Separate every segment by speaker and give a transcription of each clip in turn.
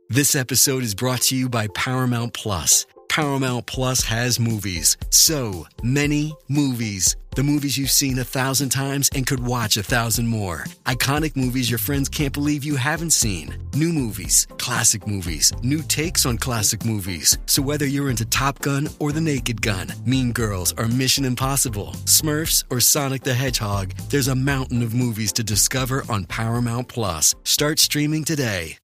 Speaker 1: This episode is brought to you by Paramount Plus. Paramount Plus has movies. So many movies. The movies you've seen 1,000 times and could watch 1,000 more. Iconic movies your friends can't believe you haven't seen. New movies, classic movies, new takes on classic movies. So whether you're into Top Gun or The Naked Gun, Mean Girls or Mission Impossible, Smurfs or Sonic the Hedgehog, there's a mountain of movies to discover on Paramount Plus. Start streaming today.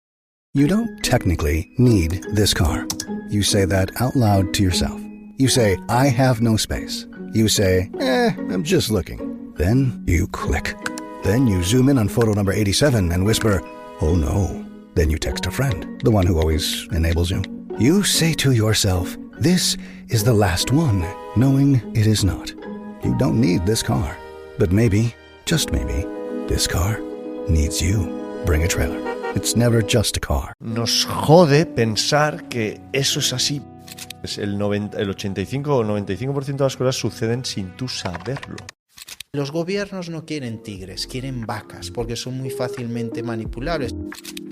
Speaker 2: You don't technically need this car. You say that out loud to yourself. You say, I have no space. You say, I'm just looking. Then you click. Then you zoom in on photo number 87 and whisper, oh no. Then you text a friend, the one who always enables you. You say to yourself, this is the last one, knowing it is not. You don't need this car. But maybe, just maybe, this car needs you. Bring a trailer. It's never just a car.
Speaker 3: Nos jode pensar que eso es así. El 85 o 95% de las cosas suceden sin tú saberlo.
Speaker 4: Los gobiernos no quieren tigres, quieren vacas, porque son muy fácilmente manipulables.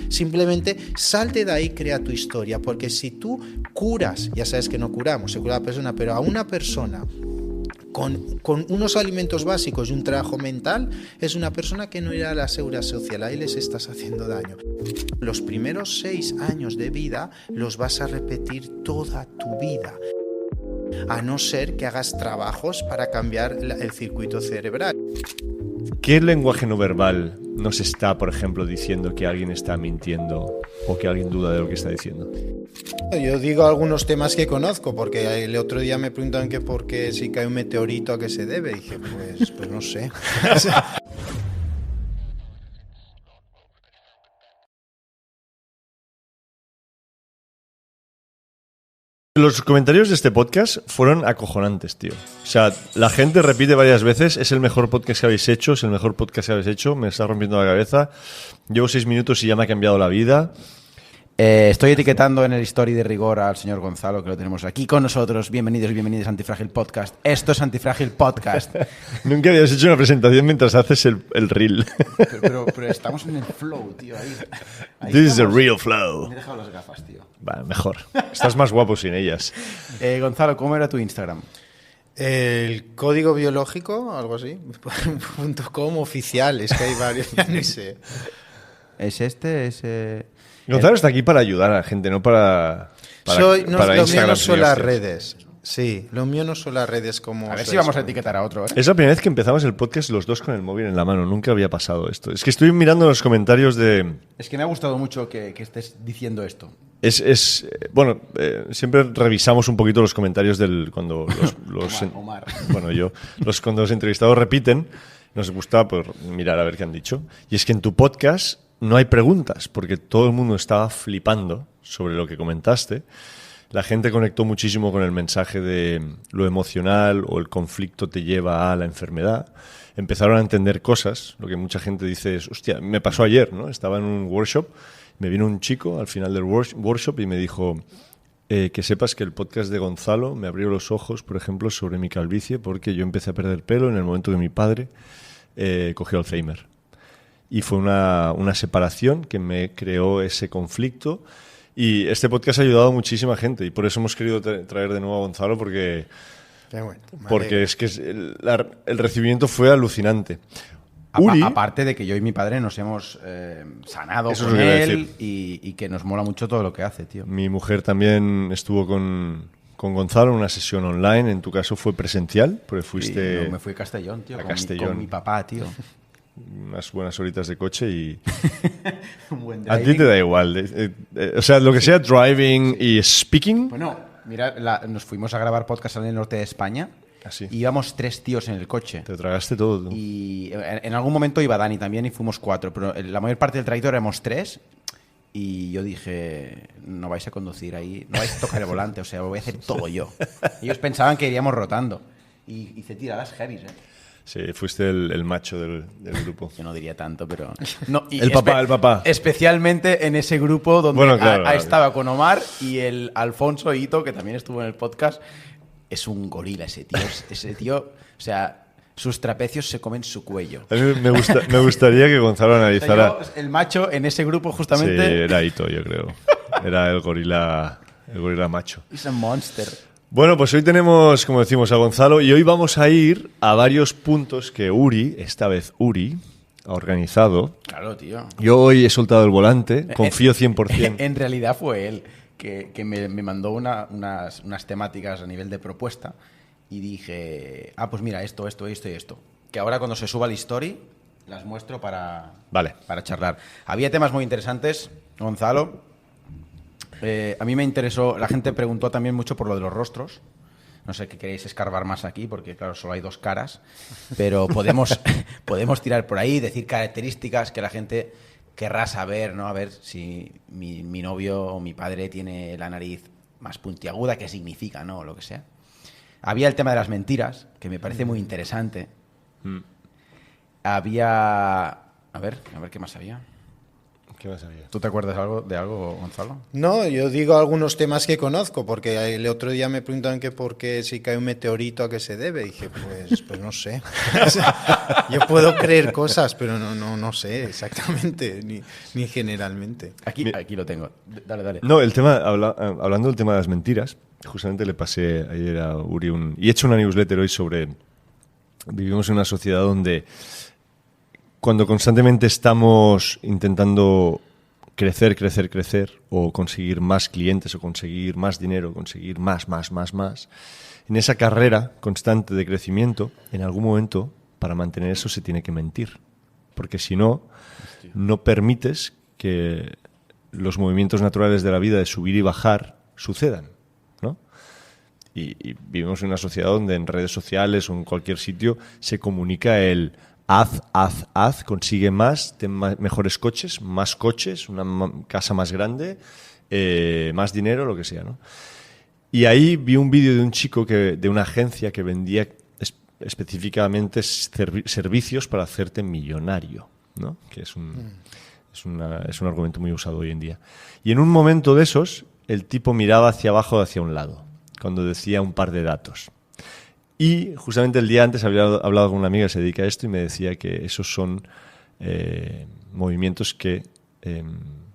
Speaker 4: Simplemente salte de ahí, crea tu historia, porque si tú curas, ya sabes que no curamos, se cura a la persona, pero a una persona con unos alimentos básicos y un trabajo mental, es una persona que no irá a la seguridad social, ahí les estás haciendo daño. Los primeros 6 años de vida los vas a repetir toda tu vida, a no ser que hagas trabajos para cambiar el circuito cerebral.
Speaker 3: ¿Qué lenguaje no verbal nos está, por ejemplo, diciendo que alguien está mintiendo o que alguien duda de lo que está diciendo?
Speaker 4: Yo digo algunos temas que conozco, porque el otro día me preguntaban que por qué si cae un meteorito a qué se debe. Y dije, pues no sé.
Speaker 3: Los comentarios de este podcast fueron acojonantes, tío. O sea, la gente repite varias veces, es el mejor podcast que habéis hecho, es el mejor podcast que habéis hecho, me está rompiendo la cabeza. Llevo 6 minutos y ya me ha cambiado la vida.
Speaker 5: Estoy etiquetando en el story de rigor al señor Gonzalo, que lo tenemos aquí con nosotros. Bienvenidos y bienvenidas a Antifrágil Podcast. Esto es Antifrágil Podcast.
Speaker 3: Nunca habías hecho una presentación mientras haces el reel.
Speaker 5: Pero estamos en el flow, tío. Ahí
Speaker 3: This is the real flow.
Speaker 5: Me he dejado las gafas, tío.
Speaker 3: Va, mejor. Estás más guapo sin ellas.
Speaker 5: Gonzalo, ¿cómo era tu Instagram?
Speaker 4: El código biológico, algo así, .com oficial, es que hay varios, ya ni sé.
Speaker 5: ¿Es ese?
Speaker 3: Gonzalo está aquí para ayudar a la gente, no para
Speaker 4: Lo mío no son las
Speaker 3: hostias.
Speaker 4: redes. Sí, lo mío no son las redes como...
Speaker 5: A ver si vamos a etiquetar a otro, ¿eh?
Speaker 3: Es la primera vez que empezamos el podcast los dos con el móvil en la mano. Nunca había pasado esto. Es que estoy mirando los comentarios de...
Speaker 5: Es que me ha gustado mucho que estés diciendo esto.
Speaker 3: Bueno, siempre revisamos un poquito los comentarios cuando
Speaker 5: Omar.
Speaker 3: Bueno, cuando los entrevistados repiten, nos gusta mirar a ver qué han dicho. Y es que en tu podcast no hay preguntas, porque todo el mundo estaba flipando sobre lo que comentaste. La gente conectó muchísimo con el mensaje de lo emocional o el conflicto te lleva a la enfermedad. Empezaron a entender cosas. Lo que mucha gente dice es, hostia, me pasó ayer, ¿no? Estaba en un workshop, me vino un chico al final del workshop y me dijo que sepas que el podcast de Gonzalo me abrió los ojos, por ejemplo, sobre mi calvicie, porque yo empecé a perder pelo en el momento que mi padre cogió Alzheimer. Y fue una separación que me creó ese conflicto. Y este podcast ha ayudado a muchísima gente. Y por eso hemos querido traer de nuevo a Gonzalo, porque es que el recibimiento fue alucinante.
Speaker 5: Aparte de que yo y mi padre nos hemos sanado
Speaker 3: eso
Speaker 5: con
Speaker 3: es lo que
Speaker 5: él y que nos mola mucho todo lo que hace, tío.
Speaker 3: Mi mujer también estuvo con Gonzalo en una sesión online. En tu caso fue presencial, porque fuiste...
Speaker 5: Sí, no, me fui a Castellón, tío,
Speaker 3: con
Speaker 5: mi papá, tío.
Speaker 3: Unas buenas horitas de coche y...
Speaker 5: Un buen
Speaker 3: A ti
Speaker 5: driving.
Speaker 3: te da igual. O sea, lo que sea driving y speaking...
Speaker 5: Bueno, mira, nos fuimos a grabar podcast en el norte de España.
Speaker 3: Así.
Speaker 5: Y íbamos 3 tíos en el coche.
Speaker 3: Te tragaste todo. Tú.
Speaker 5: Y en algún momento iba Dani también y fuimos 4. Pero la mayor parte del trayecto éramos 3. Y yo dije, no vais a conducir ahí, no vais a tocar el volante, o sea, lo voy a hacer todo yo. Ellos pensaban que iríamos rotando. Y hice tiradas heavies,
Speaker 3: Sí, fuiste el macho del grupo.
Speaker 5: Yo no diría tanto, pero... No, y
Speaker 3: el papá.
Speaker 5: Especialmente en ese grupo donde
Speaker 3: Bueno, claro.
Speaker 5: estaba con Omar y el Alfonso Hito, que también estuvo en el podcast. Es un gorila ese tío. Ese tío, o sea, sus trapecios se comen su cuello.
Speaker 3: A mí me gustaría que Gonzalo analizara...
Speaker 5: O sea, el macho en ese grupo justamente...
Speaker 3: Sí, era Hito, yo creo. Era el gorila macho.
Speaker 5: Es un monster.
Speaker 3: Bueno, pues hoy tenemos, como decimos, a Gonzalo y hoy vamos a ir a varios puntos que esta vez Uri, ha organizado.
Speaker 5: Claro, tío.
Speaker 3: Yo hoy he soltado el volante, confío 100%.
Speaker 5: En realidad fue él que me mandó unas temáticas a nivel de propuesta y dije, pues mira, esto y esto. Que ahora cuando se suba la story las muestro para charlar. Había temas muy interesantes, Gonzalo. A mí me interesó, la gente preguntó también mucho por lo de los rostros. No sé qué queréis escarbar más aquí, porque claro, solo hay 2 caras, pero podemos tirar por ahí, decir características que la gente querrá saber, ¿no? A ver si mi novio o mi padre tiene la nariz más puntiaguda, qué significa, ¿no? O lo que sea. Había el tema de las mentiras, que me parece muy interesante. Había... A ver qué más había.
Speaker 3: ¿Qué más había?
Speaker 5: ¿Tú te acuerdas de algo, Gonzalo?
Speaker 4: No, yo digo algunos temas que conozco, porque el otro día me preguntaban que por qué si cae un meteorito a qué se debe. Dije, pues no sé. O sea, yo puedo creer cosas, pero no sé exactamente, ni generalmente.
Speaker 5: Aquí lo tengo. Dale.
Speaker 3: No, el tema, hablando del tema de las mentiras, justamente le pasé ayer a Uri y he hecho una newsletter hoy sobre... Vivimos en una sociedad donde cuando constantemente estamos intentando crecer o conseguir más clientes o conseguir más dinero, conseguir más, en esa carrera constante de crecimiento, en algún momento, para mantener eso se tiene que mentir. Porque si no, no permites que los movimientos naturales de la vida de subir y bajar sucedan, ¿no? Y vivimos en una sociedad donde en redes sociales o en cualquier sitio se comunica el haz, consigue más, ten mejores coches, una casa más grande, más dinero, lo que sea, ¿no? Y ahí vi un vídeo de un chico de una agencia que vendía específicamente servicios para hacerte millonario, ¿no? Que es un argumento muy usado hoy en día. Y en un momento de esos, el tipo miraba hacia abajo o hacia un lado, cuando decía un par de datos. Y justamente el día antes había hablado con una amiga que se dedica a esto y me decía que esos son movimientos que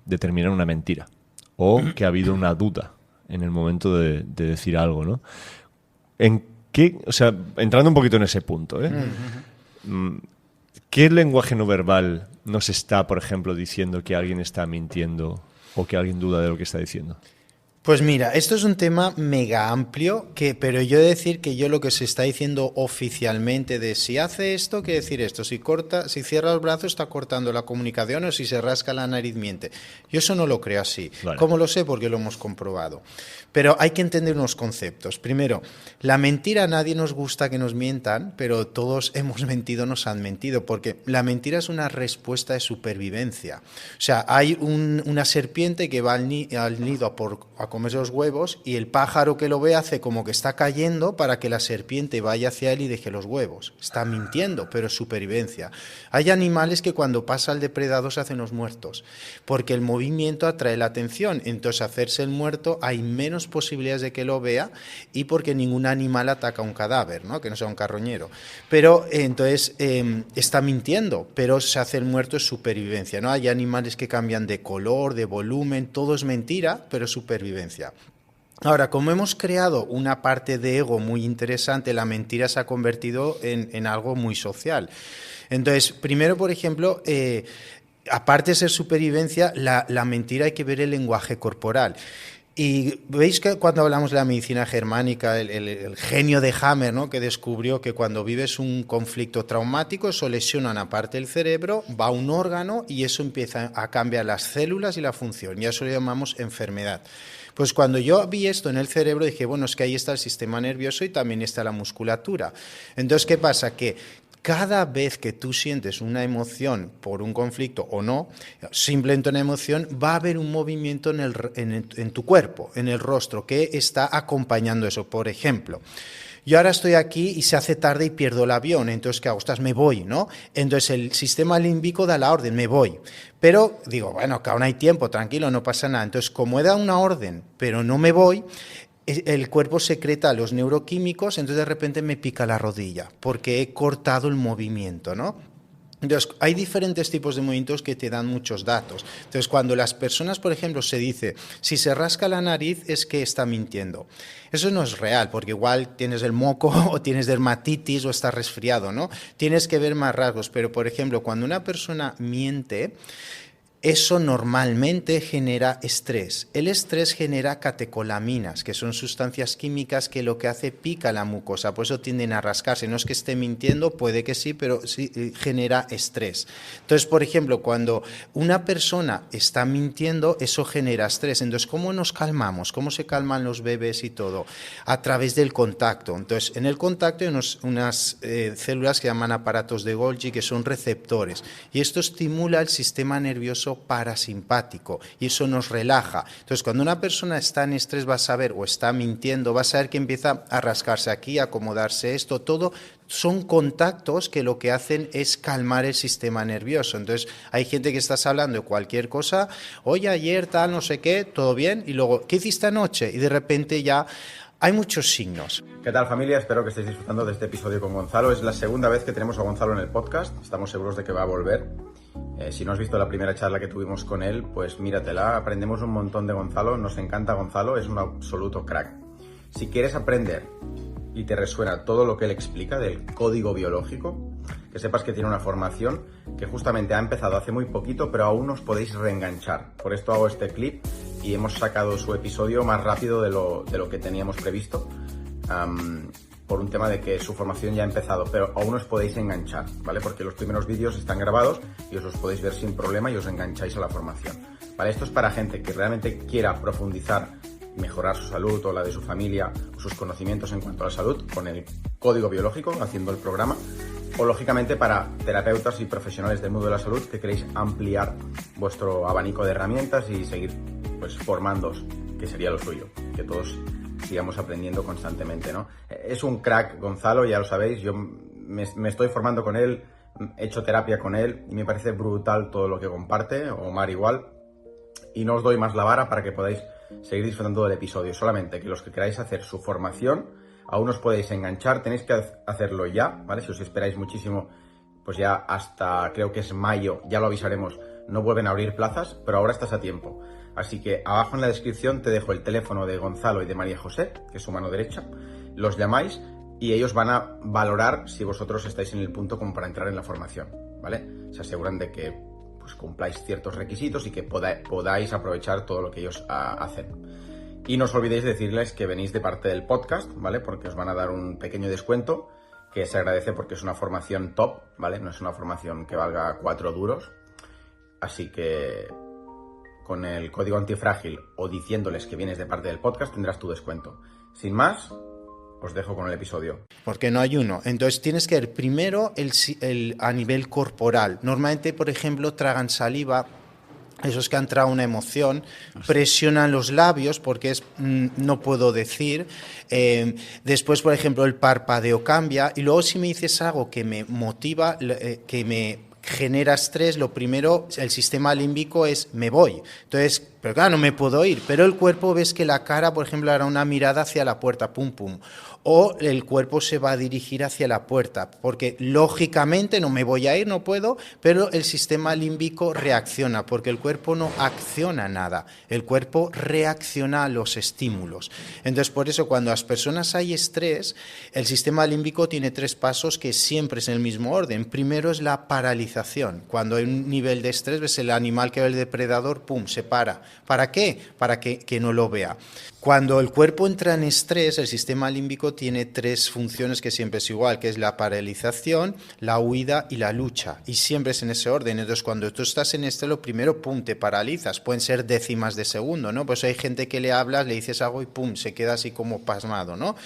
Speaker 3: determinan una mentira o que ha habido una duda en el momento de decir algo, ¿no? O sea, entrando un poquito en ese punto, ¿qué lenguaje no verbal nos está, por ejemplo, diciendo que alguien está mintiendo o que alguien duda de lo que está diciendo?
Speaker 4: Pues mira, esto es un tema mega amplio, pero yo he de decir que yo lo que se está diciendo oficialmente de si hace esto, quiere decir esto, si cierra el brazo está cortando la comunicación o si se rasca la nariz miente. Yo eso no lo creo así. Vale. ¿Cómo lo sé? Porque lo hemos comprobado. Pero hay que entender unos conceptos. Primero, la mentira, a nadie nos gusta que nos mientan, pero todos hemos mentido, nos han mentido, porque la mentira es una respuesta de supervivencia. O sea, hay una serpiente que va al nido a comerse los huevos y el pájaro que lo ve hace como que está cayendo para que la serpiente vaya hacia él y deje los huevos. Está mintiendo, pero es supervivencia. Hay animales que cuando pasa el depredador se hacen los muertos, porque el movimiento atrae la atención. Entonces, hacerse el muerto hay menos posibilidades de que lo vea y porque ningún animal ataca un cadáver, ¿no? Que no sea un carroñero. Pero entonces está mintiendo, pero se hace el muerto, es supervivencia, ¿no? Hay animales que cambian de color, de volumen, todo es mentira, pero es supervivencia. Ahora, como hemos creado una parte de ego muy interesante, la mentira se ha convertido en algo muy social. Entonces, primero, por ejemplo, aparte de ser supervivencia, la mentira hay que ver el lenguaje corporal. Y veis que cuando hablamos de la medicina germánica, el genio de Hammer, ¿no? Que descubrió que cuando vives un conflicto traumático, eso lesiona una parte del cerebro, va a un órgano y eso empieza a cambiar las células y la función. Y a eso le llamamos enfermedad. Pues cuando yo vi esto en el cerebro dije, bueno, es que ahí está el sistema nervioso y también está la musculatura. Entonces, ¿qué pasa? Que cada vez que tú sientes una emoción por un conflicto o no, simplemente una emoción, va a haber un movimiento en tu cuerpo, en el rostro, que está acompañando eso. Por ejemplo, yo ahora estoy aquí y se hace tarde y pierdo el avión, entonces ¿qué hago? Me voy, ¿no? Entonces el sistema límbico da la orden, me voy. Pero digo, bueno, que aún hay tiempo, tranquilo, no pasa nada. Entonces, como he dado una orden, pero no me voy, el cuerpo secreta los neuroquímicos, entonces de repente me pica la rodilla, porque he cortado el movimiento, ¿no? Entonces, hay diferentes tipos de movimientos que te dan muchos datos. Entonces, cuando las personas, por ejemplo, se dice, si se rasca la nariz es que está mintiendo. Eso no es real, porque igual tienes el moco o tienes dermatitis o estás resfriado, ¿no? Tienes que ver más rasgos. Pero, por ejemplo, cuando una persona miente, eso normalmente genera estrés. El estrés genera catecolaminas, que son sustancias químicas que lo que hace pica la mucosa, por eso tienden a rascarse. No es que esté mintiendo, puede que sí, pero sí genera estrés. Entonces, por ejemplo, cuando una persona está mintiendo, eso genera estrés. Entonces, ¿cómo nos calmamos? ¿Cómo se calman los bebés y todo? A través del contacto. Entonces, en el contacto hay unas células que llaman aparatos de Golgi, que son receptores, y esto estimula el sistema nervioso parasimpático y eso nos relaja. Entonces, cuando una persona está en estrés, vas a ver, o está mintiendo, vas a ver que empieza a rascarse aquí, a acomodarse esto, todo son contactos que lo que hacen es calmar el sistema nervioso. Entonces, hay gente que estás hablando de cualquier cosa, oye, ayer tal, no sé qué, todo bien, y luego, ¿qué hiciste anoche? Y de repente ya hay muchos signos.
Speaker 5: ¿Qué tal, familia? Espero que estéis disfrutando de este episodio con Gonzalo. Es la segunda vez que tenemos a Gonzalo en el podcast. Estamos seguros de que va a volver. Si no has visto la primera charla que tuvimos con él, pues míratela. Aprendemos un montón de Gonzalo. Nos encanta Gonzalo. Es un absoluto crack. Si quieres aprender y te resuena todo lo que él explica del código biológico, que sepas que tiene una formación que justamente ha empezado hace muy poquito, pero aún os podéis reenganchar. Por esto hago este clip y hemos sacado su episodio más rápido de lo que teníamos previsto, por un tema de que su formación ya ha empezado, pero aún os podéis enganchar, ¿vale? Porque los primeros vídeos están grabados y os los podéis ver sin problema y os engancháis a la formación, ¿vale? Esto es para gente que realmente quiera profundizar, mejorar su salud o la de su familia, o sus conocimientos en cuanto a la salud con el código biológico, haciendo el programa, o lógicamente para terapeutas y profesionales del mundo de la salud que queréis ampliar vuestro abanico de herramientas y seguir pues formándoos, que sería lo suyo, que todos sigamos aprendiendo constantemente, ¿no? Es un crack Gonzalo, ya lo sabéis, yo me estoy formando con él, he hecho terapia con él y me parece brutal todo lo que comparte, Omar igual, y no os doy más la vara para que podáis seguir disfrutando del episodio, solamente que los que queráis hacer su formación aún os podéis enganchar, tenéis que hacerlo ya, ¿vale? Si os esperáis muchísimo, pues ya hasta creo que es mayo, ya lo avisaremos, no vuelven a abrir plazas, pero ahora estás a tiempo. Así que abajo en la descripción te dejo el teléfono de Gonzalo y de María José, que es su mano derecha, los llamáis y ellos van a valorar si vosotros estáis en el punto como para entrar en la formación, ¿vale? Se aseguran de que pues cumpláis ciertos requisitos y que podáis aprovechar todo lo que ellos hacen. Y no os olvidéis de decirles que venís de parte del podcast, ¿vale? Porque os van a dar un pequeño descuento que se agradece porque es una formación top, ¿vale? No es una formación que valga 4 duros. Así que con el código antifrágil o diciéndoles que vienes de parte del podcast tendrás tu descuento. Sin más, os dejo con el episodio.
Speaker 4: Porque no hay uno. Entonces tienes que ver primero a nivel corporal. Normalmente, por ejemplo, tragan saliva. Esos que han traído una emoción, presionan los labios porque no puedo decir. Después, por ejemplo, el parpadeo cambia. Y luego si me dices algo que me motiva, que me genera estrés, lo primero, el sistema límbico es me voy. Entonces, pero claro, no me puedo ir. Pero el cuerpo ves que la cara, por ejemplo, hará una mirada hacia la puerta, pum, pum. O el cuerpo se va a dirigir hacia la puerta, porque lógicamente no me voy a ir, no puedo, pero el sistema límbico reacciona, porque el cuerpo no acciona nada, el cuerpo reacciona a los estímulos. Entonces, por eso cuando a las personas hay estrés, el sistema límbico tiene 3 pasos que siempre es en el mismo orden. Primero es la paralización. Cuando hay un nivel de estrés, ves el animal que ve el depredador, pum, se para. ¿Para qué? Para que no lo vea. Cuando el cuerpo entra en estrés, el sistema límbico tiene 3 funciones que siempre es igual, que es la paralización, la huida y la lucha. Y siempre es en ese orden. Entonces, cuando tú estás en estrés, lo primero, pum, te paralizas. Pueden ser décimas de segundo, ¿no? Pues hay gente que le hablas, le dices algo y pum, se queda así como pasmado, ¿no?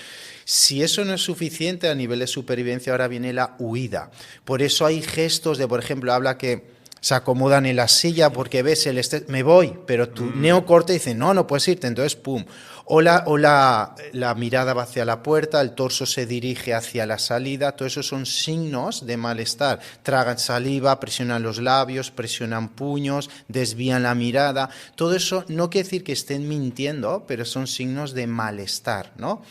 Speaker 4: Si eso no es suficiente a nivel de supervivencia, ahora viene la huida. Por eso hay gestos de, por ejemplo, habla que se acomodan en la silla porque ves el estrés, me voy, pero tu neocorte dice, no puedes irte, entonces pum. O la mirada va hacia la puerta, el torso se dirige hacia la salida, todo eso son signos de malestar. Tragan saliva, presionan los labios, presionan puños, desvían la mirada. Todo eso no quiere decir que estén mintiendo, pero son signos de malestar, ¿no?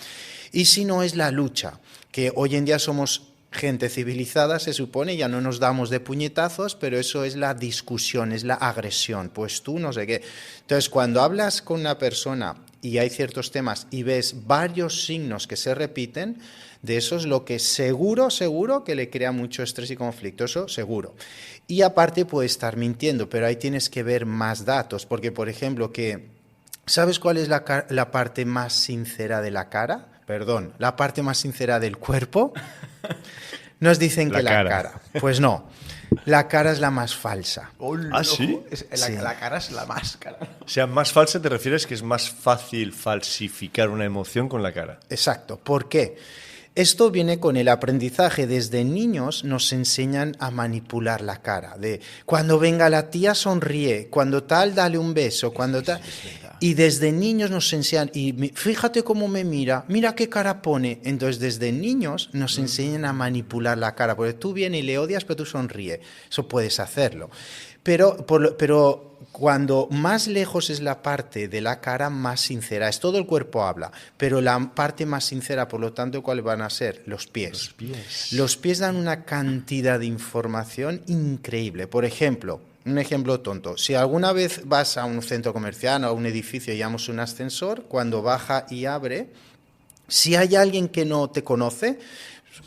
Speaker 4: Y si no es la lucha, que hoy en día somos gente civilizada, se supone, ya no nos damos de puñetazos, pero eso es la discusión, es la agresión, pues tú no sé qué. Entonces, cuando hablas con una persona y hay ciertos temas y ves varios signos que se repiten, de eso es lo que seguro que le crea mucho estrés y conflicto, eso seguro. Y aparte puede estar mintiendo, pero ahí tienes que ver más datos, porque por ejemplo ¿sabes cuál es la parte más sincera de la cara? Perdón, la parte más sincera del cuerpo. Nos dicen que la cara. Pues no, la cara es la más falsa.
Speaker 3: ¿Ah, sí?
Speaker 4: Sí.
Speaker 5: La cara es la máscara.
Speaker 3: O sea, más falsa te refieres que es más fácil falsificar una emoción con la cara.
Speaker 4: Exacto. ¿Por qué? Esto viene con el aprendizaje. Desde niños nos enseñan a manipular la cara. De cuando venga la tía sonríe, cuando tal dale un beso, cuando tal... Y desde niños nos enseñan, y fíjate cómo me mira qué cara pone. Entonces desde niños nos enseñan a manipular la cara, porque tú vienes y le odias, pero tú sonríe. Eso puedes hacerlo. Pero cuando más lejos es la parte de la cara, más sincera es. Todo el cuerpo habla, pero la parte más sincera, por lo tanto, ¿cuáles van a ser? Los pies. Los pies dan una cantidad de información increíble. Por ejemplo, un ejemplo tonto. Si alguna vez vas a un centro comercial o a un edificio y llamas un ascensor, cuando baja y abre, si hay alguien que no te conoce,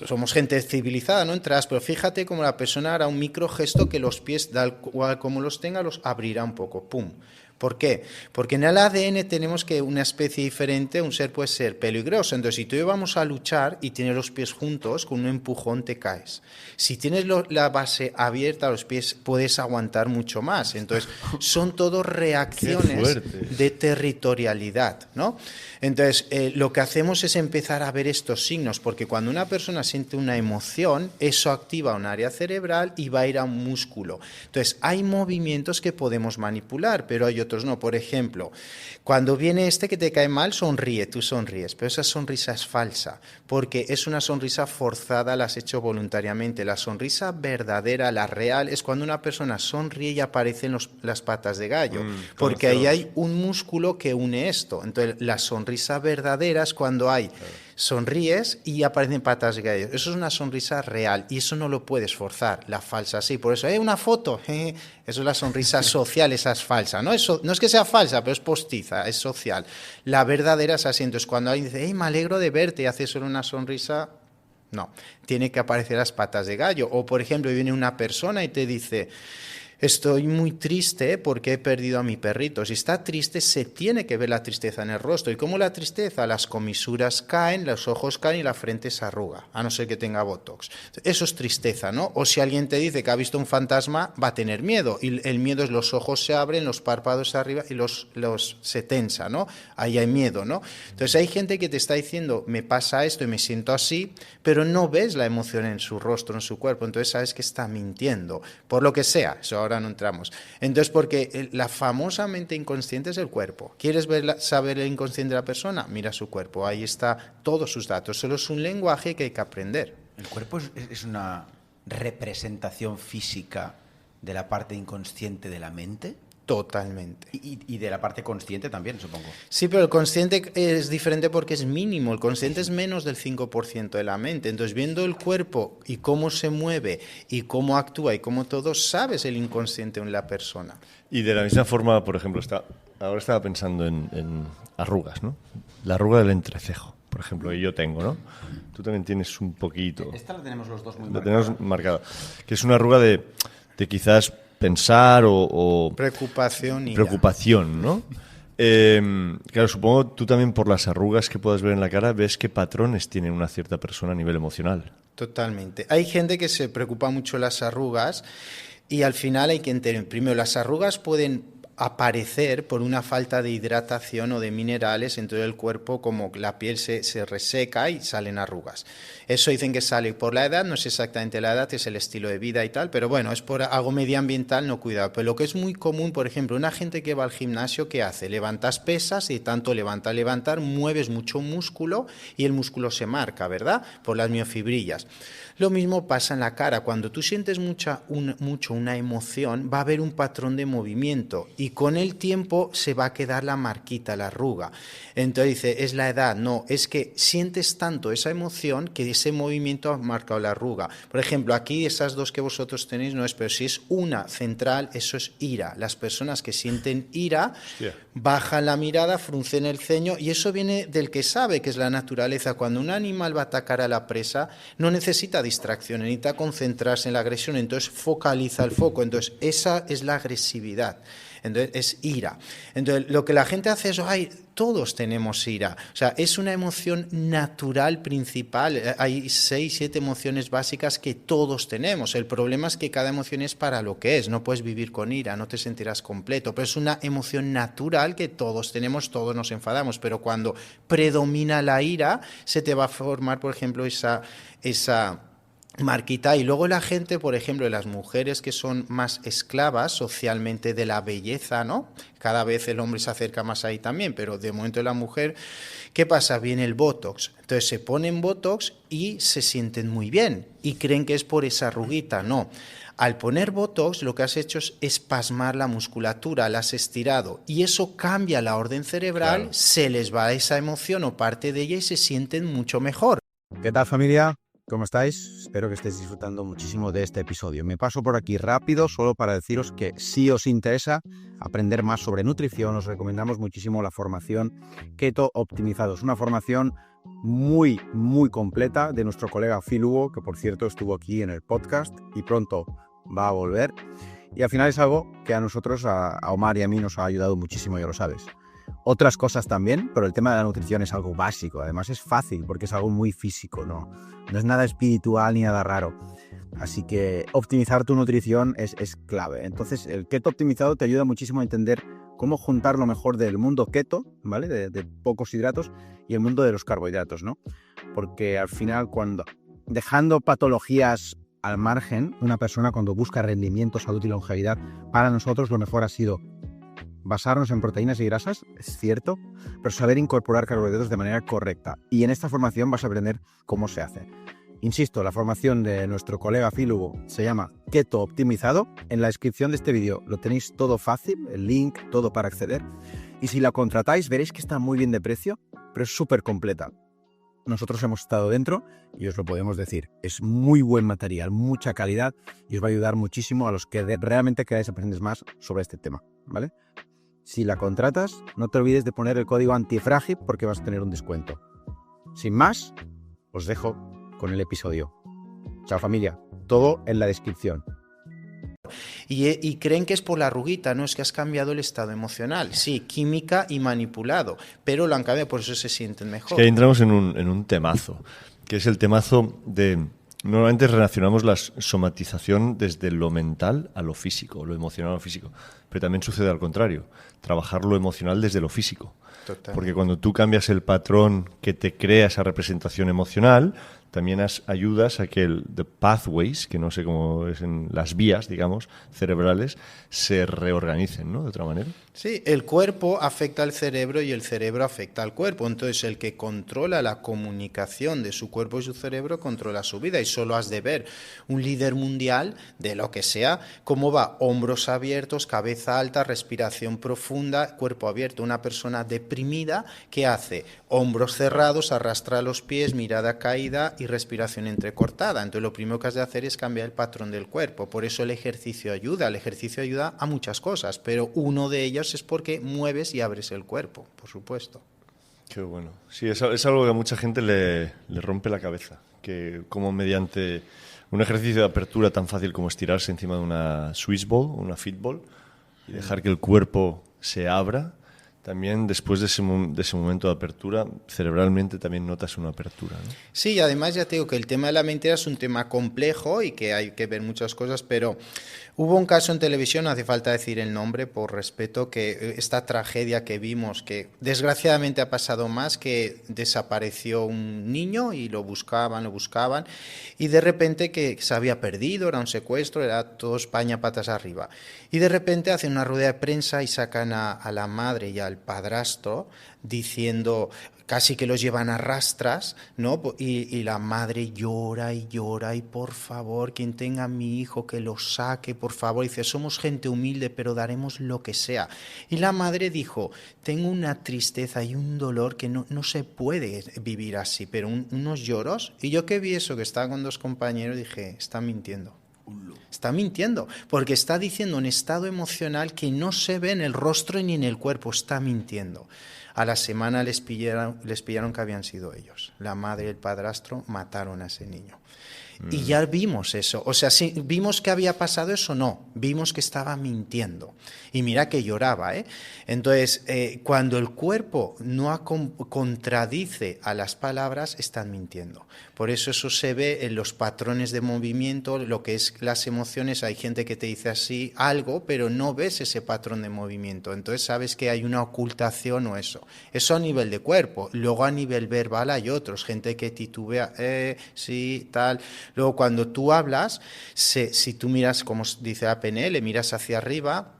Speaker 4: somos gente civilizada, no entras, pero fíjate cómo la persona hará un microgesto que los pies, tal cual como los tenga, los abrirá un poco. ¡Pum! ¿Por qué? Porque en el ADN tenemos que una especie diferente, un ser puede ser peligroso. Entonces, si tú y yo vamos a luchar y tienes los pies juntos, con un empujón te caes. Si tienes la base abierta, los pies, puedes aguantar mucho más. Entonces, son todo reacciones de territorialidad, ¿no? Entonces, lo que hacemos es empezar a ver estos signos, porque cuando una persona siente una emoción, eso activa un área cerebral y va a ir a un músculo. Entonces, hay movimientos que podemos manipular, pero hay otros no. Por ejemplo, cuando viene que te cae mal, sonríe, tú sonríes, pero esa sonrisa es falsa, porque es una sonrisa forzada, la has hecho voluntariamente. La sonrisa verdadera, la real, es cuando una persona sonríe y aparecen las patas de gallo, porque ahí hay un músculo que une esto. Entonces, la sonrisa verdadera es cuando sonríes y aparecen patas de gallo. Eso es una sonrisa real y eso no lo puedes forzar. La falsa sí. Por eso, una foto. Eso es la sonrisa social, esa es falsa. No es que sea falsa, pero es postiza, es social. La verdadera es así. Entonces, cuando alguien dice, me alegro de verte y hace solo una sonrisa, no. Tiene que aparecer las patas de gallo. O, por ejemplo, viene una persona y te dice, estoy muy triste porque he perdido a mi perrito. Si está triste, se tiene que ver la tristeza en el rostro. ¿Y cómo la tristeza? Las comisuras caen, los ojos caen y la frente se arruga, a no ser que tenga botox. Eso es tristeza, ¿no? O si alguien te dice que ha visto un fantasma, va a tener miedo. Y el miedo es los ojos se abren, los párpados arriba y los se tensa, ¿no? Ahí hay miedo, ¿no? Entonces hay gente que te está diciendo, me pasa esto y me siento así, pero no ves la emoción en su rostro, en su cuerpo. Entonces sabes que está mintiendo, por lo que sea. Eso ahora no entramos. Entonces, porque la famosa mente inconsciente es el cuerpo. ¿Quieres saber el inconsciente de la persona? Mira su cuerpo, ahí está todos sus datos. Solo es un lenguaje que hay que aprender.
Speaker 5: ¿El cuerpo es una representación física de la parte inconsciente de la mente?
Speaker 4: Totalmente.
Speaker 5: Y de la parte consciente también, supongo.
Speaker 4: Sí, pero el consciente es diferente porque es mínimo. El consciente es menos del 5% de la mente. Entonces, viendo el cuerpo y cómo se mueve y cómo actúa y cómo todo, sabes el inconsciente en la persona.
Speaker 3: Y de la misma forma, por ejemplo, ahora estaba pensando en arrugas, ¿no? La arruga del entrecejo, por ejemplo, y yo tengo, ¿no? Tú también tienes un poquito.
Speaker 5: Esta la tenemos los dos muy
Speaker 3: marcada. La tenemos marcada. Que es una arruga de quizás pensar o preocupación, ¿no? Claro, supongo tú también por las arrugas que puedas ver en la cara ves qué patrones tiene una cierta persona a nivel emocional.
Speaker 4: Totalmente. Hay gente que se preocupa mucho las arrugas y al final hay que entender, primero, las arrugas pueden aparecer por una falta de hidratación o de minerales en todo el cuerpo, como la piel se reseca y salen arrugas. Eso dicen que sale por la edad, no es exactamente la edad, es el estilo de vida y tal, pero bueno, es por algo medioambiental, no cuidado. Pero lo que es muy común, por ejemplo, una gente que va al gimnasio, ¿qué hace? Levantas pesas y tanto levantar, mueves mucho músculo y el músculo se marca, ¿verdad? Por las miofibrillas. Lo mismo pasa en la cara. Cuando tú sientes mucho una emoción, va a haber un patrón de movimiento y con el tiempo se va a quedar la marquita, la arruga. Entonces dice, es la edad. No, es que sientes tanto esa emoción que ese movimiento ha marcado la arruga. Por ejemplo, aquí esas dos que vosotros tenéis no es, pero si es una central, eso es ira. Las personas que sienten ira bajan la mirada, fruncen el ceño, y eso viene del que sabe que es la naturaleza. Cuando un animal va a atacar a la presa, no necesita distracción, necesita concentrarse en la agresión, entonces focaliza el foco. Entonces esa es la agresividad. Entonces es ira. Entonces lo que la gente hace es, ay, todos tenemos ira. O sea, es una emoción natural principal. Hay 6, 7 emociones básicas que todos tenemos. El problema es que cada emoción es para lo que es. No puedes vivir con ira, no te sentirás completo. Pero es una emoción natural que todos tenemos, todos nos enfadamos. Pero cuando predomina la ira, se te va a formar, por ejemplo, esa marquita. Y luego la gente, por ejemplo, las mujeres que son más esclavas socialmente de la belleza, ¿no? Cada vez el hombre se acerca más ahí también, pero de momento la mujer, ¿qué pasa? Viene el Botox. Entonces se ponen Botox y se sienten muy bien y creen que es por esa arruguita. No. Al poner Botox lo que has hecho es espasmar la musculatura, la has estirado y eso cambia la orden cerebral, claro. Se les va esa emoción o parte de ella y se sienten mucho mejor.
Speaker 6: ¿Qué tal, familia? ¿Cómo estáis? Espero que estéis disfrutando muchísimo de este episodio. Me paso por aquí rápido solo para deciros que si os interesa aprender más sobre nutrición, os recomendamos muchísimo la formación Keto Optimizado. Es una formación muy, muy completa de nuestro colega Phil Hugo, que por cierto estuvo aquí en el podcast y pronto va a volver. Y al final es algo que a nosotros, a Omar y a mí, nos ha ayudado muchísimo, ya lo sabes. Otras cosas también, pero el tema de la nutrición es algo básico. Además es fácil porque es algo muy físico, no es nada espiritual ni nada raro. Así que optimizar tu nutrición es clave. Entonces el keto optimizado te ayuda muchísimo a entender cómo juntar lo mejor del mundo keto, ¿vale? De pocos hidratos y el mundo de los carbohidratos, ¿no? Porque al final, dejando patologías al margen, una persona cuando busca rendimiento, salud y longevidad, para nosotros lo mejor ha sido basarnos en proteínas y grasas, es cierto, pero saber incorporar carbohidratos de manera correcta. Y en esta formación vas a aprender cómo se hace. Insisto, la formación de nuestro colega Phil Hugo se llama Keto Optimizado. En la descripción de este vídeo lo tenéis todo fácil, el link, todo para acceder. Y si la contratáis veréis que está muy bien de precio, pero es súper completa. Nosotros hemos estado dentro y os lo podemos decir. Es muy buen material, mucha calidad y os va a ayudar muchísimo a los que realmente queráis aprender más sobre este tema, ¿vale? Si la contratas, no te olvides de poner el código antifrágil porque vas a tener un descuento. Sin más, os dejo con el episodio. Chao, familia. Todo en la descripción.
Speaker 4: Y creen que es por la arruguita, no es que has cambiado el estado emocional. Sí, química y manipulado, pero lo han cambiado, por eso se sienten mejor.
Speaker 3: Es que ahí entramos en un temazo, que es el temazo de... Normalmente relacionamos la somatización desde lo mental a lo físico, lo emocional a lo físico, pero también sucede al contrario, trabajar lo emocional desde lo físico. Total. Porque cuando tú cambias el patrón que te crea esa representación emocional, también ayudas a que the pathways, que no sé cómo es en las vías, digamos, cerebrales, se reorganicen, ¿no? De otra manera.
Speaker 4: Sí, el cuerpo afecta al cerebro y el cerebro afecta al cuerpo. Entonces, el que controla la comunicación de su cuerpo y su cerebro controla su vida. Y solo has de ver un líder mundial de lo que sea, cómo va, hombros abiertos, cabeza alta, respiración profunda, cuerpo abierto. Una persona deprimida, ¿qué hace? Hombros cerrados, arrastra los pies, mirada caída y respiración entrecortada. Entonces, lo primero que has de hacer es cambiar el patrón del cuerpo. Por eso el ejercicio ayuda. El ejercicio ayuda a muchas cosas, pero uno de ellos es porque mueves y abres el cuerpo, por supuesto.
Speaker 3: Qué bueno. Sí, es algo que a mucha gente le rompe la cabeza, que como mediante un ejercicio de apertura tan fácil como estirarse encima de una Swiss ball, una fit ball, y dejar que el cuerpo se abra, también después de ese momento de apertura, cerebralmente también notas una apertura, ¿no?
Speaker 4: Sí, y además ya te digo que el tema de la mentira es un tema complejo y que hay que ver muchas cosas, pero hubo un caso en televisión, no hace falta decir el nombre por respeto, que esta tragedia que vimos, que desgraciadamente ha pasado más, que desapareció un niño y lo buscaban, y de repente que se había perdido, era un secuestro, era todo España patas arriba. Y de repente hacen una rueda de prensa y sacan a la madre y al al padrastro diciendo, casi que los llevan a rastras, ¿no? Y la madre llora y llora y por favor, quien tenga a mi hijo que lo saque, por favor. Y dice, somos gente humilde, pero daremos lo que sea. Y la madre dijo, tengo una tristeza y un dolor que no se puede vivir así, pero unos lloros. Y yo que vi eso, que estaba con 2 compañeros, dije, está mintiendo. Está mintiendo, porque está diciendo un estado emocional que no se ve en el rostro ni en el cuerpo, está mintiendo. A la semana les pillaron que habían sido ellos. La madre y el padrastro mataron a ese niño. Y ya vimos eso. O sea, sí, vimos que había pasado eso, no. Vimos que estaba mintiendo. Y mira que lloraba, ¿eh? Entonces, cuando el cuerpo no contradice a las palabras, están mintiendo. Por eso se ve en los patrones de movimiento, lo que es las emociones. Hay gente que te dice así algo, pero no ves ese patrón de movimiento. Entonces sabes que hay una ocultación o eso. Eso a nivel de cuerpo. Luego a nivel verbal hay otros. Gente que titubea, sí, tal. Luego cuando tú hablas, si tú miras, como dice la PNL, miras hacia arriba,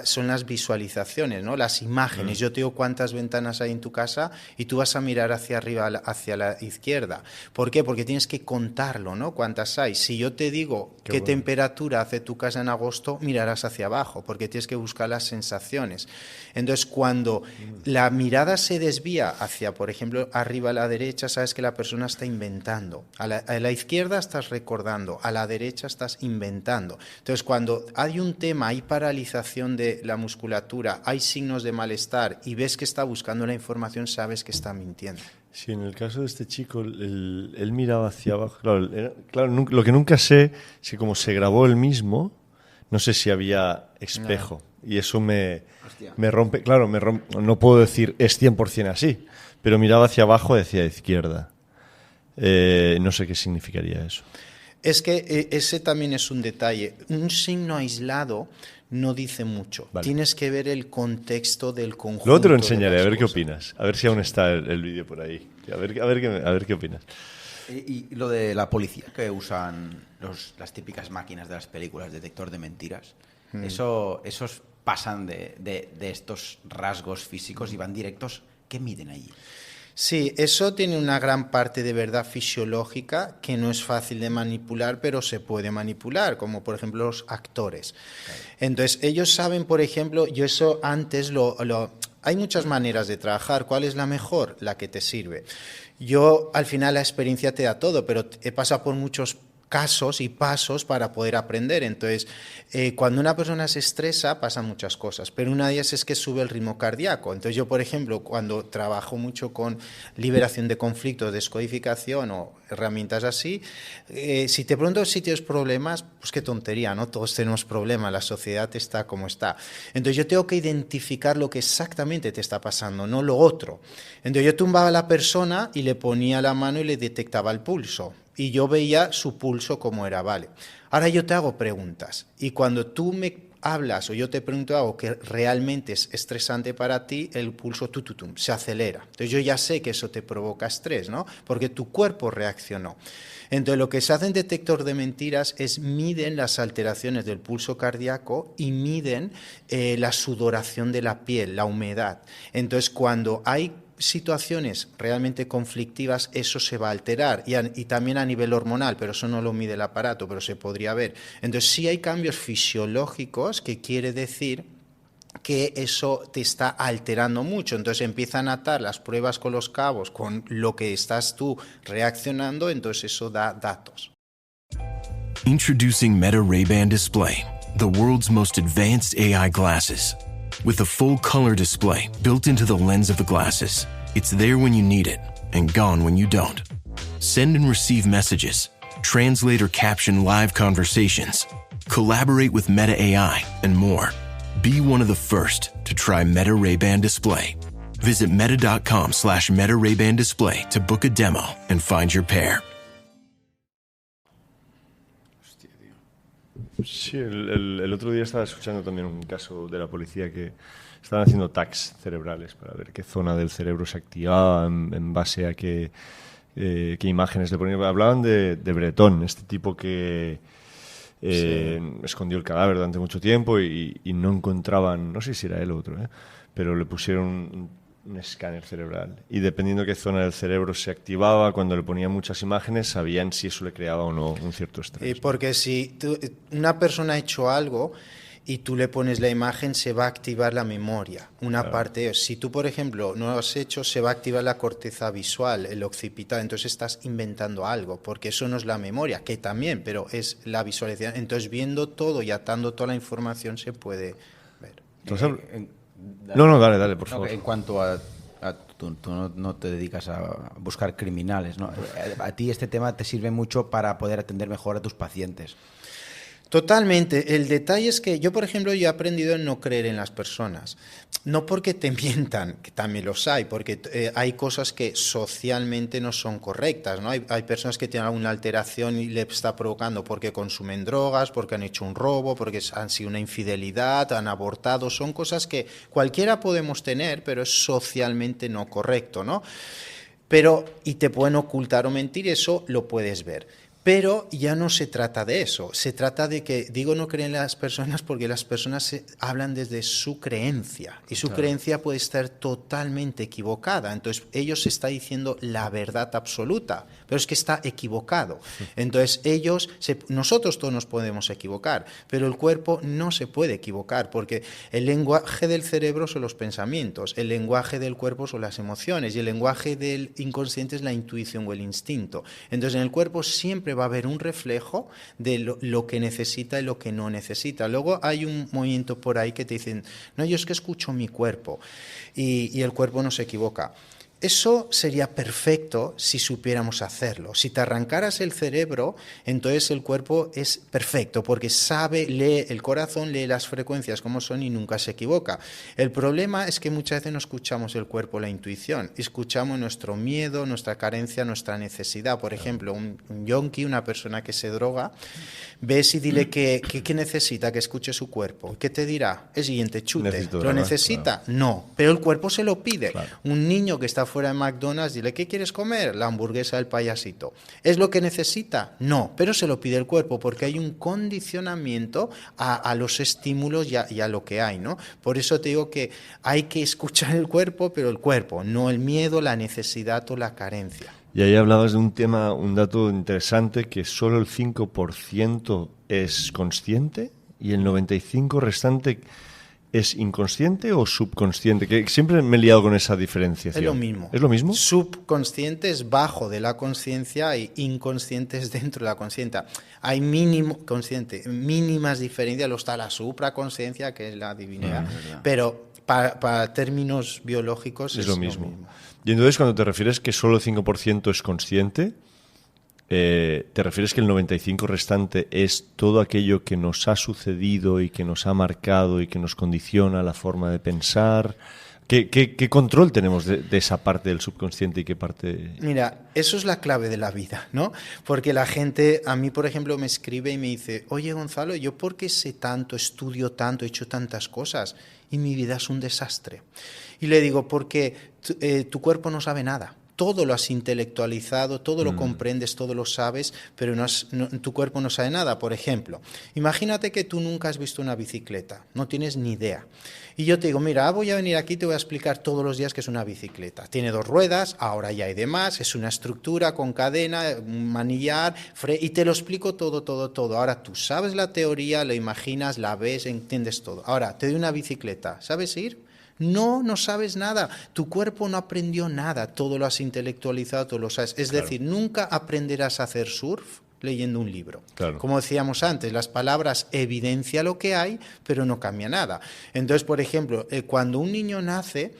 Speaker 4: son las visualizaciones, ¿no? Las imágenes. Yo te digo cuántas ventanas hay en tu casa y tú vas a mirar hacia arriba, hacia la izquierda. ¿Por qué? Porque tienes que contarlo, ¿no? ¿Cuántas hay? Si yo te digo qué temperatura hace tu casa en agosto, mirarás hacia abajo, porque tienes que buscar las sensaciones. Entonces, cuando la mirada se desvía hacia, por ejemplo, arriba a la derecha, sabes que la persona está inventando. A la izquierda estás recordando, a la derecha estás inventando. Entonces, cuando hay un tema, hay paralización de la musculatura, hay signos de malestar y ves que está buscando la información, sabes que está mintiendo.
Speaker 3: Sí, en el caso de este chico, él miraba hacia abajo. Claro, lo que nunca sé es que como se grabó él mismo, no sé si había espejo. No. Y eso me rompe. Claro, no puedo decir es 100% así, pero miraba hacia abajo y hacia izquierda. No sé qué significaría eso.
Speaker 4: Es que ese también es un detalle. Un signo aislado no dice mucho. Vale. Tienes que ver el contexto del conjunto.
Speaker 3: Luego te lo enseñaré, a ver qué opinas. A ver si aún está el vídeo por ahí. A ver qué opinas.
Speaker 5: Y lo de la policía, que usan las típicas máquinas de las películas, detector de mentiras, esos pasan de estos rasgos físicos y van directos. ¿Qué miden allí?
Speaker 4: Sí, eso tiene una gran parte de verdad fisiológica que no es fácil de manipular, pero se puede manipular, como por ejemplo los actores. Claro. Entonces, ellos saben, por ejemplo, yo eso antes hay muchas maneras de trabajar. ¿Cuál es la mejor? La que te sirve. Yo, al final, la experiencia te da todo, pero he pasado por muchos casos y pasos para poder aprender. Entonces, cuando una persona se estresa, pasan muchas cosas, pero una de ellas es que sube el ritmo cardíaco. Entonces, yo, por ejemplo, cuando trabajo mucho con liberación de conflictos, descodificación o herramientas así, si te pregunto si tienes problemas, pues qué tontería, ¿no? Todos tenemos problemas, la sociedad está como está. Entonces, yo tengo que identificar lo que exactamente te está pasando, no lo otro. Entonces, yo tumbaba a la persona y le ponía la mano y le detectaba el pulso. Y yo veía su pulso como era, vale. Ahora yo te hago preguntas y cuando tú me hablas o yo te pregunto algo que realmente es estresante para ti, el pulso se acelera. Entonces yo ya sé que eso te provoca estrés, ¿no? Porque tu cuerpo reaccionó. Entonces lo que se hace en detector de mentiras es miden las alteraciones del pulso cardíaco y miden la sudoración de la piel, la humedad. Entonces cuando hay situaciones realmente conflictivas, eso se va a alterar y también a nivel hormonal, pero eso no lo mide el aparato, pero se podría ver. Entonces sí hay cambios fisiológicos que quiere decir que eso te está alterando mucho. Entonces empiezan a atar las pruebas con los cabos, con lo que estás tú reaccionando, entonces eso da datos.
Speaker 7: Introducing Meta Ray-Ban Display, the world's most advanced AI glasses. With a full color display built into the lens of the glasses, it's there when you need it and gone when you don't. Send and receive messages, translate or caption live conversations, collaborate with Meta AI, and more. Be one of the first to try Meta Ray-Ban Display. Visit meta.com/Meta Ray-Ban Display to book a demo and find your pair.
Speaker 3: Sí, el otro día estaba escuchando también un caso de la policía que estaban haciendo tags cerebrales para ver qué zona del cerebro se activaba en base a qué imágenes le ponían. Hablaban de Bretón, este tipo que escondió el cadáver durante mucho tiempo y no encontraban, no sé si era él o otro, pero le pusieron un escáner cerebral y dependiendo qué zona del cerebro se activaba, cuando le ponían muchas imágenes, sabían si eso le creaba o no un cierto estrés.
Speaker 4: Porque si una persona ha hecho algo y tú le pones la imagen, se va a activar la memoria. Una parte, si tú, por ejemplo, no lo has hecho, se va a activar la corteza visual, el occipital. Entonces estás inventando algo, porque eso no es la memoria, que también, pero es la visualización. Entonces, viendo todo y atando toda la información, se puede ver.
Speaker 3: Entonces, dale, por favor.
Speaker 5: En cuanto a tú no te dedicas a buscar criminales, ¿no? A ti este tema te sirve mucho para poder atender mejor a tus pacientes.
Speaker 4: Totalmente. El detalle es que yo, por ejemplo, yo he aprendido a no creer en las personas. No porque te mientan, que también los hay, porque hay cosas que socialmente no son correctas, ¿no? Hay personas que tienen alguna alteración y le está provocando porque consumen drogas, porque han hecho un robo, porque han sido una infidelidad, han abortado. Son cosas que cualquiera podemos tener, pero es socialmente no correcto, ¿no? Y te pueden ocultar o mentir, eso lo puedes ver. Pero ya no se trata de eso, se trata de que, digo, no creen las personas porque las personas hablan desde su creencia y su creencia puede estar totalmente equivocada. Entonces, ellos están diciendo la verdad absoluta, pero es que está equivocado. Entonces, nosotros todos nos podemos equivocar, pero el cuerpo no se puede equivocar porque el lenguaje del cerebro son los pensamientos, el lenguaje del cuerpo son las emociones y el lenguaje del inconsciente es la intuición o el instinto. Entonces, en el cuerpo siempre va a haber un reflejo de lo que necesita y lo que no necesita. Luego hay un movimiento por ahí que te dicen, no, yo es que escucho mi cuerpo y el cuerpo no se equivoca. Eso sería perfecto si supiéramos hacerlo. Si te arrancaras el cerebro, entonces el cuerpo es perfecto porque el corazón lee las frecuencias como son y nunca se equivoca. El problema es que muchas veces no escuchamos el cuerpo, la intuición, escuchamos nuestro miedo, nuestra carencia, nuestra necesidad. Por ejemplo, un yonki, una persona que se droga, ves y dile que necesita, que escuche su cuerpo. ¿Qué te dirá? El siguiente chute. ¿Lo necesita? Claro. No, pero el cuerpo se lo pide. Claro. Un niño que está fuera de McDonald's, dile, ¿qué quieres comer? La hamburguesa del payasito. ¿Es lo que necesita? No, pero se lo pide el cuerpo porque hay un condicionamiento a los estímulos y a lo que hay, ¿no? Por eso te digo que hay que escuchar el cuerpo, pero el cuerpo, no el miedo, la necesidad o la carencia.
Speaker 3: Y ahí hablabas de un dato interesante, que solo el 5% es consciente y el 95% restante ¿es inconsciente o subconsciente? Que siempre me he liado con esa diferenciación.
Speaker 4: Es lo mismo.
Speaker 3: ¿Es lo mismo?
Speaker 4: Subconsciente es bajo de la conciencia y inconsciente es dentro de la conciencia. Hay mínimas diferencias, luego está la supraconsciencia, que es la divinidad, pero para términos biológicos es lo mismo.
Speaker 3: Y entonces, cuando te refieres que solo el 5% es consciente, ¿te refieres que el 95% restante es todo aquello que nos ha sucedido y que nos ha marcado y que nos condiciona la forma de pensar? ¿Qué control tenemos de esa parte del subconsciente y qué parte...?
Speaker 4: Mira, eso es la clave de la vida, ¿no? Porque la gente, a mí, por ejemplo, me escribe y me dice, oye, Gonzalo, ¿yo por qué sé tanto, estudio tanto, he hecho tantas cosas y mi vida es un desastre? Y le digo, porque tu cuerpo no sabe nada. Todo lo has intelectualizado, todo lo comprendes, todo lo sabes, pero tu cuerpo no sabe nada. Por ejemplo, imagínate que tú nunca has visto una bicicleta, no tienes ni idea. Y yo te digo, mira, voy a venir aquí y te voy a explicar todos los días qué es una bicicleta. Tiene 2 ruedas, ahora ya hay demás, es una estructura con cadena, un manillar, y te lo explico todo. Ahora tú sabes la teoría, lo imaginas, la ves, entiendes todo. Ahora, te doy una bicicleta, ¿sabes ir? No sabes nada. Tu cuerpo no aprendió nada. Todo lo has intelectualizado, todo lo sabes. Es decir, nunca aprenderás a hacer surf leyendo un libro. Claro. Como decíamos antes, las palabras evidencian lo que hay, pero no cambia nada. Entonces, por ejemplo, cuando un niño nace,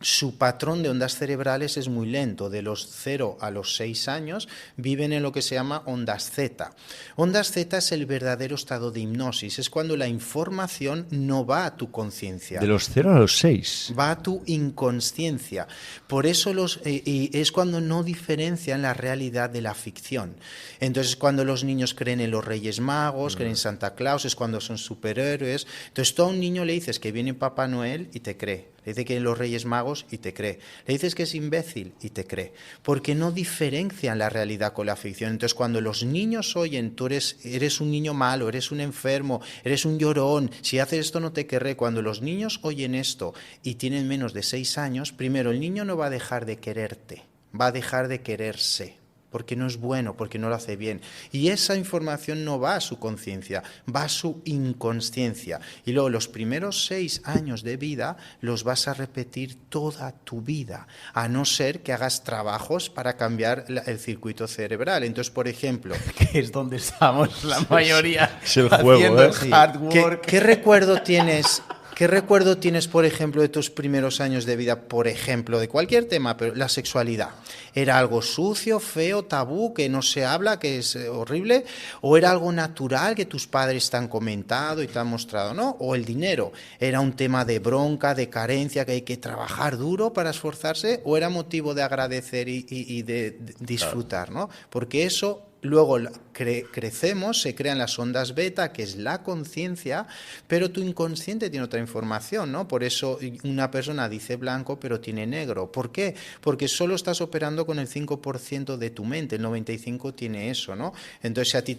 Speaker 4: su patrón de ondas cerebrales es muy lento. De los 0 a los 6 años viven en lo que se llama ondas Z. Ondas Z es el verdadero estado de hipnosis. Es cuando la información no va a tu conciencia.
Speaker 3: De los 0 a los 6.
Speaker 4: Va a tu inconsciencia. Por eso y es cuando no diferencian la realidad de la ficción. Entonces, cuando los niños creen en los Reyes Magos, creen en Santa Claus, es cuando son superhéroes. Entonces, tú a un niño le dices que viene Papá Noel y te cree. Le dice que los Reyes Magos malos y te cree. Le dices que es imbécil y te cree. Porque no diferencian la realidad con la ficción. Entonces, cuando los niños oyen, tú eres un niño malo, eres un enfermo, eres un llorón, si haces esto no te querré. Cuando los niños oyen esto y tienen menos de 6 años, primero, el niño no va a dejar de quererte, va a dejar de quererse. Porque no es bueno, porque no lo hace bien. Y esa información no va a su conciencia, va a su inconsciencia. Y luego los primeros 6 años de vida los vas a repetir toda tu vida, a no ser que hagas trabajos para cambiar el circuito cerebral. Entonces, por ejemplo...
Speaker 5: Que es donde estamos la mayoría.
Speaker 3: Es el juego, ¿eh?
Speaker 5: Sí. Hard work.
Speaker 4: ¿Qué recuerdo tienes? ¿Qué recuerdo tienes, por ejemplo, de tus primeros años de vida, por ejemplo, de cualquier tema, pero la sexualidad? ¿Era algo sucio, feo, tabú, que no se habla, que es horrible? ¿O era algo natural que tus padres te han comentado y te han mostrado, no? ¿O el dinero? ¿Era un tema de bronca, de carencia, que hay que trabajar duro para esforzarse? ¿O era motivo de agradecer y de disfrutar, no? Porque eso... Luego crecemos, se crean las ondas beta, que es la conciencia, pero tu inconsciente tiene otra información, ¿no? Por eso una persona dice blanco, pero tiene negro. ¿Por qué? Porque solo estás operando con el 5% de tu mente, el 95% tiene eso, ¿no? Entonces, si a ti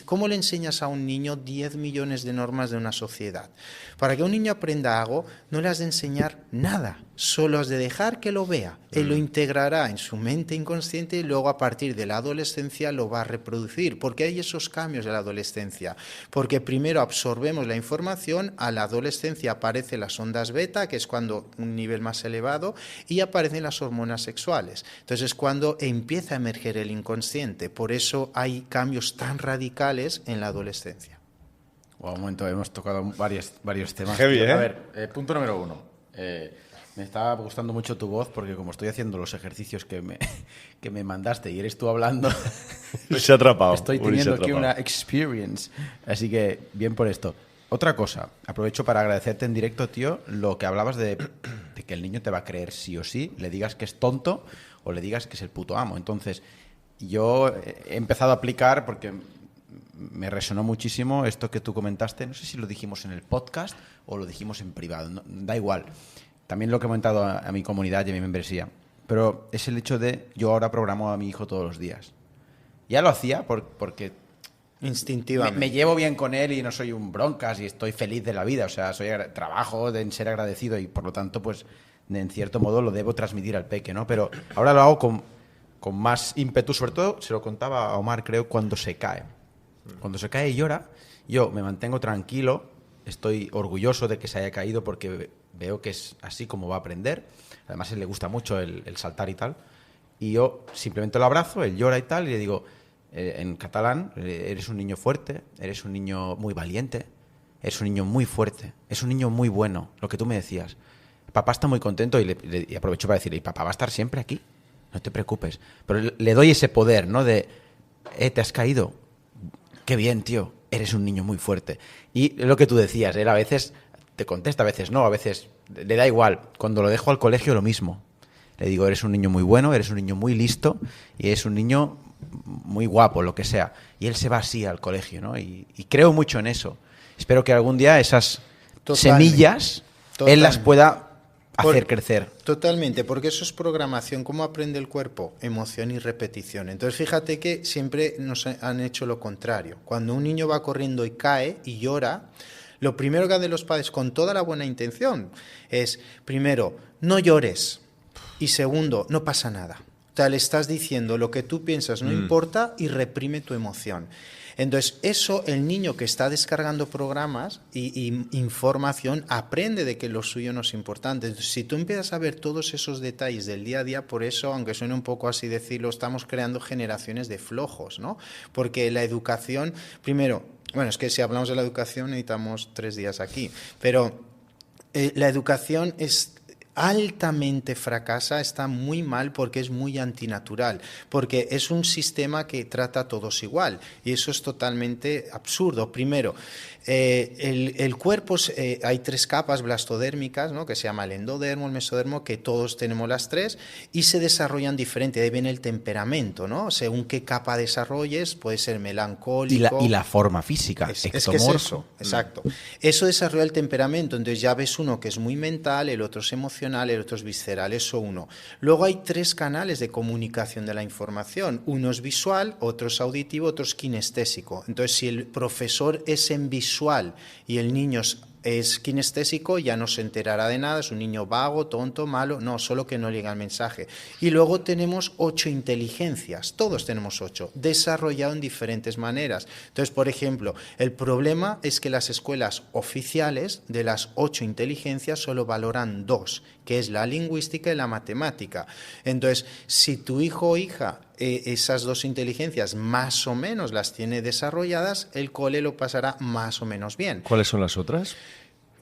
Speaker 4: ¿cómo le enseñas a un niño 10 millones de normas de una sociedad? Para que un niño aprenda algo, no le has de enseñar nada, solo has de dejar que lo vea. Él lo integrará en su mente inconsciente y luego a partir de la adolescencia lo va a reproducir. ¿Por qué hay esos cambios de la adolescencia? Porque primero absorbemos la información, a la adolescencia aparecen las ondas beta, que es cuando un nivel más elevado, y aparecen las hormonas sexuales. Entonces es cuando empieza a emerger el inconsciente. Por eso hay cambios tan radicales en la adolescencia.
Speaker 5: Un momento, hemos tocado varios temas.
Speaker 3: Heavy, ¿eh?
Speaker 5: A ver, punto número 1. Me está gustando mucho tu voz porque como estoy haciendo los ejercicios que me mandaste y eres tú hablando,
Speaker 3: Se ha atrapado.
Speaker 5: estoy teniendo aquí una experience. Así que, bien por esto. Otra cosa, aprovecho para agradecerte en directo, tío, lo que hablabas de que el niño te va a creer sí o sí, le digas que es tonto o le digas que es el puto amo. Entonces, yo he empezado a aplicar porque me resonó muchísimo esto que tú comentaste. No sé si lo dijimos en el podcast o lo dijimos en privado, no, da igual. También lo he comentado a mi comunidad y a mi membresía. Pero es el hecho de yo ahora programo a mi hijo todos los días. Ya lo hacía porque
Speaker 4: Instintivamente.
Speaker 5: me llevo bien con él y no soy un broncas y estoy feliz de la vida. O sea, trabajo en ser agradecido y por lo tanto, pues, en cierto modo lo debo transmitir al peque, ¿no? Pero ahora lo hago con más ímpetu. Sobre todo, se lo contaba a Omar, creo, cuando se cae. Cuando se cae y llora, yo me mantengo tranquilo, estoy orgulloso de que se haya caído porque veo que es así como va a aprender. Además, a él le gusta mucho el saltar y tal. Y yo simplemente lo abrazo, él llora y tal, y le digo, en catalán, eres un niño fuerte, eres un niño muy valiente, eres un niño muy fuerte, es un niño muy bueno, lo que tú me decías. Papá está muy contento y aprovecho para decirle, y papá va a estar siempre aquí, no te preocupes. Pero le doy ese poder, ¿no? De, te has caído, qué bien, tío, eres un niño muy fuerte. Y lo que tú decías, él a veces te contesta, a veces no, a veces le da igual. Cuando lo dejo al colegio, lo mismo. Le digo, eres un niño muy bueno, eres un niño muy listo y eres un niño muy guapo, lo que sea. Y él se va así al colegio, ¿no? Y creo mucho en eso. Espero que algún día esas semillas él las pueda hacer crecer.
Speaker 4: Totalmente, porque eso es programación. ¿Cómo aprende el cuerpo? Emoción y repetición. Entonces, fíjate que siempre nos han hecho lo contrario. Cuando un niño va corriendo y cae y llora, lo primero que hacen los padres con toda la buena intención es, primero, no llores. Y segundo, no pasa nada. O sea, le estás diciendo lo que tú piensas no importa y reprime tu emoción. Entonces, eso, el niño que está descargando programas y información aprende de que lo suyo no es importante. Entonces, si tú empiezas a ver todos esos detalles del día a día, por eso, aunque suene un poco así decirlo, estamos creando generaciones de flojos, ¿no? Porque la educación, primero, bueno, es que si hablamos de la educación necesitamos 3 días aquí, pero la educación es altamente fracasa, está muy mal porque es muy antinatural, porque es un sistema que trata a todos igual y eso es totalmente absurdo. Primero, el cuerpo, hay 3 capas blastodérmicas, ¿no? Que se llama el endodermo, el mesodermo, que todos tenemos las 3 y se desarrollan diferente. Ahí viene el temperamento, ¿no? Según qué capa desarrolles, puede ser melancólico.
Speaker 5: Y la forma física,
Speaker 4: es que es eso, exacto. Eso desarrolla el temperamento, entonces ya ves uno que es muy mental, el otro es emocional, emocional, el otro es visceral, eso uno. Luego hay 3 canales de comunicación de la información. Uno es visual, otro es auditivo, otro es kinestésico. Entonces, si el profesor es en visual y el niño es kinestésico, ya no se enterará de nada, es un niño vago, tonto, malo, no, solo que no llega el mensaje. Y luego tenemos 8 inteligencias, todos tenemos 8, desarrollado en diferentes maneras. Entonces, por ejemplo, el problema es que las escuelas oficiales de las 8 inteligencias solo valoran 2, que es la lingüística y la matemática. Entonces, si tu hijo o hija esas 2 inteligencias más o menos las tiene desarrolladas, el cole lo pasará más o menos bien.
Speaker 3: ¿Cuáles son las otras?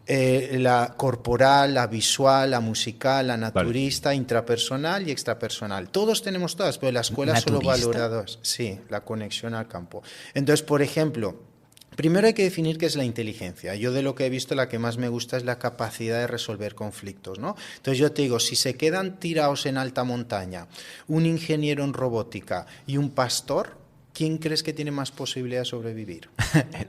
Speaker 4: La corporal, la visual, la musical, la naturista, intrapersonal y extrapersonal. Todos tenemos todas, pero la escuela solo valora 2. Sí, la conexión al campo. Entonces, por ejemplo, primero hay que definir qué es la inteligencia. Yo de lo que he visto, la que más me gusta es la capacidad de resolver conflictos, ¿no? Entonces yo te digo, si se quedan tirados en alta montaña un ingeniero en robótica y un pastor, ¿quién crees que tiene más posibilidad de sobrevivir?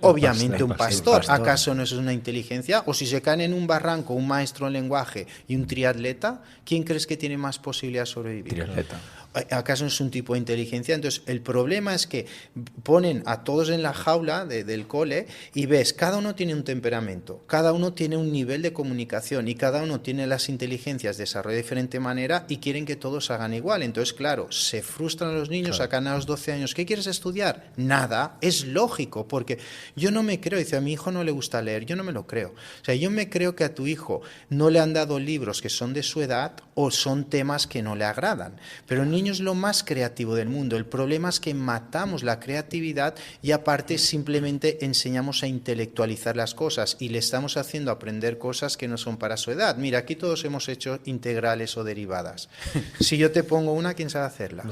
Speaker 4: Obviamente un pastor. ¿Acaso no es una inteligencia? O si se caen en un barranco un maestro en lenguaje y un triatleta, ¿quién crees que tiene más posibilidad de sobrevivir?
Speaker 5: Triatleta.
Speaker 4: ¿Acaso es un tipo de inteligencia? Entonces, el problema es que ponen a todos en la jaula del cole y ves, cada uno tiene un temperamento, cada uno tiene un nivel de comunicación y cada uno tiene las inteligencias desarrolladas de diferente manera y quieren que todos hagan igual. Entonces, claro, se frustran los niños, sacan a los 12 años, ¿qué quieres estudiar? Nada, es lógico, porque yo no me creo, dice, a mi hijo no le gusta leer, yo no me lo creo. O sea, yo me creo que a tu hijo no le han dado libros que son de su edad o son temas que no le agradan, pero el niño es lo más creativo del mundo. El problema es que matamos la creatividad y aparte simplemente enseñamos a intelectualizar las cosas y le estamos haciendo aprender cosas que no son para su edad. Mira, aquí todos hemos hecho integrales o derivadas. Si yo te pongo una, ¿quién sabe hacerla?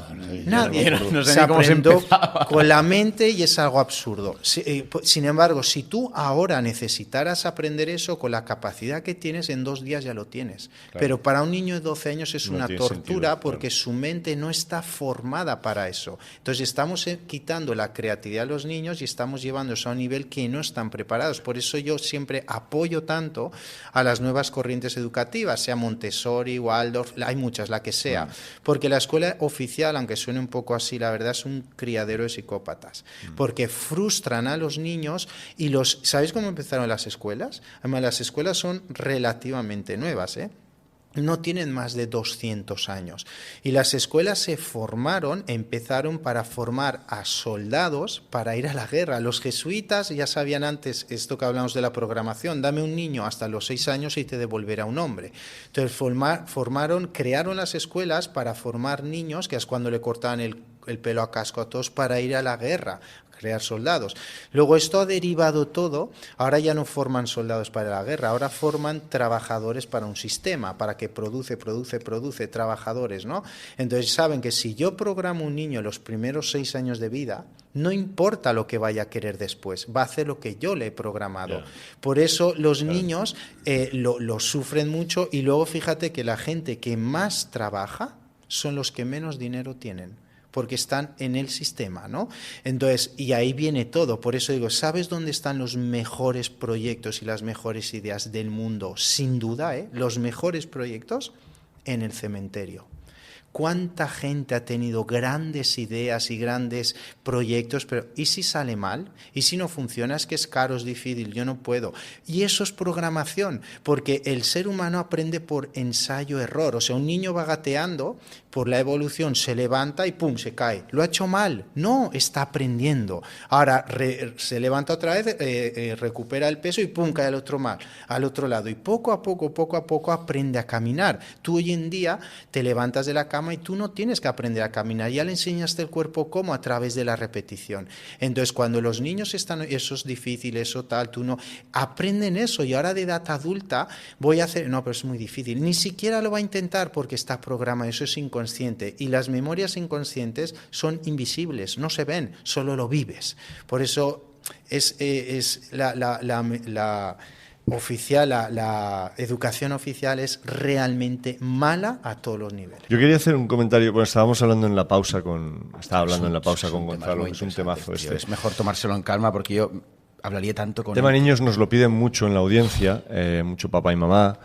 Speaker 4: Nadie.
Speaker 5: No sé
Speaker 4: Se
Speaker 5: ni cómo se
Speaker 4: aprendió
Speaker 5: empezaba.
Speaker 4: con la mente y es algo absurdo. Sin embargo, si tú ahora necesitaras aprender eso con la capacidad que tienes, en 2 días ya lo tienes.
Speaker 3: Claro.
Speaker 4: Pero para un niño de 12 años es
Speaker 3: No
Speaker 4: una
Speaker 3: tiene
Speaker 4: tortura
Speaker 3: sentido,
Speaker 4: porque
Speaker 3: claro.
Speaker 4: su mente no está formada para eso. Entonces estamos quitando la creatividad a los niños y estamos llevándolos a un nivel que no están preparados. Por eso yo siempre apoyo tanto a las nuevas corrientes educativas, sea Montessori, Waldorf, hay muchas, la que sea. Porque la escuela oficial, aunque suene un poco así, la verdad es un criadero de psicópatas. Porque frustran a los niños y los... ¿Sabéis cómo empezaron las escuelas? Además, las escuelas son relativamente nuevas, ¿eh? No tienen más de 200 años. Y las escuelas empezaron para formar a soldados para ir a la guerra. Los jesuitas ya sabían antes, esto que hablamos de la programación, dame un niño hasta los 6 años y te devolverá un hombre. Entonces crearon las escuelas para formar niños, que es cuando le cortaban el pelo a casco a todos, para ir a la guerra, crear soldados. Luego esto ha derivado todo, ahora ya no forman soldados para la guerra, ahora forman trabajadores para un sistema, para que produce trabajadores, ¿no? Entonces saben que si yo programo un niño los primeros 6 años de vida, no importa lo que vaya a querer después, va a hacer lo que yo le he programado. Yeah. Por eso los niños lo sufren mucho y luego fíjate que la gente que más trabaja son los que menos dinero tienen, porque están en el sistema, ¿no? Entonces, y ahí viene todo. Por eso digo, ¿sabes dónde están los mejores proyectos y las mejores ideas del mundo? Sin duda, los mejores proyectos en el cementerio. ¿Cuánta gente ha tenido grandes ideas y grandes proyectos? Pero ¿y si sale mal? ¿Y si no funciona? Es que es caro, es difícil, yo no puedo. Y eso es programación, porque el ser humano aprende por ensayo-error. O sea, un niño va gateando, por la evolución se levanta y ¡pum!, se cae. ¿Lo ha hecho mal? No, está aprendiendo. Ahora se levanta otra vez, recupera el peso y ¡pum!, cae al otro lado. Y poco a poco aprende a caminar. Tú hoy en día te levantas de la cama y tú no tienes que aprender a caminar, ya le enseñaste el cuerpo cómo, a través de la repetición. Entonces cuando los niños están, eso es difícil, eso tal, tú no, aprenden eso y ahora de edad adulta voy a hacer, no, pero es muy difícil, ni siquiera lo va a intentar porque está programado, eso es inconsciente y las memorias inconscientes son invisibles, no se ven, solo lo vives. Por eso es la educación oficial es realmente mala a todos los niveles.
Speaker 3: Yo quería hacer un comentario, bueno, estaba hablando en la pausa con Gonzalo, que es un temazo este.
Speaker 5: Es mejor tomárselo en calma porque yo hablaría tanto con
Speaker 3: el tema niños nos lo piden mucho en la audiencia, mucho papá y mamá.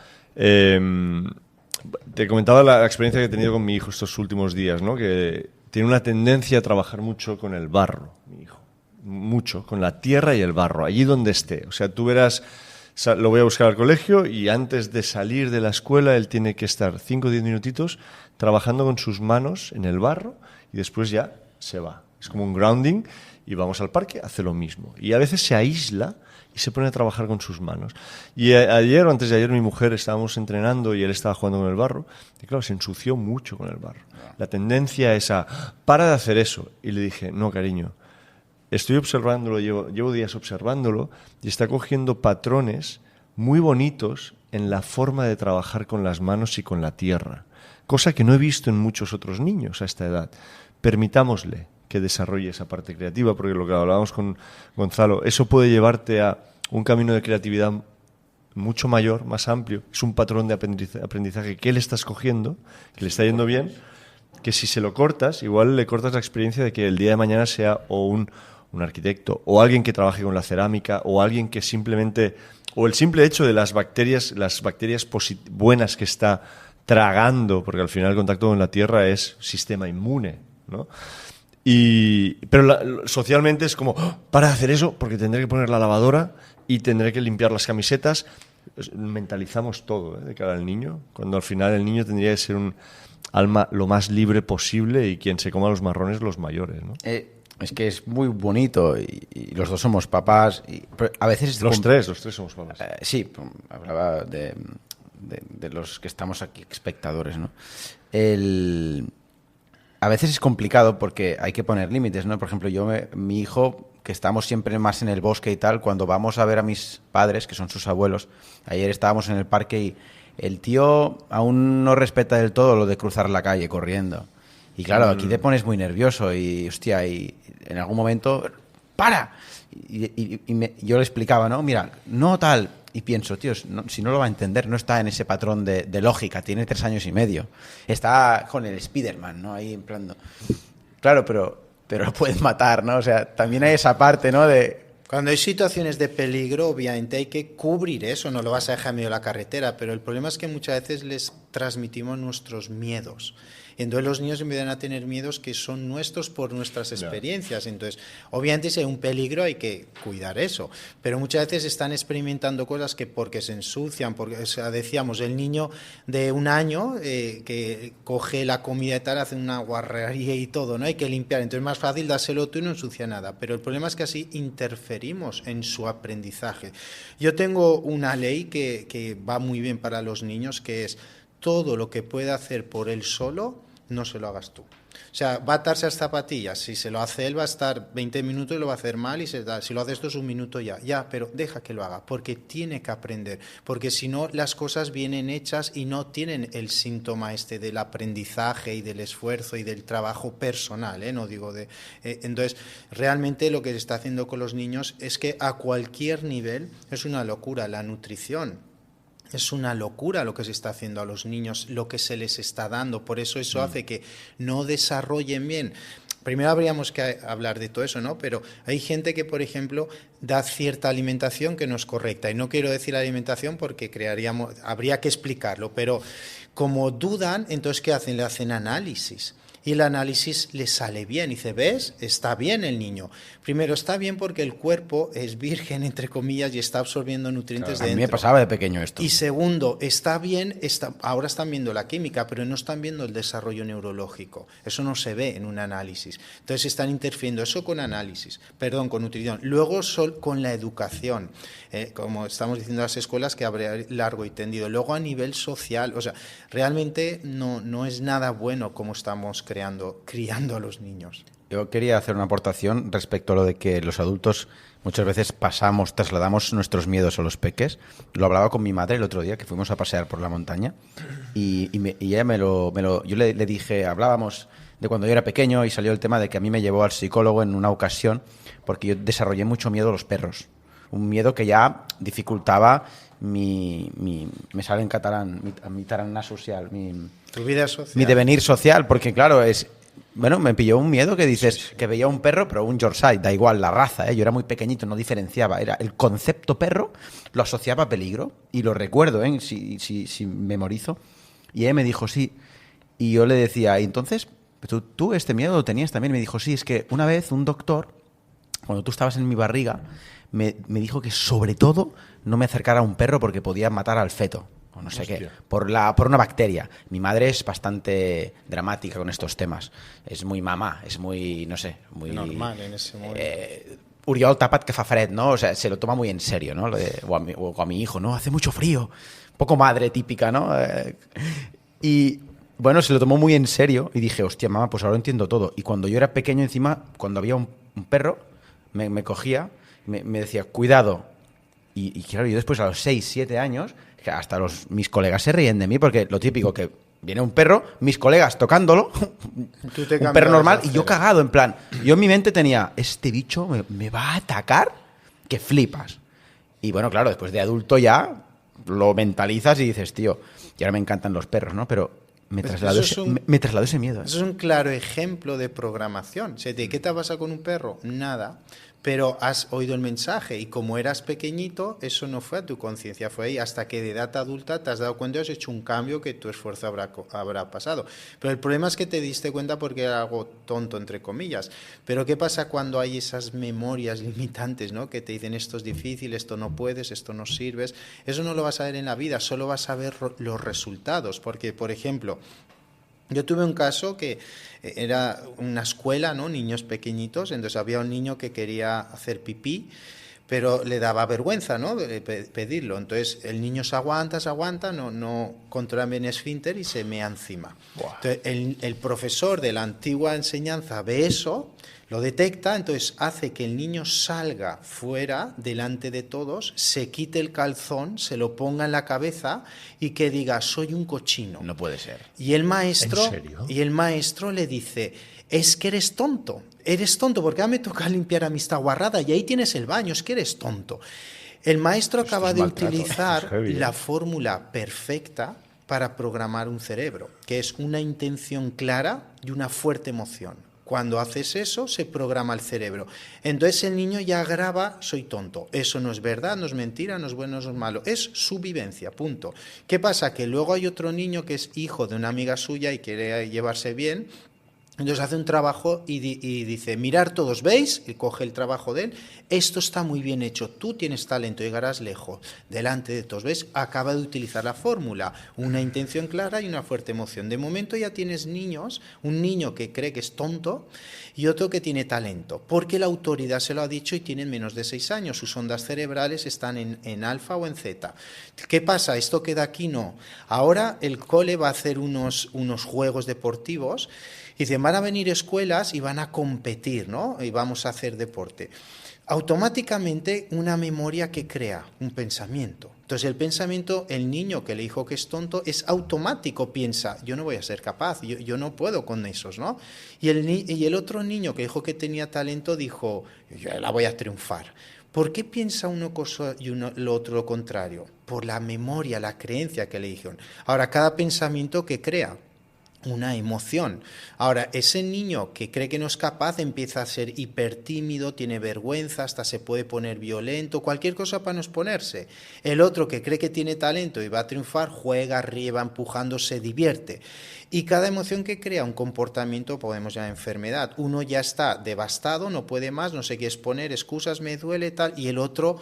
Speaker 3: te comentaba la experiencia que he tenido con mi hijo estos últimos días, ¿no? Que tiene una tendencia a trabajar mucho con el barro, mi hijo. Mucho, con la tierra y el barro, allí donde esté. O sea, tú verás, lo voy a buscar al colegio y antes de salir de la escuela él tiene que estar 5 o 10 minutitos trabajando con sus manos en el barro y después ya se va. Es como un grounding y vamos al parque, hace lo mismo. Y a veces se aísla y se pone a trabajar con sus manos. Y ayer o antes de ayer mi mujer estábamos entrenando y él estaba jugando con el barro y claro, se ensució mucho con el barro. La tendencia es a, para de hacer eso. Y le dije, no, cariño, estoy observándolo, llevo días observándolo y está cogiendo patrones muy bonitos en la forma de trabajar con las manos y con la tierra, cosa que no he visto en muchos otros niños a esta edad. Permitámosle que desarrolle esa parte creativa, porque lo que hablábamos con Gonzalo, eso puede llevarte a un camino de creatividad mucho mayor, más amplio. Es un patrón de aprendizaje que él está escogiendo, que le está yendo bien, que si se lo cortas, igual le cortas la experiencia de que el día de mañana sea o un arquitecto, o alguien que trabaje con la cerámica, o alguien que simplemente, o el simple hecho de las bacterias buenas que está tragando, porque al final el contacto con la tierra es sistema inmune, ¿no? Pero socialmente es como, para hacer eso, porque tendré que poner la lavadora y tendré que limpiar las camisetas. Mentalizamos todo, de cara al niño, cuando al final el niño tendría que ser un alma lo más libre posible y quien se coma los marrones los mayores, ¿no?
Speaker 5: Es que es muy bonito y los dos somos papás. Pero a veces
Speaker 3: los tres somos papás.
Speaker 5: Sí, hablaba de los que estamos aquí, espectadores, ¿no? A veces es complicado porque hay que poner límites, ¿no? Por ejemplo, mi hijo, que estamos siempre más en el bosque y tal, cuando vamos a ver a mis padres, que son sus abuelos, ayer estábamos en el parque y el tío aún no respeta del todo lo de cruzar la calle corriendo. Y claro, aquí te pones muy nervioso y, hostia, y en algún momento, ¡para! Yo le explicaba, ¿no? Mira, no tal. Y pienso, tío, si no lo va a entender, no está en ese patrón de lógica, tiene 3 años y medio. Está con el Spiderman, ¿no? Ahí en plan... Claro, pero lo puedes matar, ¿no? O sea, también hay esa parte, ¿no?
Speaker 4: Cuando hay situaciones de peligro, obviamente hay que cubrir eso, no lo vas a dejar en medio de la carretera, pero el problema es que muchas veces les transmitimos nuestros miedos. Entonces los niños empiezan a tener miedos que son nuestros por nuestras experiencias. Entonces, obviamente si hay un peligro hay que cuidar eso, pero muchas veces están experimentando cosas que porque se ensucian, porque, o sea, decíamos, el niño de 1 año que coge la comida y tal, hace una guarrería y todo, ¿no? Hay que limpiar, entonces es más fácil dárselo tú y no ensucia nada, pero el problema es que así interferimos en su aprendizaje. Yo tengo una ley que va muy bien para los niños, que es todo lo que pueda hacer por él solo, no se lo hagas tú. O sea, va a atarse a las zapatillas, si se lo hace él va a estar 20 minutos y lo va a hacer mal, y si lo haces tú es 1 minuto ya, pero deja que lo haga, porque tiene que aprender, porque si no las cosas vienen hechas y no tienen el síntoma del aprendizaje y del esfuerzo y del trabajo personal, no digo entonces, realmente lo que se está haciendo con los niños es que a cualquier nivel es una locura la nutrición. Es una locura lo que se está haciendo a los niños, lo que se les está dando. Por eso hace que no desarrollen bien. Primero habríamos que hablar de todo eso, ¿no? Pero hay gente que, por ejemplo, da cierta alimentación que no es correcta. Y no quiero decir alimentación porque habría que explicarlo. Pero como dudan, entonces ¿qué hacen? Le hacen análisis. Y el análisis le sale bien. Y dice, ¿ves? Está bien el niño. Primero, está bien porque el cuerpo es virgen, entre comillas, y está absorbiendo nutrientes de dentro.
Speaker 5: A mí me pasaba de pequeño esto.
Speaker 4: Y segundo, está bien, ahora están viendo la química, pero no están viendo el desarrollo neurológico. Eso no se ve en un análisis. Entonces están interfiriendo eso con nutrición. Luego con la educación. Como estamos diciendo las escuelas, que habrá largo y tendido. Luego a nivel social, o sea, realmente no es nada bueno como estamos criando a los niños.
Speaker 5: Yo quería hacer una aportación respecto a lo de que los adultos muchas veces trasladamos nuestros miedos a los peques. Lo hablaba con mi madre el otro día, que fuimos a pasear por la montaña, y ella yo le dije, hablábamos de cuando yo era pequeño y salió el tema de que a mí me llevó al psicólogo en una ocasión porque yo desarrollé mucho miedo a los perros. Un miedo que ya dificultaba me sale en catalán, mi tarannà social,
Speaker 4: tu vida social,
Speaker 5: mi devenir social, porque claro, me pilló un miedo que dices, que veía un perro, pero un Yorkshire, da igual la raza, yo era muy pequeñito, no diferenciaba, era el concepto perro, lo asociaba a peligro, y lo recuerdo, si memorizo, Y ella me dijo, sí. Y yo le decía, ¿y entonces tú este miedo lo tenías también? Me dijo, sí, es que una vez un doctor, cuando tú estabas en mi barriga, me dijo que sobre todo no me acercara a un perro porque podía matar al feto. O no sé qué, por una bacteria. Mi madre es bastante dramática con estos temas. Es muy mamá, es muy, no sé, muy...
Speaker 4: Normal en ese momento.
Speaker 5: Uriol, tapat que fa fred, ¿no? O sea, se lo toma muy en serio, ¿no? O a mi hijo, ¿no? Hace mucho frío. Poco madre típica, ¿no? Y bueno, se lo tomó muy en serio y dije, hostia, mamá, pues ahora entiendo todo. Y cuando yo era pequeño, encima, cuando había un perro, me cogía, me decía, cuidado. Y claro, yo después a los 6, 7 años, que hasta mis colegas se ríen de mí porque lo típico que viene un perro, mis colegas tocándolo, un perro normal, y yo cagado, en plan, yo en mi mente tenía, este bicho me va a atacar, que flipas. Y bueno, claro, después de adulto ya lo mentalizas y dices, tío, y ahora me encantan los perros, ¿no? Pero me trasladó ese miedo.
Speaker 4: Eso es un claro ejemplo de programación. O sea, ¿de qué te pasa con un perro? Nada. Pero has oído el mensaje y como eras pequeñito, eso no fue a tu conciencia, fue ahí hasta que de edad adulta te has dado cuenta y has hecho un cambio que tu esfuerzo habrá pasado. Pero el problema es que te diste cuenta porque era algo tonto, entre comillas. Pero ¿qué pasa cuando hay esas memorias limitantes, ¿no? Que te dicen esto es difícil, esto no puedes, esto no sirves? Eso no lo vas a ver en la vida, solo vas a ver los resultados. Porque, por ejemplo, yo tuve un caso que era una escuela, ¿no? Niños pequeñitos, entonces había un niño que quería hacer pipí, pero le daba vergüenza, ¿no? Pedirlo. Entonces el niño se aguanta, no controla bien el esfínter y se mea encima. Entonces el profesor de la antigua enseñanza ve eso, lo detecta, entonces hace que el niño salga fuera, delante de todos, se quite el calzón, se lo ponga en la cabeza y que diga, soy un cochino.
Speaker 5: No puede ser.
Speaker 4: Y el maestro,
Speaker 3: ¿En serio?
Speaker 4: y el maestro le dice, es que eres tonto porque ahora me toca limpiar a mi esta guarrada y ahí tienes el baño, es que eres tonto. El maestro acaba de utilizar la fórmula perfecta para programar un cerebro, que es una intención clara y una fuerte emoción. Cuando haces eso, se programa el cerebro. Entonces el niño ya graba, soy tonto. Eso no es verdad, no es mentira, no es bueno, no es malo. Es su vivencia, punto. ¿Qué pasa? Que luego hay otro niño que es hijo de una amiga suya y quiere llevarse bien. Entonces hace un trabajo y dice, mirar todos, ¿veis? Y coge el trabajo de él. Esto está muy bien hecho, tú tienes talento, llegarás lejos. Delante de todos, ¿ves? Acaba de utilizar la fórmula, una intención clara y una fuerte emoción. De momento ya tienes niños, un niño que cree que es tonto y otro que tiene talento, porque la autoridad se lo ha dicho y tienen menos de 6 años. Sus ondas cerebrales están en alfa o en zeta. ¿Qué pasa? Esto queda aquí, no. Ahora el cole va a hacer unos juegos deportivos. Y dicen, van a venir escuelas y van a competir, ¿no? Y vamos a hacer deporte. Automáticamente una memoria que crea un pensamiento. Entonces el pensamiento, el niño que le dijo que es tonto, es automático, piensa, yo no voy a ser capaz, yo no puedo con esos, ¿no? Y el otro niño que dijo que tenía talento dijo, yo la voy a triunfar. ¿Por qué piensa uno cosa y lo otro lo contrario? Por la memoria, la creencia que le dijeron. Ahora, cada pensamiento que crea una emoción. Ahora, ese niño que cree que no es capaz empieza a ser hipertímido, tiene vergüenza, hasta se puede poner violento, cualquier cosa para no exponerse. El otro que cree que tiene talento y va a triunfar, juega, ríe, va empujando, se divierte. Y cada emoción que crea un comportamiento, podemos llamar enfermedad. Uno ya está devastado, no puede más, no se quiere exponer, excusas, me duele, tal, y el otro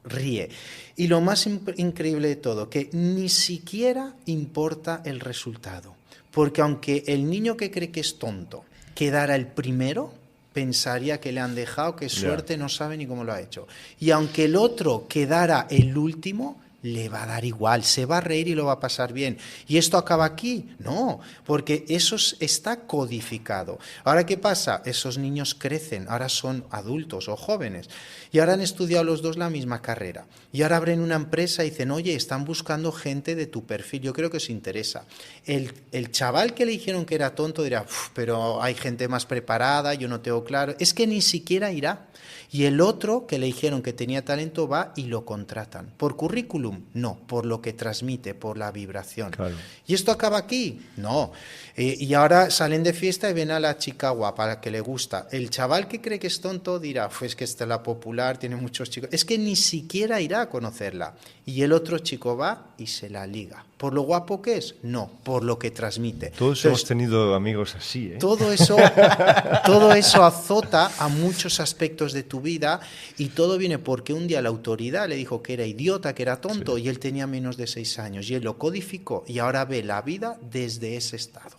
Speaker 4: ríe. Y lo más increíble de todo, que ni siquiera importa el resultado. Porque aunque el niño que cree que es tonto quedara el primero, pensaría que le han dejado, que suerte, no sabe ni cómo lo ha hecho. Y aunque el otro quedara el último, le va a dar igual, se va a reír y lo va a pasar bien. ¿Y esto acaba aquí? No, porque eso está codificado. Ahora, ¿qué pasa? Esos niños crecen, ahora son adultos o jóvenes, y ahora han estudiado los dos la misma carrera. Y ahora abren una empresa y dicen, oye, están buscando gente de tu perfil, yo creo que os interesa. El chaval que le dijeron que era tonto dirá, pero hay gente más preparada, yo no tengo claro. Es que ni siquiera irá. Y el otro que le dijeron que tenía talento va y lo contratan. ¿Por currículum? No, por lo que transmite, por la vibración. Claro. ¿Y esto acaba aquí? No. Y ahora salen de fiesta y ven a la chica guapa, la que le gusta. El chaval que cree que es tonto dirá, pues que esta es la popular, tiene muchos chicos. Es que ni siquiera irá a conocerla. Y el otro chico va y se la liga. ¿Por lo guapo que es? No, por lo que transmite.
Speaker 3: Todos hemos tenido amigos así, ¿eh?
Speaker 4: Todo eso azota a muchos aspectos de tu vida y todo viene porque un día la autoridad le dijo que era idiota, que era tonto, y él tenía menos de 6 años y él lo codificó y ahora ve la vida desde ese estado.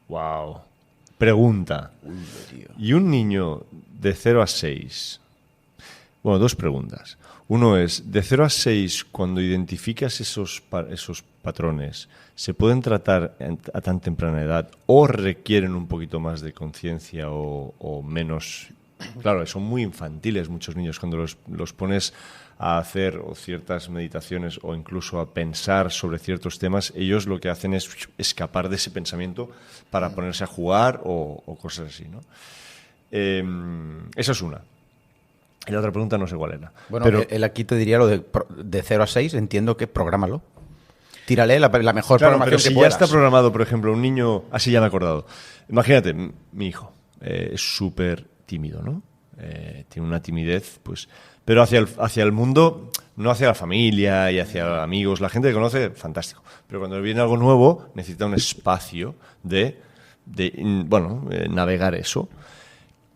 Speaker 3: Wow. Pregunta. ¿Y un niño de 0 a 6? Bueno, 2 preguntas. Uno es, de 0 a 6, cuando identificas esos patrones, ¿se pueden tratar a tan temprana edad o requieren un poquito más de conciencia o menos? Claro, son muy infantiles muchos niños cuando los pones a hacer ciertas meditaciones o incluso a pensar sobre ciertos temas. Ellos lo que hacen es escapar de ese pensamiento para ponerse a jugar o cosas así, ¿no? Esa es una. Y la otra pregunta no sé cuál era.
Speaker 5: Bueno,
Speaker 3: pero
Speaker 5: él aquí te diría lo de 0 a 6, entiendo que prográmalo. Tírale la mejor
Speaker 3: claro,
Speaker 5: programación
Speaker 3: pero
Speaker 5: que
Speaker 3: si
Speaker 5: puedas.
Speaker 3: ya está programado, por ejemplo, un niño... Así ya me he acordado. Imagínate, mi hijo es súper tímido, ¿no? Tiene una timidez, pues... Pero hacia el mundo, no hacia la familia y hacia amigos. La gente que conoce, fantástico. Pero cuando viene algo nuevo, necesita un espacio de navegar eso.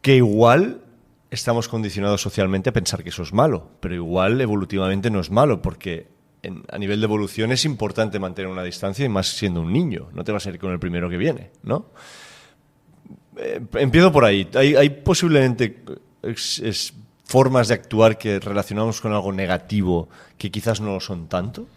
Speaker 3: Que igual... Estamos condicionados socialmente a pensar que eso es malo, pero igual evolutivamente no es malo, porque a nivel de evolución es importante mantener una distancia y más siendo un niño. No te vas a ir con el primero que viene, ¿no? Empiezo por ahí. Hay posiblemente formas de actuar que relacionamos con algo negativo que quizás no lo son tanto.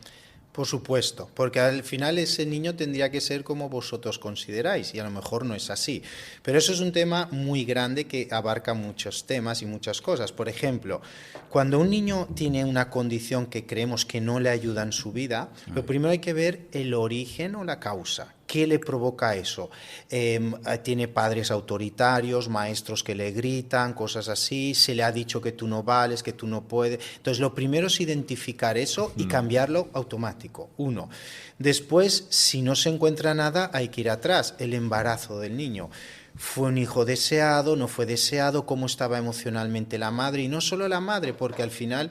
Speaker 4: Por supuesto, porque al final ese niño tendría que ser como vosotros consideráis y a lo mejor no es así. Pero eso es un tema muy grande que abarca muchos temas y muchas cosas. Por ejemplo, cuando un niño tiene una condición que creemos que no le ayuda en su vida, lo primero hay que ver el origen o la causa. ¿Qué le provoca eso? Tiene padres autoritarios, maestros que le gritan, cosas así, se le ha dicho que tú no vales, que tú no puedes. Entonces, lo primero es identificar eso y cambiarlo automático. 1. Después, si no se encuentra nada, hay que ir atrás, el embarazo del niño. ¿Fue un hijo deseado? ¿No fue deseado? ¿Cómo estaba emocionalmente la madre? Y no solo la madre, porque al final...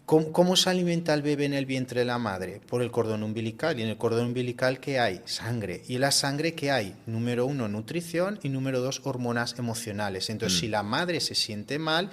Speaker 4: ¿Cómo se alimenta el bebé en el vientre de la madre? Por el cordón umbilical. Y en el cordón umbilical, ¿qué hay? Sangre. ¿Y en la sangre qué hay? Número 1, nutrición, y número 2, hormonas emocionales. Entonces, si la madre se siente mal,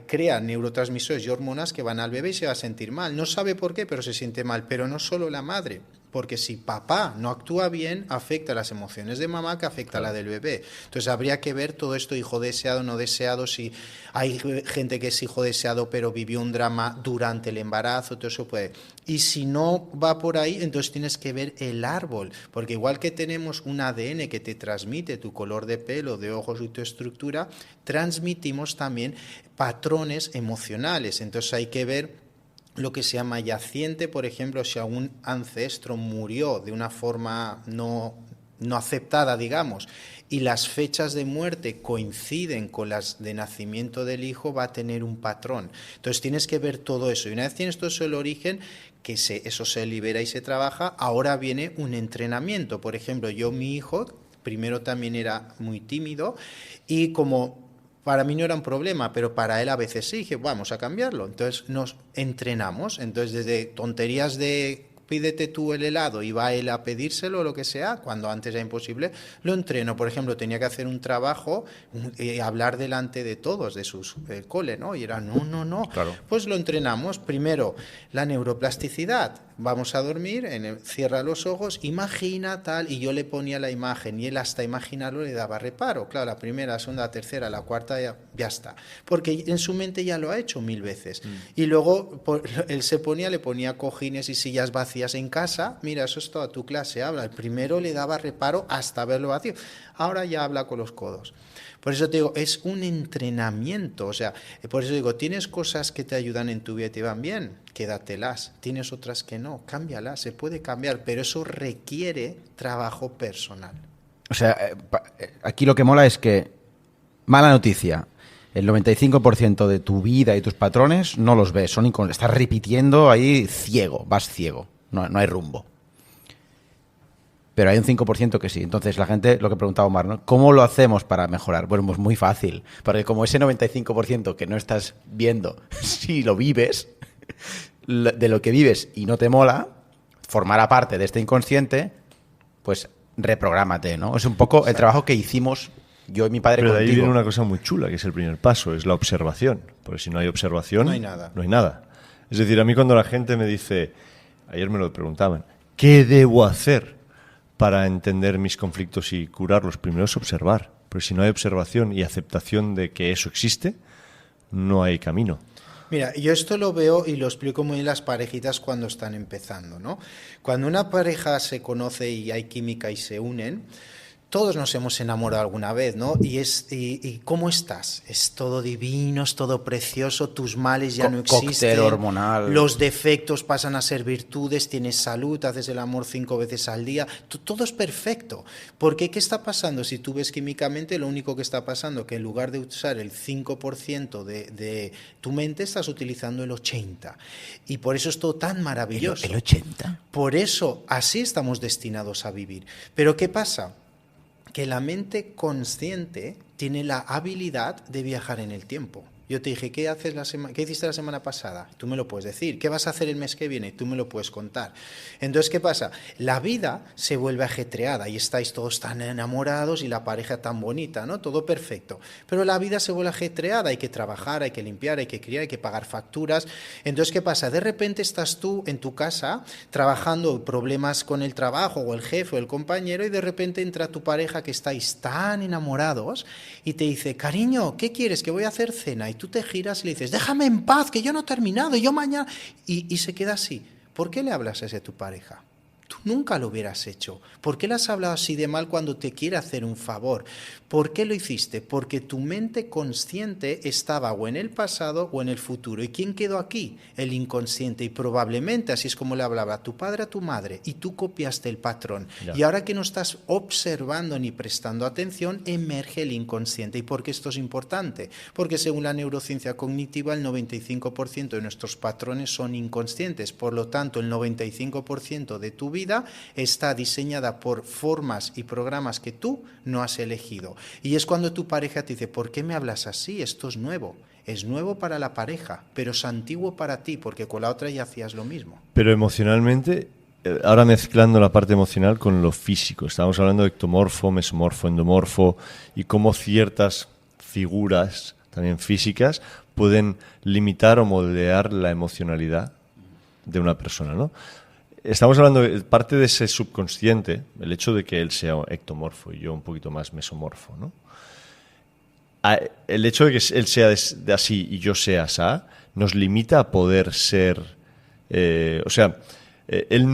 Speaker 4: crea neurotransmisores y hormonas que van al bebé y se va a sentir mal. No sabe por qué, pero se siente mal. Pero no solo la madre. Porque si papá no actúa bien, afecta las emociones de mamá, que afecta a la del bebé. Entonces habría que ver todo esto, hijo deseado, no deseado, si hay gente que es hijo deseado pero vivió un drama durante el embarazo, todo eso puede. Y si no va por ahí, entonces tienes que ver el árbol, porque igual que tenemos un ADN que te transmite tu color de pelo, de ojos y tu estructura, transmitimos también patrones emocionales. Entonces hay que ver lo que se llama yaciente, por ejemplo, si algún ancestro murió de una forma no aceptada, digamos, y las fechas de muerte coinciden con las de nacimiento del hijo, va a tener un patrón. Entonces tienes que ver todo eso. Y una vez tienes todo eso, el origen, que eso se libera y se trabaja, ahora viene un entrenamiento. Por ejemplo, mi hijo, primero también era muy tímido y como... Para mí no era un problema, pero para él a veces sí, dije, vamos a cambiarlo. Entonces nos entrenamos, entonces desde tonterías de pídete tú el helado y va él a pedírselo o lo que sea, cuando antes era imposible, lo entreno. Por ejemplo, tenía que hacer un trabajo, hablar delante de todos, de sus cole, ¿no? Y era, no.
Speaker 3: Claro.
Speaker 4: Pues lo entrenamos. Primero, la neuroplasticidad. Vamos a dormir, cierra los ojos, imagina tal, y yo le ponía la imagen y él hasta imaginarlo le daba reparo. Claro, la primera, la segunda, la tercera, la cuarta ya está. Porque en su mente ya lo ha hecho 1000 veces. Y luego él le ponía cojines y sillas vacías en casa. Mira, eso es toda tu clase, habla. El primero le daba reparo hasta verlo vacío. Ahora ya habla con los codos. Por eso te digo, es un entrenamiento. O sea, por eso digo, tienes cosas que te ayudan en tu vida y te van bien, quédatelas. Tienes otras que no, cámbialas. Se puede cambiar, pero eso requiere trabajo personal.
Speaker 5: O sea, aquí lo que mola es que, mala noticia, el 95% de tu vida y tus patrones no los ves, estás repitiendo ahí ciego, vas ciego, no hay rumbo. Pero hay un 5% que sí. Entonces, la gente, lo que preguntaba Omar, ¿no? ¿Cómo lo hacemos para mejorar? Bueno, pues muy fácil. Porque como ese 95% que no estás viendo, si lo vives, de lo que vives y no te mola, formará parte de este inconsciente, pues reprográmate, ¿no? Es un poco el trabajo que hicimos yo y mi padre
Speaker 3: Pero de ahí
Speaker 5: contigo.
Speaker 3: viene una cosa muy chula, que es el primer paso, es la observación. Porque si no hay observación,
Speaker 4: No hay nada.
Speaker 3: no hay nada. Es decir, a mí cuando la gente me dice, ayer me lo preguntaban, ¿qué debo hacer para entender mis conflictos y curarlos? Primero es observar. Porque si no hay observación y aceptación de que eso existe, no hay camino.
Speaker 4: Mira, yo esto lo veo y lo explico muy en las parejitas cuando están empezando, ¿no? Cuando una pareja se conoce y hay química y se unen, todos nos hemos enamorado alguna vez, ¿no? Y ¿cómo estás? Es todo divino, es todo precioso, tus males ya no existen.
Speaker 5: Cóctel hormonal.
Speaker 4: Los defectos pasan a ser virtudes, tienes salud, haces el amor 5 veces al día, todo es perfecto. Porque ¿qué está pasando? Si tú ves químicamente, lo único que está pasando es que en lugar de usar el 5% de tu mente, estás utilizando el 80%. Y por eso es todo tan maravilloso.
Speaker 5: ¿El 80%?
Speaker 4: Por eso, así estamos destinados a vivir. Pero ¿qué pasa? Que la mente consciente tiene la habilidad de viajar en el tiempo. Yo te dije, ¿qué hiciste la semana pasada? Tú me lo puedes decir. ¿Qué vas a hacer el mes que viene? Tú me lo puedes contar. Entonces, ¿qué pasa? La vida se vuelve ajetreada y estáis todos tan enamorados y la pareja tan bonita, ¿no? Todo perfecto. Pero la vida se vuelve ajetreada. Hay que trabajar, hay que limpiar, hay que criar, hay que pagar facturas. Entonces, ¿qué pasa? De repente estás tú en tu casa trabajando problemas con el trabajo o el jefe o el compañero y de repente entra tu pareja que estáis tan enamorados y te dice, cariño, ¿qué quieres? Que voy a hacer cena. Y tú te giras y le dices, déjame en paz, que yo no he terminado, yo mañana... Y se queda así. ¿Por qué le hablas así a tu pareja? Tú nunca lo hubieras hecho. ¿Por qué le has hablado así de mal cuando te quiere hacer un favor? ¿Por qué lo hiciste? Porque tu mente consciente estaba o en el pasado o en el futuro. ¿Y quién quedó aquí? El inconsciente. Y probablemente, así es como le hablaba a tu padre, a tu madre, y tú copiaste el patrón.
Speaker 3: Ya.
Speaker 4: Y ahora que no estás observando ni prestando atención, emerge el inconsciente. ¿Y por qué esto es importante? Porque según la neurociencia cognitiva, el 95% de nuestros patrones son inconscientes. Por lo tanto, el 95% de tu vida está diseñada por formas y programas que tú no has elegido. Y es cuando tu pareja te dice, ¿por qué me hablas así? Esto es nuevo. Es nuevo para la pareja, pero es antiguo para ti, porque con la otra ya hacías lo mismo.
Speaker 3: Pero emocionalmente, ahora mezclando la parte emocional con lo físico, estábamos hablando de ectomorfo, mesomorfo, endomorfo, y cómo ciertas figuras, también físicas, pueden limitar o moldear la emocionalidad de una persona, ¿no? Estamos hablando de parte de ese subconsciente, el hecho de que él sea ectomorfo y yo un poquito más mesomorfo, ¿no? El hecho de que él sea de así y yo sea asá nos limita a poder ser... él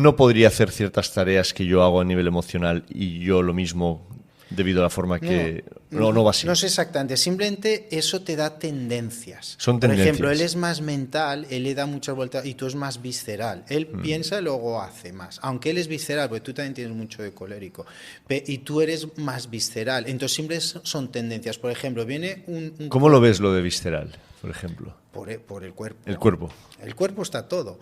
Speaker 3: no podría hacer ciertas tareas que yo hago a nivel emocional y yo lo mismo debido a la forma que... No va así.
Speaker 4: No sé exactamente, simplemente eso te da tendencias.
Speaker 3: Son tendencias.
Speaker 4: Por ejemplo, él es más mental, él le da muchas vueltas y tú es más visceral. Él piensa y luego hace más. Aunque él es visceral, porque tú también tienes mucho de colérico. Y tú eres más visceral. Entonces siempre son tendencias. Por ejemplo, viene un...
Speaker 3: ¿Cómo lo ves lo de visceral, por ejemplo?
Speaker 4: Por el cuerpo.
Speaker 3: El cuerpo.
Speaker 4: El cuerpo está todo.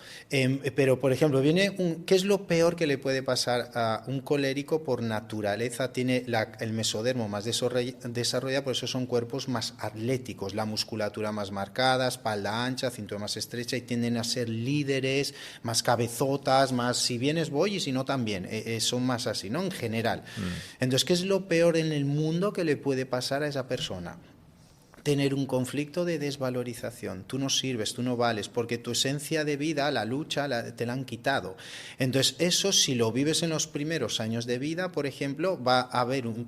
Speaker 4: Pero, por ejemplo, ¿qué es lo peor que le puede pasar a un colérico? Por naturaleza tiene el mesodermo más desarrollado, por eso son cuerpos más atléticos, la musculatura más marcada, espalda ancha, cintura más estrecha, y tienden a ser líderes, más cabezotas, más si vienes voy y si no también. Son más así, ¿no? En general. Entonces, ¿qué es lo peor en el mundo que le puede pasar a esa persona? Tener un conflicto de desvalorización. Tú no sirves, tú no vales, porque tu esencia de vida, la lucha, te la han quitado. Entonces, eso si lo vives en los primeros años de vida, por ejemplo,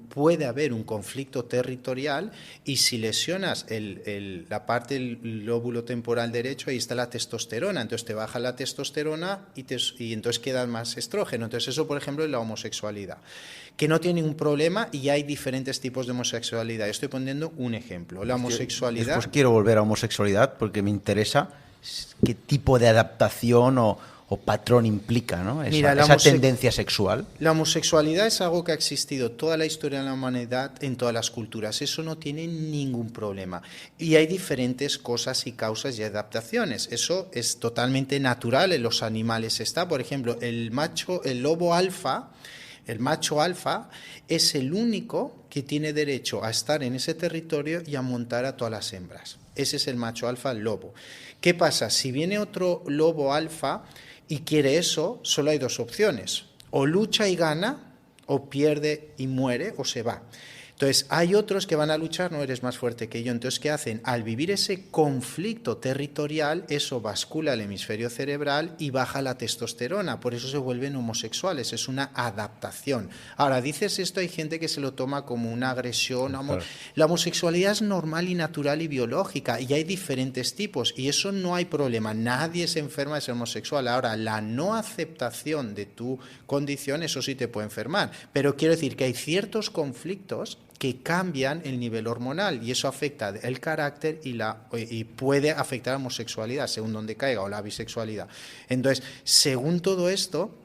Speaker 4: puede haber un conflicto territorial, y si lesionas la parte del lóbulo temporal derecho, ahí está la testosterona. Entonces te baja la testosterona y entonces queda más estrógeno. Entonces eso, por ejemplo, es la homosexualidad, que no tiene ningún problema, y hay diferentes tipos de homosexualidad. Estoy poniendo un ejemplo. La homosexualidad...
Speaker 5: Después quiero volver a homosexualidad porque me interesa qué tipo de adaptación o patrón implica, ¿no? Esa tendencia sexual.
Speaker 4: La homosexualidad es algo que ha existido toda la historia de la humanidad en todas las culturas. Eso no tiene ningún problema. Y hay diferentes cosas y causas y adaptaciones. Eso es totalmente natural. En los animales está, por ejemplo, el lobo alfa. El macho alfa es el único que tiene derecho a estar en ese territorio y a montar a todas las hembras. Ese es el macho alfa, el lobo. ¿Qué pasa? Si viene otro lobo alfa y quiere eso, solo hay dos opciones. O lucha y gana, o pierde y muere, o se va. Entonces, hay otros que van a luchar, no eres más fuerte que yo. Entonces, ¿qué hacen? Al vivir ese conflicto territorial, eso bascula el hemisferio cerebral y baja la testosterona. Por eso se vuelven homosexuales. Es una adaptación. Ahora, dices esto, hay gente que se lo toma como una agresión.
Speaker 3: Claro.
Speaker 4: La homosexualidad es normal y natural y biológica. Y hay diferentes tipos. Y eso no hay problema. Nadie se enferma de ser homosexual. Ahora, la no aceptación de tu condición, eso sí te puede enfermar. Pero quiero decir que hay ciertos conflictos que cambian el nivel hormonal y eso afecta el carácter y puede afectar a la homosexualidad según donde caiga, o la bisexualidad. Entonces, según todo esto,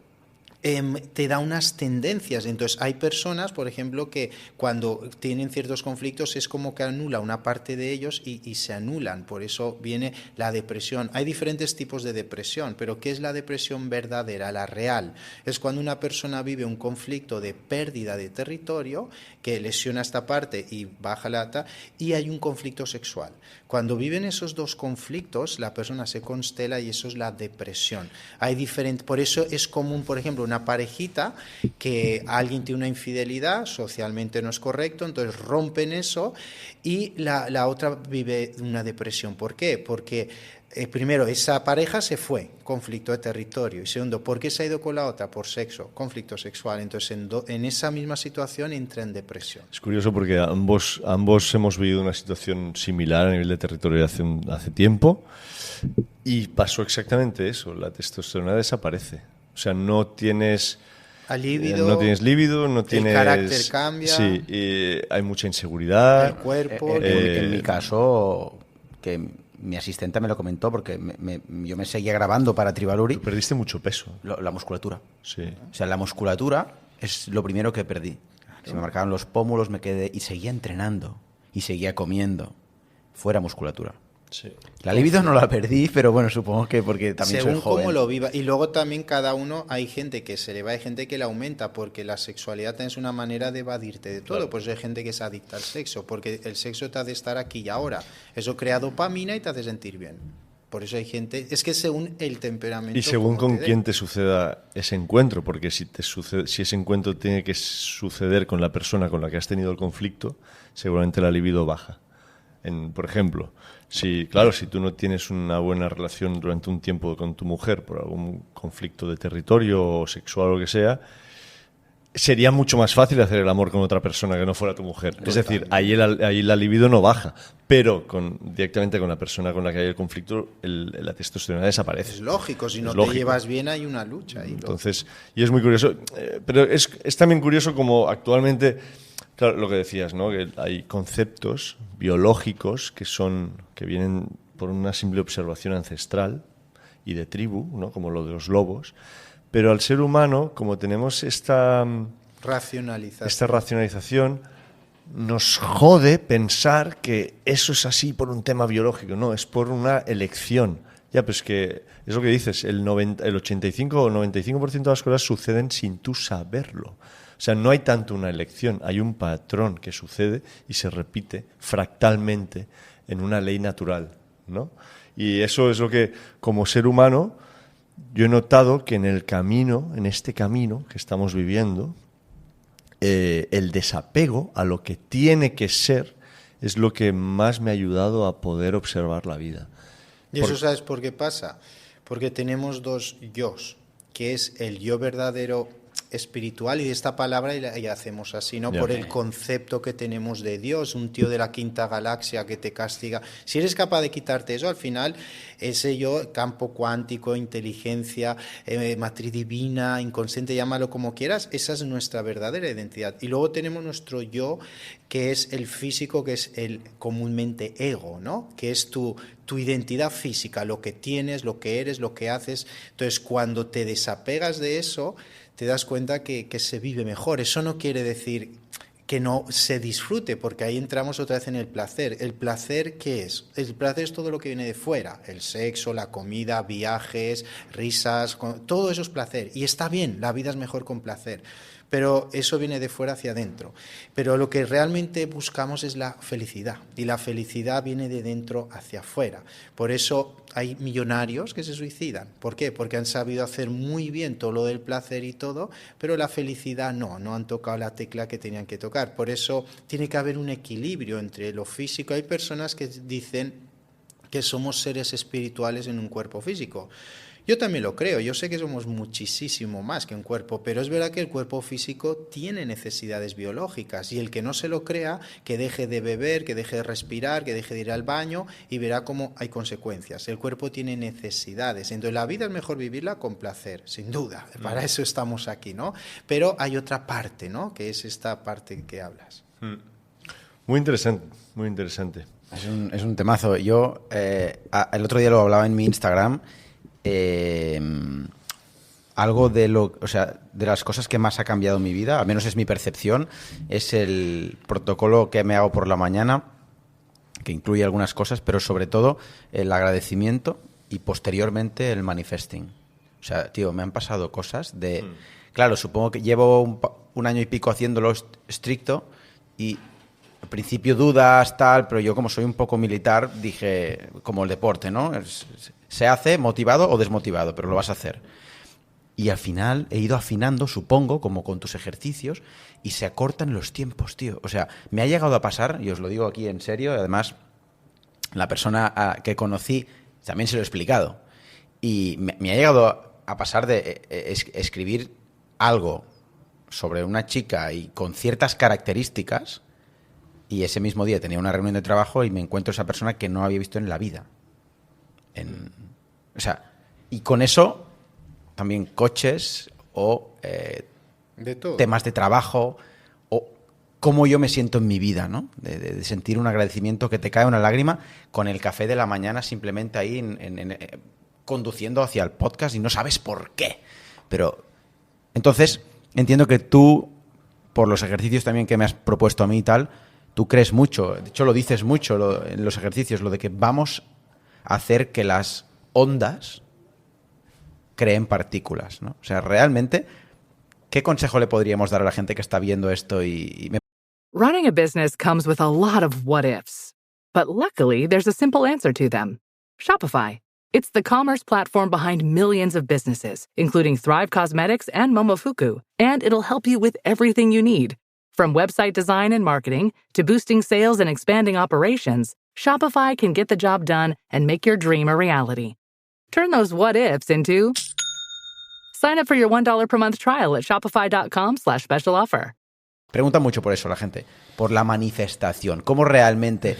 Speaker 4: te da unas tendencias. Entonces, hay personas, por ejemplo, que cuando tienen ciertos conflictos es como que anula una parte de ellos y se anulan. Por eso viene la depresión. Hay diferentes tipos de depresión, pero ¿qué es la depresión verdadera, la real? Es cuando una persona vive un conflicto de pérdida de territorio que lesiona esta parte y baja la ata, y hay un conflicto sexual. Cuando viven esos dos conflictos, la persona se constela y eso es la depresión. Por eso es común, por ejemplo, una parejita que alguien tiene una infidelidad, socialmente no es correcto, entonces rompen eso y la otra vive una depresión. ¿Por qué? Porque primero, esa pareja se fue, conflicto de territorio. Y segundo, ¿por qué se ha ido con la otra? Por sexo, conflicto sexual. Entonces, en esa misma situación entra en depresión.
Speaker 3: Es curioso porque ambos hemos vivido una situación similar a nivel de territorio hace tiempo y pasó exactamente eso. La testosterona desaparece. O sea, no tienes
Speaker 4: líbido,
Speaker 3: no tienes...
Speaker 4: El carácter cambia.
Speaker 3: Sí, y hay mucha inseguridad.
Speaker 4: El cuerpo.
Speaker 5: En mi caso, que mi asistente me lo comentó porque yo me seguía grabando para Tribaluri.
Speaker 3: Tú perdiste mucho peso.
Speaker 5: La musculatura.
Speaker 3: Sí.
Speaker 5: O sea, la musculatura es lo primero que perdí. Se me marcaban los pómulos, me quedé y seguía entrenando y seguía comiendo. Fuera musculatura.
Speaker 3: Sí.
Speaker 5: La libido no la perdí, pero bueno, supongo que porque también
Speaker 4: según
Speaker 5: soy joven.
Speaker 4: cómo lo viva. Y luego también cada uno, hay gente que se le va, hay gente que la aumenta, porque la sexualidad es una manera de evadirte de todo. Claro. Pues hay gente que es adicta al sexo, porque el sexo te hace estar aquí y ahora. Eso crea dopamina y te hace sentir bien. Por eso hay gente, es que según el temperamento.
Speaker 3: Y según con quién te suceda ese encuentro, porque si ese encuentro tiene que suceder con la persona con la que has tenido el conflicto, seguramente la libido baja. Por ejemplo, si tú no tienes una buena relación durante un tiempo con tu mujer por algún conflicto de territorio o sexual o lo que sea, sería mucho más fácil hacer el amor con otra persona que no fuera tu mujer. Totalmente. Es decir, ahí la libido no baja, pero directamente con la persona con la que hay el conflicto, la testosterona desaparece.
Speaker 4: Es lógico, si no te llevas bien hay una lucha ahí.
Speaker 3: Entonces, y es muy curioso, pero es también curioso como actualmente, claro, lo que decías, ¿no? Que hay conceptos biológicos que vienen por una simple observación ancestral y de tribu, ¿no? Como lo de los lobos. Pero al ser humano, como tenemos esta racionalización, nos jode pensar que eso es así por un tema biológico. No, es por una elección. Ya, pues que es lo que dices, el 85 o 95% de las cosas suceden sin tú saberlo. O sea, no hay tanto una elección, hay un patrón que sucede y se repite fractalmente en una ley natural, ¿no? Y eso es lo que, como ser humano, yo he notado que en este camino que estamos viviendo, el desapego a lo que tiene que ser es lo que más me ha ayudado a poder observar la vida.
Speaker 4: ¿Y eso sabes por qué pasa? Porque tenemos dos yos, que es el yo verdadero espiritual, y de esta palabra y hacemos así, ¿no? Por el concepto que tenemos de Dios, un tío de la quinta galaxia que te castiga. Si eres capaz de quitarte eso, al final ese yo, campo cuántico, inteligencia, matriz divina, inconsciente, llámalo como quieras, esa es nuestra verdadera identidad. Y luego tenemos nuestro yo, que es el físico, que es el comúnmente ego, ¿no? Que es tu identidad física, lo que tienes, lo que eres, lo que haces. Entonces, cuando te desapegas de eso, te das cuenta que se vive mejor. Eso no quiere decir que no se disfrute, porque ahí entramos otra vez en el placer. ¿El placer qué es? El placer es todo lo que viene de fuera. El sexo, la comida, viajes, risas, todo eso es placer. Y está bien, la vida es mejor con placer. Pero eso viene de fuera hacia adentro. Pero lo que realmente buscamos es la felicidad, y la felicidad viene de dentro hacia afuera. Por eso hay millonarios que se suicidan. ¿Por qué? Porque han sabido hacer muy bien todo lo del placer y todo, pero la felicidad no han tocado la tecla que tenían que tocar. Por eso tiene que haber un equilibrio entre lo físico. Hay personas que dicen que somos seres espirituales en un cuerpo físico. Yo también lo creo, yo sé que somos muchísimo más que un cuerpo, pero es verdad que el cuerpo físico tiene necesidades biológicas, y el que no se lo crea, que deje de beber, que deje de respirar, que deje de ir al baño, y verá cómo hay consecuencias. El cuerpo tiene necesidades, entonces la vida es mejor vivirla con placer, sin duda, para eso estamos aquí, ¿no? Pero hay otra parte, ¿no? Que es esta parte que hablas.
Speaker 3: Muy interesante, muy interesante.
Speaker 5: Es un temazo. Yo el otro día lo hablaba en mi Instagram. Algo de de las cosas que más ha cambiado mi vida, al menos es mi percepción, es el protocolo que me hago por la mañana, que incluye algunas cosas, pero sobre todo el agradecimiento y posteriormente el manifesting. O sea, tío, me han pasado cosas de... Claro, supongo que llevo un año y pico haciéndolo estricto, y al principio dudas, tal, pero yo como soy un poco militar, dije, como el deporte, ¿no? Se hace motivado o desmotivado, pero lo vas a hacer. Y al final he ido afinando, supongo, como con tus ejercicios, y se acortan los tiempos, tío. O sea, me ha llegado a pasar, y os lo digo aquí en serio, además, la persona que conocí también se lo he explicado. Y me ha llegado a pasar de escribir algo sobre una chica y con ciertas características, y ese mismo día tenía una reunión de trabajo y me encuentro esa persona que no había visto en la vida. O sea, y con eso también coches o
Speaker 4: de todo.
Speaker 5: Temas de trabajo o cómo yo me siento en mi vida, ¿no? De sentir un agradecimiento, que te cae una lágrima con el café de la mañana, simplemente ahí conduciendo hacia el podcast, y no sabes por qué. Pero entonces entiendo que tú, por los ejercicios también que me has propuesto a mí y tal, tú crees mucho, de hecho lo dices mucho en los ejercicios, lo de que vamos a hacer que las ondas creen partículas, ¿no? O sea, realmente, ¿qué consejo le podríamos dar a la gente que está viendo esto
Speaker 8: Running a business comes with a lot of what-ifs. But luckily, there's a simple answer to them. Shopify. It's the commerce platform behind millions of businesses, including Thrive Cosmetics and Momofuku. And it'll help you with everything you need. From website design and marketing to boosting sales and expanding operations, Shopify can get the job done and make your dream a reality. Turn those what-ifs into... Sign up for your $1 per month trial at shopify.com/special offer.
Speaker 5: Pregunta mucho por eso la gente, por la manifestación. ¿Cómo realmente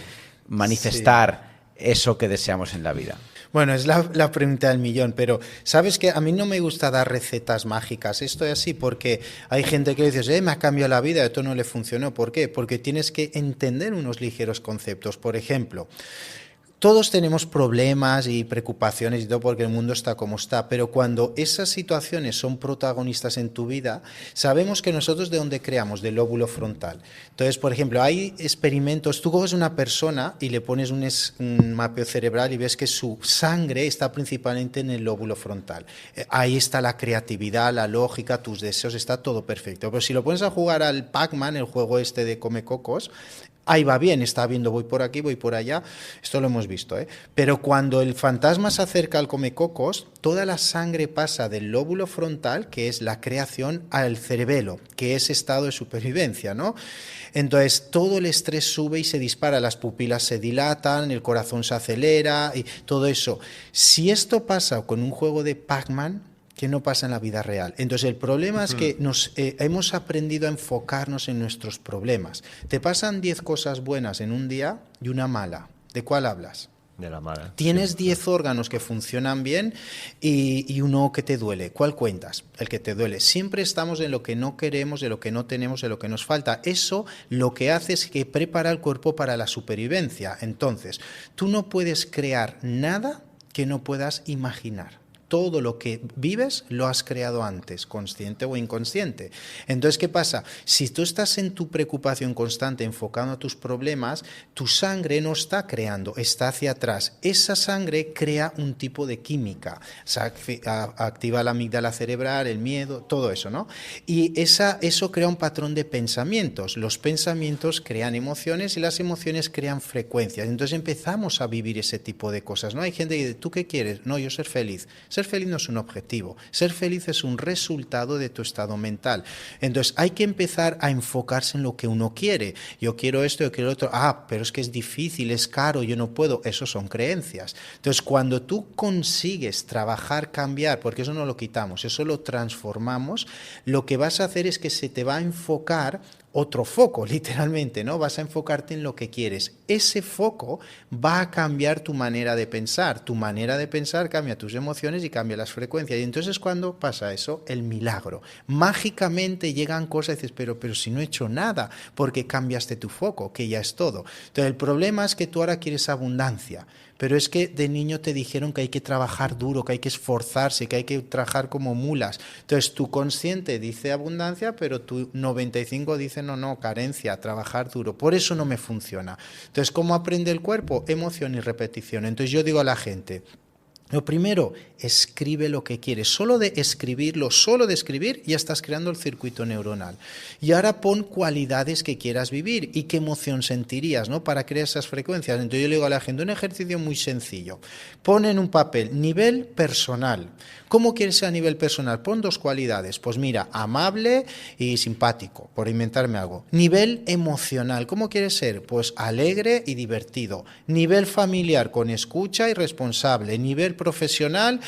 Speaker 5: manifestar eso que deseamos en la vida?
Speaker 4: Bueno, es la pregunta del millón, pero sabes que a mí no me gusta dar recetas mágicas. Esto es así porque hay gente que dice, me ha cambiado la vida, esto no le funcionó. ¿Por qué? Porque tienes que entender unos ligeros conceptos. Por ejemplo, todos tenemos problemas y preocupaciones y todo porque el mundo está como está, pero cuando esas situaciones son protagonistas en tu vida, sabemos que nosotros de dónde creamos, del lóbulo frontal. Entonces, por ejemplo, hay experimentos, tú coges una persona y le pones un mapeo cerebral y ves que su sangre está principalmente en el lóbulo frontal. Ahí está la creatividad, la lógica, tus deseos, está todo perfecto. Pero si lo pones a jugar al Pac-Man, el juego este de come cocos, ahí va bien, está viendo, voy por aquí, voy por allá, esto lo hemos visto, ¿eh? Pero cuando el fantasma se acerca al comecocos, toda la sangre pasa del lóbulo frontal, que es la creación, al cerebelo, que es estado de supervivencia, ¿no? Entonces todo el estrés sube y se dispara, las pupilas se dilatan, el corazón se acelera y todo eso. Si esto pasa con un juego de Pac-Man, que no pasa en la vida real. Entonces el problema es que hemos aprendido a enfocarnos en nuestros problemas. Te pasan 10 cosas buenas en un día y una mala. ¿De cuál hablas?
Speaker 3: De la mala.
Speaker 4: Tienes 10 órganos que funcionan bien y uno que te duele. ¿Cuál cuentas? El que te duele. Siempre estamos en lo que no queremos, en lo que no tenemos, en lo que nos falta. Eso lo que hace es que prepara el cuerpo para la supervivencia. Entonces, tú no puedes crear nada que no puedas imaginar. Todo lo que vives lo has creado antes, consciente o inconsciente. Entonces, ¿qué pasa? Si tú estás en tu preocupación constante, enfocando a tus problemas, tu sangre no está creando, está hacia atrás. Esa sangre crea un tipo de química, o sea, activa la amígdala cerebral, el miedo, todo eso, ¿no? Y eso crea un patrón de pensamientos. Los pensamientos crean emociones y las emociones crean frecuencias. Entonces empezamos a vivir ese tipo de cosas, ¿no? Hay gente que dice, ¿tú qué quieres? No, yo ser feliz. Ser feliz no es un objetivo. Ser feliz es un resultado de tu estado mental. Entonces hay que empezar a enfocarse en lo que uno quiere. Yo quiero esto, yo quiero lo otro. Pero es que es difícil, es caro, yo no puedo. Eso son creencias. Entonces cuando tú consigues trabajar, cambiar, porque eso no lo quitamos, eso lo transformamos, lo que vas a hacer es que se te va a enfocar otro foco, literalmente, ¿no? Vas a enfocarte en lo que quieres. Ese foco va a cambiar tu manera de pensar. Tu manera de pensar cambia tus emociones y cambia las frecuencias. Y entonces cuando pasa eso, el milagro. Mágicamente llegan cosas y dices, pero si no he hecho nada, porque cambiaste tu foco, que ya es todo. Entonces el problema es que tú ahora quieres abundancia. Pero es que de niño te dijeron que hay que trabajar duro, que hay que esforzarse, que hay que trabajar como mulas. Entonces tu consciente dice abundancia, pero tu 95 dice no, carencia, trabajar duro. Por eso no me funciona. Entonces, ¿cómo aprende el cuerpo? Emoción y repetición. Entonces yo digo a la gente, lo primero, escribe lo que quieres. Solo de escribir, ya estás creando el circuito neuronal. Y ahora pon cualidades que quieras vivir y qué emoción sentirías, ¿no? Para crear esas frecuencias. Entonces yo le digo a la gente, un ejercicio muy sencillo. Pon en un papel, nivel personal. ¿Cómo quieres ser a nivel personal? Pon 2 cualidades. Pues mira, amable y simpático, por inventarme algo. Nivel emocional. ¿Cómo quieres ser? Pues alegre y divertido. Nivel familiar, con escucha y responsable. Nivel profesional,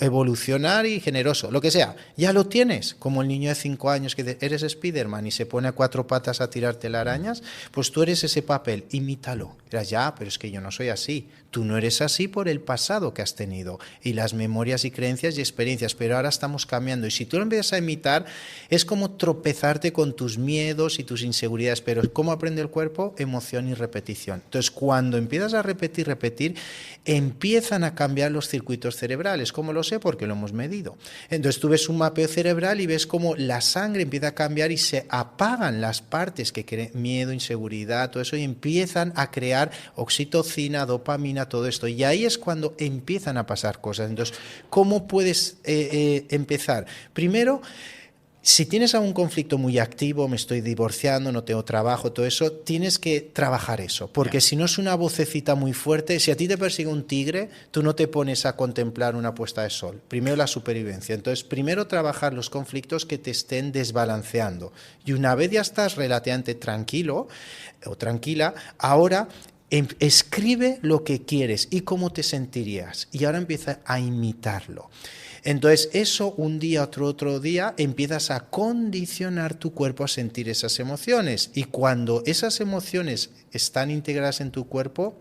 Speaker 4: evolucionar y generoso. Lo que sea. Ya lo tienes. Como el niño de 5 años que eres Spiderman y se pone a 4 patas a tirarte las arañas. Pues tú eres ese papel. Imítalo. Dirás, ya, pero es que yo no soy así. Tú no eres así por el pasado que has tenido y las memorias y creencias y experiencias, pero ahora estamos cambiando. Y si tú lo empiezas a imitar, es como tropezarte con tus miedos y tus inseguridades. Pero ¿cómo aprende el cuerpo? Emoción y repetición. Entonces, cuando empiezas a repetir, empiezan a cambiar los circuitos cerebrales. ¿Cómo lo sé? Porque lo hemos medido. Entonces, tú ves un mapeo cerebral y ves cómo la sangre empieza a cambiar y se apagan las partes que crean miedo, inseguridad, todo eso, y empiezan a crear oxitocina, dopamina, todo esto. Y ahí es cuando empiezan a pasar cosas. Entonces, ¿cómo puedes empezar? Primero, si tienes algún conflicto muy activo, me estoy divorciando, no tengo trabajo, todo eso, tienes que trabajar eso, porque si no es una vocecita muy fuerte, si a ti te persigue un tigre, tú no te pones a contemplar una puesta de sol. Primero la supervivencia. Entonces, primero trabajar los conflictos que te estén desbalanceando. Y una vez ya estás relativamente tranquilo o tranquila, ahora escribe lo que quieres y cómo te sentirías. Y ahora empieza a imitarlo. Entonces eso un día, otro día, empiezas a condicionar tu cuerpo a sentir esas emociones. Y cuando esas emociones están integradas en tu cuerpo,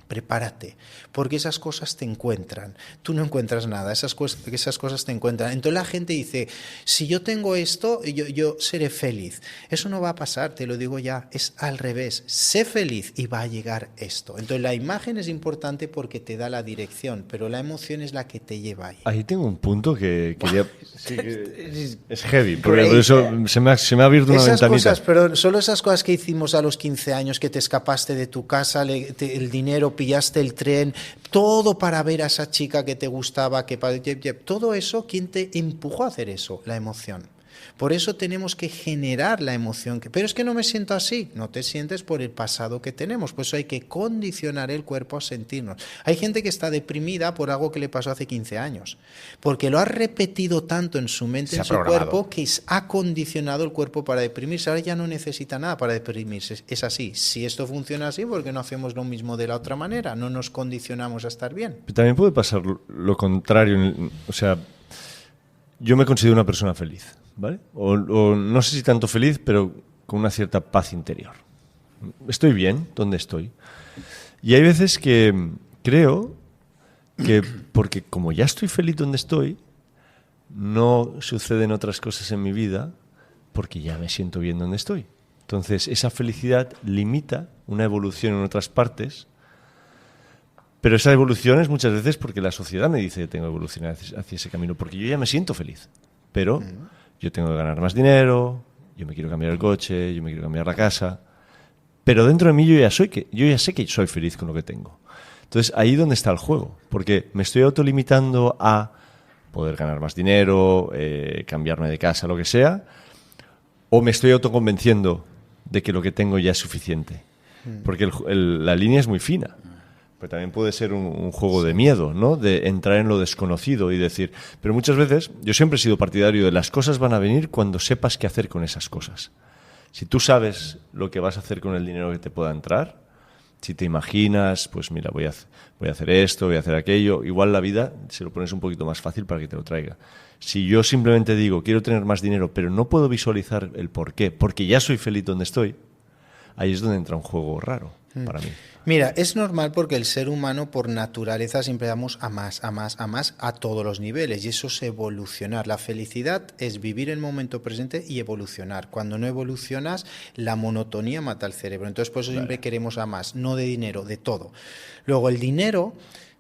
Speaker 4: prepárate, porque esas cosas te encuentran. Tú no encuentras nada, esas cosas te encuentran. Entonces la gente dice, si yo tengo esto, yo seré feliz. Eso no va a pasar, te lo digo ya, es al revés. Sé feliz y va a llegar esto. Entonces la imagen es importante porque te da la dirección, pero la emoción es la que te lleva ahí.
Speaker 3: Ahí tengo un punto que quería... Sí, que es heavy, porque por eso se me ha abierto una
Speaker 4: esas
Speaker 3: ventanita.
Speaker 4: Cosas, pero solo esas cosas que hicimos a los 15 años, que te escapaste de tu casa, el dinero, pillaste el tren, todo para ver a esa chica que te gustaba, todo eso, ¿quién te empujó a hacer eso? La emoción. Por eso tenemos que generar la emoción. Pero es que no me siento así. No te sientes por el pasado que tenemos. Por eso hay que condicionar el cuerpo a sentirnos. Hay gente que está deprimida por algo que le pasó hace 15 años. Porque lo ha repetido tanto en su mente, en su cuerpo, que ha condicionado el cuerpo para deprimirse. Ahora ya no necesita nada para deprimirse. Es así. Si esto funciona así, ¿por qué no hacemos lo mismo de la otra manera? No nos condicionamos a estar bien.
Speaker 3: También puede pasar lo contrario. O sea, yo me considero una persona feliz, ¿vale? O no sé si tanto feliz, pero con una cierta paz interior. Estoy bien donde estoy. Y hay veces que creo que porque como ya estoy feliz donde estoy, no suceden otras cosas en mi vida porque ya me siento bien donde estoy. Entonces esa felicidad limita una evolución en otras partes Pero esa evolución es muchas veces porque la sociedad me dice que tengo que evolucionar hacia ese camino, porque yo ya me siento feliz. Pero yo tengo que ganar más dinero, yo me quiero cambiar el coche, yo me quiero cambiar la casa. Pero dentro de mí yo ya sé que soy feliz con lo que tengo. Entonces, ahí donde está el juego. Porque me estoy autolimitando a poder ganar más dinero, cambiarme de casa, lo que sea, o me estoy autoconvenciendo de que lo que tengo ya es suficiente. Porque la línea es muy fina. Pero también puede ser un juego de miedo, ¿no? De entrar en lo desconocido y decir... Pero muchas veces, yo siempre he sido partidario de las cosas van a venir cuando sepas qué hacer con esas cosas. Si tú sabes lo que vas a hacer con el dinero que te pueda entrar, si te imaginas, pues mira, voy a hacer esto, voy a hacer aquello, igual la vida se lo pones un poquito más fácil para que te lo traiga. Si yo simplemente digo, quiero tener más dinero, pero no puedo visualizar el por qué, porque ya soy feliz donde estoy, ahí es donde entra un juego raro para mí.
Speaker 4: Mira, es normal porque el ser humano por naturaleza siempre damos a más, a más, a más, a todos los niveles, y eso es evolucionar. La felicidad es vivir el momento presente y evolucionar. Cuando no evolucionas, la monotonía mata al cerebro. Entonces, por eso siempre queremos a más, no de dinero, de todo. Luego, el dinero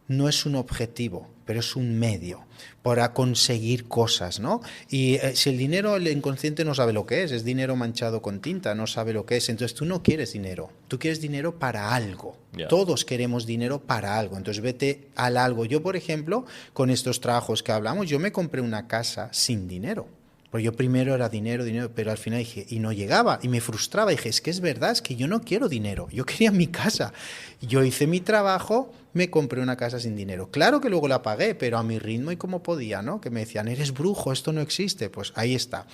Speaker 4: no es un objetivo, pero es un medio para conseguir cosas, ¿no? Y si el dinero, el inconsciente no sabe lo que es dinero manchado con tinta, no sabe lo que es. Entonces tú no quieres dinero, tú quieres dinero para algo. Yeah. Todos queremos dinero para algo, entonces vete al algo. Yo, por ejemplo, con estos trabajos que hablamos, yo me compré una casa sin dinero. Porque yo primero era dinero, pero al final dije, y no llegaba, y me frustraba, y dije, es que es verdad, es que yo no quiero dinero, yo quería mi casa. Yo hice mi trabajo, me compré una casa sin dinero. Claro que luego la pagué, pero a mi ritmo y como podía, ¿no? Que me decían, eres brujo, esto no existe. Pues ahí está.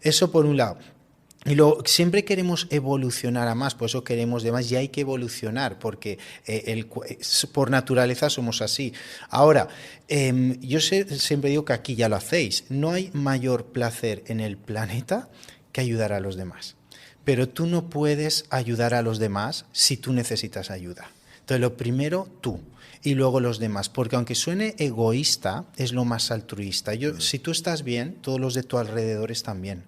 Speaker 4: Eso por un lado. Y luego, siempre queremos evolucionar a más, por eso queremos de más, y hay que evolucionar, porque por naturaleza somos así. Ahora, yo siempre digo que aquí ya lo hacéis, no hay mayor placer en el planeta que ayudar a los demás. Pero tú no puedes ayudar a los demás si tú necesitas ayuda. Entonces, lo primero, tú. Y luego los demás, porque aunque suene egoísta, es lo más altruista. Si tú estás bien, todos los de tu alrededor están bien.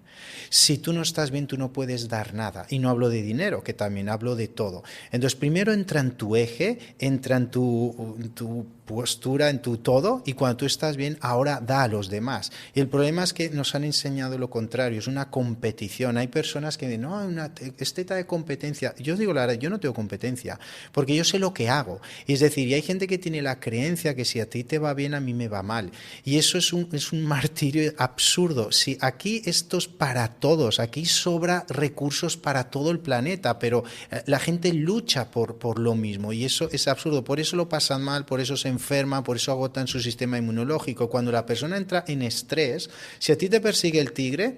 Speaker 4: Si tú no estás bien, tú no puedes dar nada. Y no hablo de dinero, que también hablo de todo. Entonces, primero entra en tu eje, entra en tu postura, en tu todo, y cuando tú estás bien, ahora da a los demás. Y el problema es que nos han enseñado lo contrario, es una competición. Hay personas que dicen, no, es teta de competencia. Yo digo la verdad, yo no tengo competencia, porque yo sé lo que hago. Y es decir, y hay gente que tiene la creencia que si a ti te va bien, a mí me va mal. Y eso es un martirio absurdo. Si aquí esto es para todos, aquí sobra recursos para todo el planeta, pero la gente lucha por lo mismo, y eso es absurdo. Por eso lo pasan mal, por eso se enferma, por eso agotan su sistema inmunológico. Cuando la persona entra en estrés, si a ti te persigue el tigre,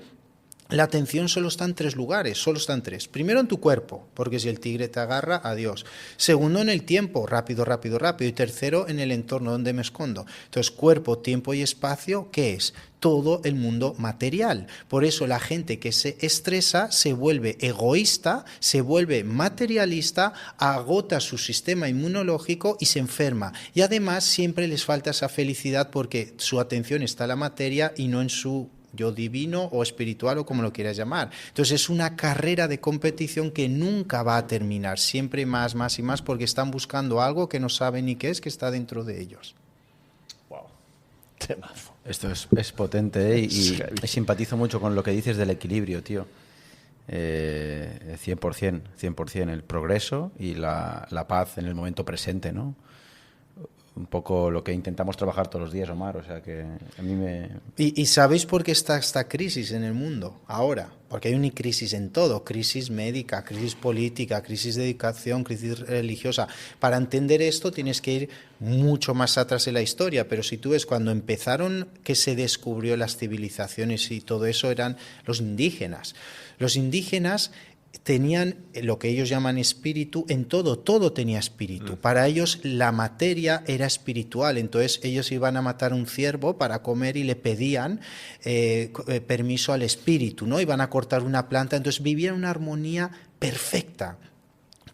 Speaker 4: la atención solo está en 3 lugares, solo está en 3. Primero en tu cuerpo, porque si el tigre te agarra, adiós. Segundo en el tiempo, rápido, rápido, rápido. Y tercero en el entorno, donde me escondo. Entonces, cuerpo, tiempo y espacio, ¿qué es? Todo el mundo material. Por eso la gente que se estresa se vuelve egoísta, se vuelve materialista, agota su sistema inmunológico y se enferma. Y además siempre les falta esa felicidad porque su atención está en la materia y no en su yo divino o espiritual o como lo quieras llamar. Entonces es una carrera de competición que nunca va a terminar, siempre más, más y más, porque están buscando algo que no saben ni qué es, que está dentro de ellos.
Speaker 3: Wow, temazo.
Speaker 5: Esto es potente, ¿eh? Y simpatizo mucho con lo que dices del equilibrio, tío. 100%, el progreso y la paz en el momento presente, ¿no? Un poco lo que intentamos trabajar todos los días, Omar, o sea que a mí me...
Speaker 4: ¿Y sabéis por qué está esta crisis en el mundo ahora? Porque hay una crisis en todo, crisis médica, crisis política, crisis de educación, crisis religiosa. Para entender esto tienes que ir mucho más atrás en la historia, pero si tú ves cuando empezaron que se descubrió las civilizaciones y todo eso, eran los indígenas. Los indígenas tenían lo que ellos llaman espíritu en todo tenía espíritu. Para ellos la materia era espiritual, entonces ellos iban a matar un ciervo para comer y le pedían permiso al espíritu, ¿no? Iban a cortar una planta, entonces vivían una armonía perfecta.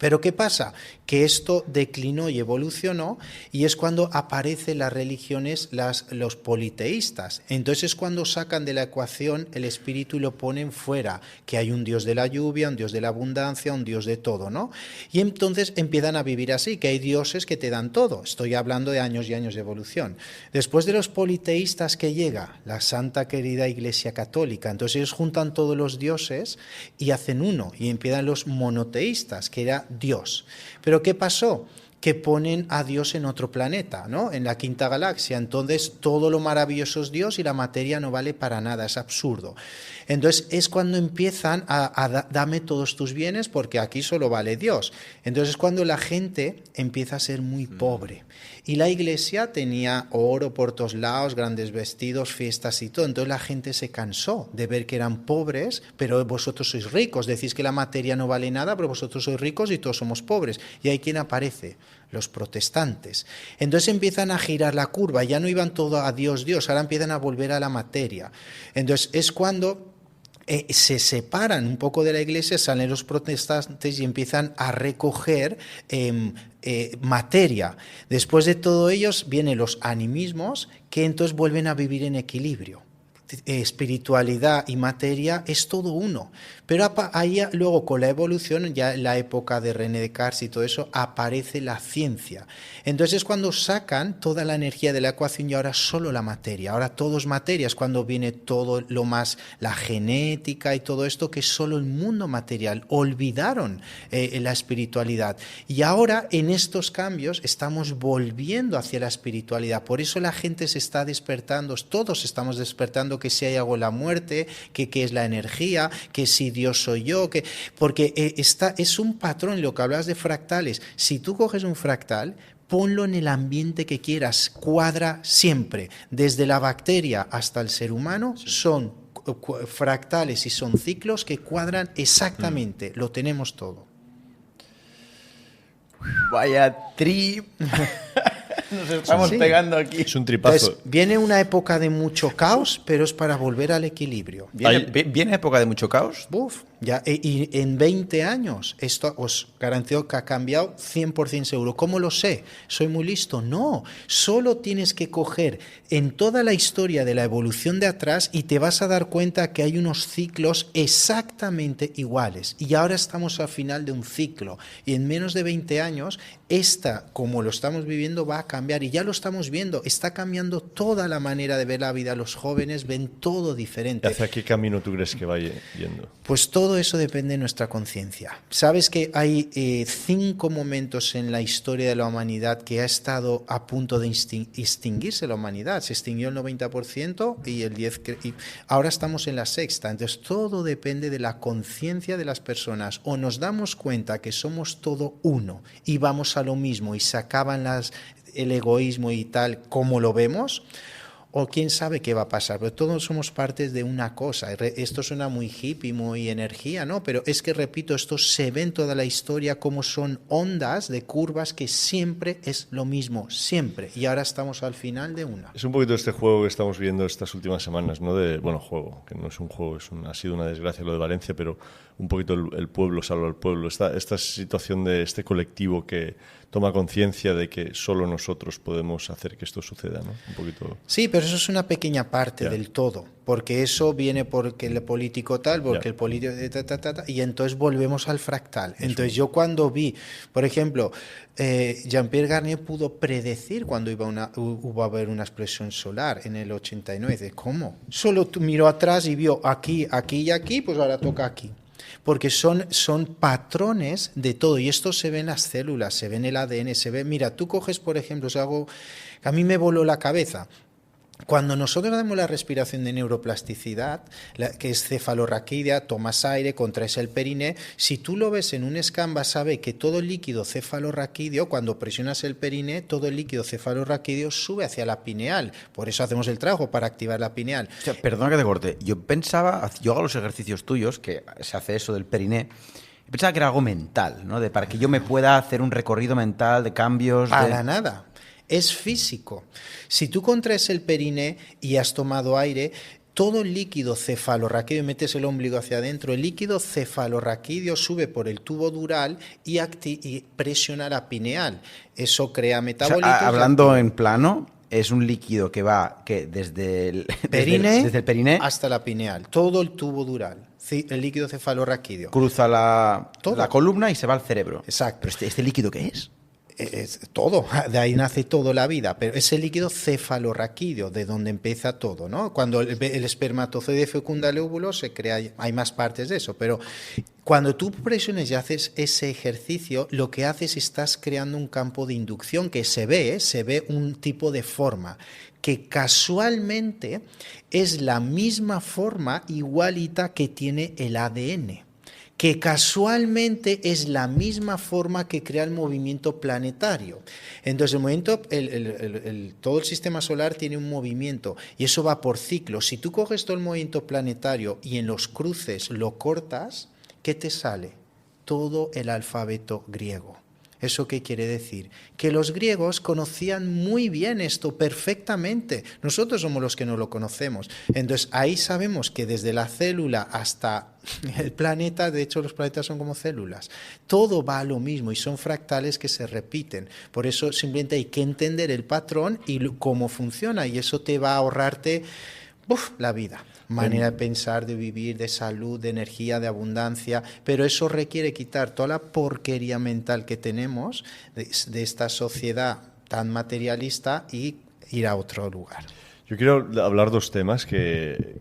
Speaker 4: Pero ¿qué pasa? Que esto declinó y evolucionó y es cuando aparecen las religiones, los politeístas. Entonces es cuando sacan de la ecuación el espíritu y lo ponen fuera, que hay un dios de la lluvia, un dios de la abundancia, un dios de todo, ¿no? Y entonces empiezan a vivir así, que hay dioses que te dan todo. Estoy hablando de años y años de evolución. Después de los politeístas que llega la santa querida Iglesia Católica, entonces ellos juntan todos los dioses y hacen uno, y empiezan los monoteístas, que era Dios. Pero ¿qué pasó? Que ponen a Dios en otro planeta, ¿no? En la quinta galaxia. Entonces todo lo maravilloso es Dios y la materia no vale para nada, es absurdo. Entonces es cuando empiezan a dame todos tus bienes porque aquí solo vale Dios. Entonces es cuando la gente empieza a ser muy pobre. Y la iglesia tenía oro por todos lados, grandes vestidos, fiestas y todo. Entonces la gente se cansó de ver que eran pobres, pero vosotros sois ricos. Decís que la materia no vale nada, pero vosotros sois ricos y todos somos pobres. ¿Y ahí quién aparece? Los protestantes. Entonces empiezan a girar la curva. Ya no iban todo a Dios, Dios. Ahora empiezan a volver a la materia. Entonces es cuando se separan un poco de la iglesia, salen los protestantes y empiezan a recoger materia. Después de todo ellos vienen los animismos, que entonces vuelven a vivir en equilibrio. Espiritualidad y materia es todo uno. Pero ahí luego con la evolución, ya en la época de René Descartes y todo eso, aparece la ciencia. Entonces es cuando sacan toda la energía de la ecuación y ahora solo la materia. Ahora todo es materia, es cuando viene todo lo más, la genética y todo esto, que es solo el mundo material. Olvidaron la espiritualidad. Y ahora en estos cambios estamos volviendo hacia la espiritualidad. Por eso la gente se está despertando, todos estamos despertando, que si hay algo la muerte, que es la energía, que si Dios soy yo, porque es un patrón, lo que hablas de fractales. Si tú coges un fractal, ponlo en el ambiente que quieras, cuadra siempre, desde la bacteria hasta el ser humano, son fractales y son ciclos que cuadran exactamente, lo tenemos todo.
Speaker 5: Vaya trip. Nos estamos pegando aquí.
Speaker 3: Es un tripazo.
Speaker 4: Entonces, viene una época de mucho caos, pero es para volver al equilibrio.
Speaker 5: ¿Viene época de mucho caos?
Speaker 4: Uf, ya, y en 20 años, esto os garantizo que ha cambiado 100% seguro. ¿Cómo lo sé? ¿Soy muy listo? No, solo tienes que coger en toda la historia de la evolución de atrás y te vas a dar cuenta que hay unos ciclos exactamente iguales. Y ahora estamos al final de un ciclo. Y en menos de 20 años, como lo estamos viviendo, va a cambiar. Y ya lo estamos viendo. Está cambiando toda la manera de ver la vida. Los jóvenes ven todo diferente.
Speaker 3: ¿Hacia qué camino tú crees que vaya yendo?
Speaker 4: Pues todo eso depende de nuestra conciencia. Sabes que hay 5 momentos en la historia de la humanidad que ha estado a punto de extinguirse la humanidad. Se extinguió el 90% y el 10%. Y ahora estamos en la 6ª. Entonces todo depende de la conciencia de las personas. O nos damos cuenta que somos todo uno y vamos a lo mismo y se acaban el egoísmo y tal como lo vemos. O quién sabe qué va a pasar, pero todos somos partes de una cosa. Esto suena muy hippie, muy energía, ¿no? Pero es que, repito, esto se ve en toda la historia como son ondas de curvas que siempre es lo mismo, siempre. Y ahora estamos al final de una.
Speaker 3: Es un poquito este juego que estamos viendo estas últimas semanas, ¿no? Juego, que no es un juego, ha sido una desgracia lo de Valencia, pero un poquito el pueblo salva al pueblo. Esta situación de este colectivo que toma conciencia de que solo nosotros podemos hacer que esto suceda, ¿no? Un poquito.
Speaker 4: Sí, pero eso es una pequeña parte del todo, porque eso viene porque el político tal, porque el político y entonces volvemos al fractal. Entonces yo cuando vi, por ejemplo, Jean-Pierre Garnier pudo predecir cuando iba a haber una explosión solar en el 89. ¿Cómo? Solo miró atrás y vio aquí, aquí y aquí, pues ahora toca aquí. Porque son patrones de todo, y esto se ve en las células, se ve en el ADN, se ve. Mira, tú coges, por ejemplo, es algo que a mí me voló la cabeza. Cuando nosotros damos la respiración de neuroplasticidad, que es cefalorraquídea, tomas aire, contraes el periné, si tú lo ves en un scan vas a ver que todo el líquido cefalorraquídeo, cuando presionas el periné, todo el líquido cefalorraquídeo sube hacia la pineal. Por eso hacemos el trabajo, para activar la pineal.
Speaker 5: O sea, perdona que te corte. Yo hago los ejercicios tuyos, que se hace eso del periné, pensaba que era algo mental, ¿no? Para que yo me pueda hacer un recorrido mental de cambios.
Speaker 4: Para nada. Es físico. Si tú contraes el periné y has tomado aire, todo el líquido cefalorraquídeo, metes el ombligo hacia adentro, el líquido cefalorraquídeo sube por el tubo dural y presiona la pineal. Eso crea metabolitos.
Speaker 5: O sea, hablando en plano, es un líquido que va desde el periné
Speaker 4: hasta la pineal, todo el tubo dural, el líquido cefalorraquídeo.
Speaker 5: Cruza la columna y se va al cerebro.
Speaker 4: Exacto.
Speaker 5: ¿Pero este líquido qué es?
Speaker 4: Es todo, de ahí nace toda la vida, pero es el líquido cefalorraquídeo de donde empieza todo, ¿no? Cuando el espermatozoide fecunda el óvulo se crea, hay más partes de eso, pero cuando tú presiones y haces ese ejercicio, lo que haces, estás creando un campo de inducción que se ve un tipo de forma que casualmente es la misma forma igualita que tiene el ADN, que casualmente es la misma forma que crea el movimiento planetario. Entonces, el movimiento, todo el sistema solar tiene un movimiento y eso va por ciclos. Si tú coges todo el movimiento planetario y en los cruces lo cortas, ¿qué te sale? Todo el alfabeto griego. ¿Eso qué quiere decir? Que los griegos conocían muy bien esto perfectamente. Nosotros somos los que no lo conocemos. Entonces ahí sabemos que desde la célula hasta el planeta, de hecho los planetas son como células, todo va a lo mismo y son fractales que se repiten. Por eso simplemente hay que entender el patrón y cómo funciona y eso te va a ahorrarte la vida. Manera de pensar, de vivir, de salud, de energía, de abundancia, pero eso requiere quitar toda la porquería mental que tenemos de esta sociedad tan materialista y ir a otro lugar.
Speaker 3: Yo quiero hablar dos temas, que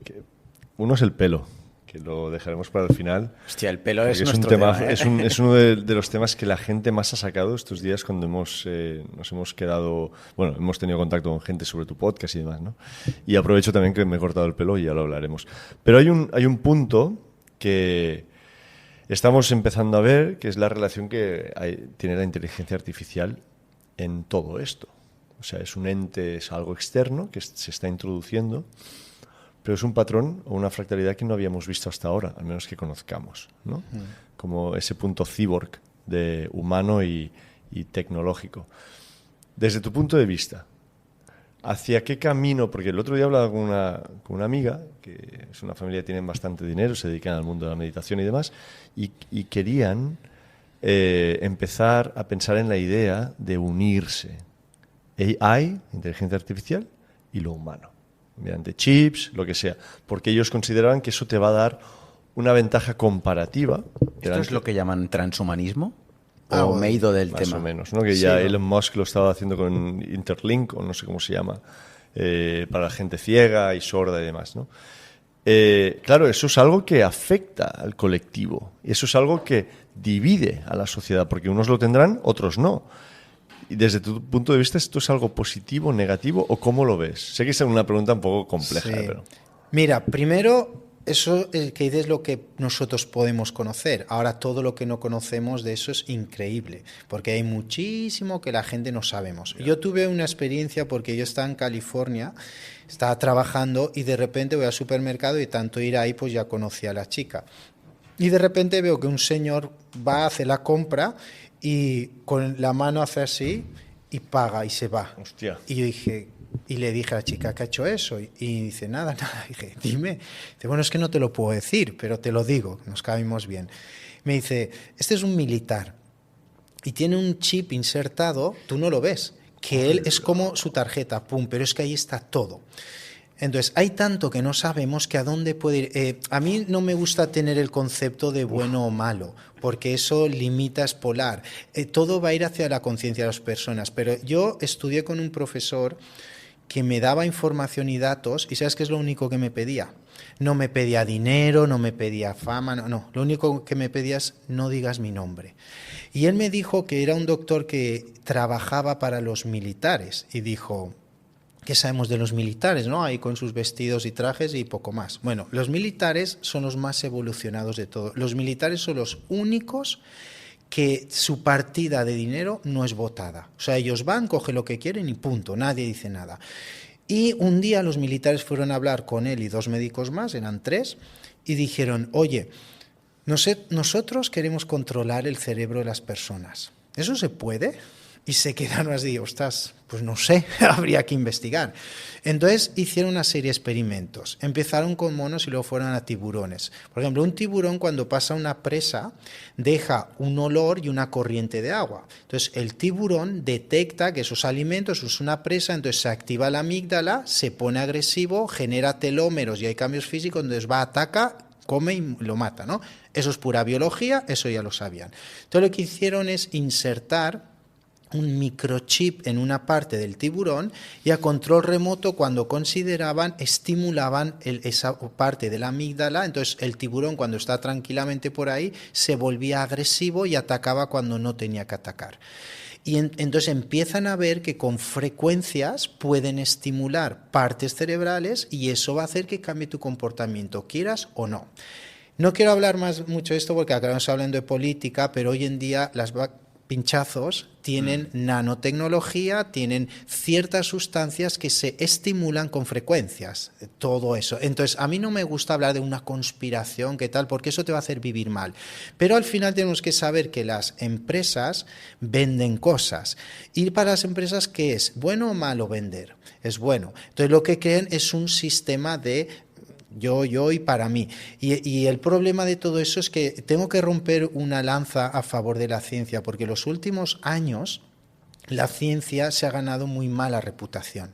Speaker 3: uno es el pelo, que lo dejaremos para el final.
Speaker 5: Hostia, el pelo es
Speaker 3: un
Speaker 5: nuestro
Speaker 3: tema,
Speaker 5: tema, ¿eh?
Speaker 3: es uno de los temas que la gente más ha sacado estos días cuando nos hemos quedado, bueno, hemos tenido contacto con gente sobre tu podcast y demás, ¿no? Y aprovecho también que me he cortado el pelo y ya lo hablaremos. Pero hay un punto que estamos empezando a ver, que es la relación que tiene la inteligencia artificial en todo esto. O sea, es un ente, es algo externo que se está introduciendo, pero es un patrón o una fractalidad que no habíamos visto hasta ahora, al menos que conozcamos, ¿no? Como ese punto cyborg de humano y tecnológico. Desde tu punto de vista, ¿hacia qué camino? Porque el otro día hablaba con una amiga, que es una familia que tienen bastante dinero, se dedican al mundo de la meditación y demás, y querían empezar a pensar en la idea de unirse AI, inteligencia artificial, y lo humano, mediante chips, lo que sea, porque ellos consideraban que eso te va a dar una ventaja comparativa.
Speaker 5: ¿Esto es lo que llaman transhumanismo? ¿O me he ido del tema?
Speaker 3: Más o menos, ¿no? Que ya Elon Musk lo estaba haciendo con Interlink, o no sé cómo se llama, para la gente ciega y sorda y demás, ¿no? Claro, eso es algo que afecta al colectivo, y eso es algo que divide a la sociedad, porque unos lo tendrán, otros no. Y desde tu punto de vista, ¿esto es algo positivo, negativo o cómo lo ves? Sé que es una pregunta un poco compleja,
Speaker 4: Sí.
Speaker 3: pero...
Speaker 4: Mira, primero, eso que dices es lo que nosotros podemos conocer. Ahora, todo lo que no conocemos de eso es increíble, porque hay muchísimo que la gente no sabemos. Yo tuve una experiencia porque yo estaba en California, estaba trabajando y de repente voy al supermercado y tanto ir ahí, pues ya conocí a la chica. Y de repente veo que un señor va a hacer la compra y con la mano hace así y paga y se va.
Speaker 3: Hostia.
Speaker 4: Y yo dije, y le dije a la chica, ¿qué ha hecho eso? Y dice, nada. Dije, dime. Dice, bueno, es que no te lo puedo decir, pero te lo digo, nos caímos bien. Me dice, este es un militar y tiene un chip insertado, tú no lo ves, que él es como su tarjeta, pum, pero es que ahí está todo. Entonces, hay tanto que no sabemos que a dónde puede ir. A mí no me gusta tener el concepto de bueno o malo, porque eso limita, es polar. Todo va a ir hacia la conciencia de las personas, pero yo estudié con un profesor que me daba información y datos, y ¿sabes qué es lo único que me pedía? No me pedía dinero, no me pedía fama, no. Lo único que me pedía es no digas mi nombre. Y él me dijo que era un doctor que trabajaba para los militares, y dijo... ¿Qué sabemos de los militares, no? Ahí con sus vestidos y trajes y poco más. Bueno, los militares son los más evolucionados de todo. Los militares son los únicos que su partida de dinero no es votada. O sea, ellos van, cogen lo que quieren y punto, nadie dice nada. Y un día los militares fueron a hablar con él y 2 médicos más, eran 3, y dijeron, oye, nosotros queremos controlar el cerebro de las personas. ¿Eso se puede? Y se quedaron así, ostras, pues no sé, habría que investigar. Entonces hicieron una serie de experimentos. Empezaron con monos y luego fueron a tiburones. Por ejemplo, un tiburón cuando pasa una presa deja un olor y una corriente de agua. Entonces el tiburón detecta que esos alimentos es una presa, entonces se activa la amígdala, se pone agresivo, genera telómeros y hay cambios físicos, entonces va, ataca, come y lo mata, ¿no? Eso es pura biología, eso ya lo sabían. Entonces lo que hicieron es insertar un microchip en una parte del tiburón y a control remoto, cuando consideraban, estimulaban esa parte de la amígdala. Entonces el tiburón, cuando está tranquilamente por ahí, se volvía agresivo y atacaba cuando no tenía que atacar. Y entonces empiezan a ver que con frecuencias pueden estimular partes cerebrales y eso va a hacer que cambie tu comportamiento, quieras o no. No quiero hablar mucho de esto porque acabamos hablando de política, pero hoy en día las pinchazos tienen nanotecnología, tienen ciertas sustancias que se estimulan con frecuencias, todo eso. Entonces, a mí no me gusta hablar de una conspiración, ¿qué tal? Porque eso te va a hacer vivir mal. Pero al final tenemos que saber que las empresas venden cosas. Y para las empresas, ¿qué es? ¿Bueno o malo vender? Es bueno. Entonces, lo que creen es un sistema de yo y para mí. Y el problema de todo eso es que tengo que romper una lanza a favor de la ciencia, porque en los últimos años la ciencia se ha ganado muy mala reputación,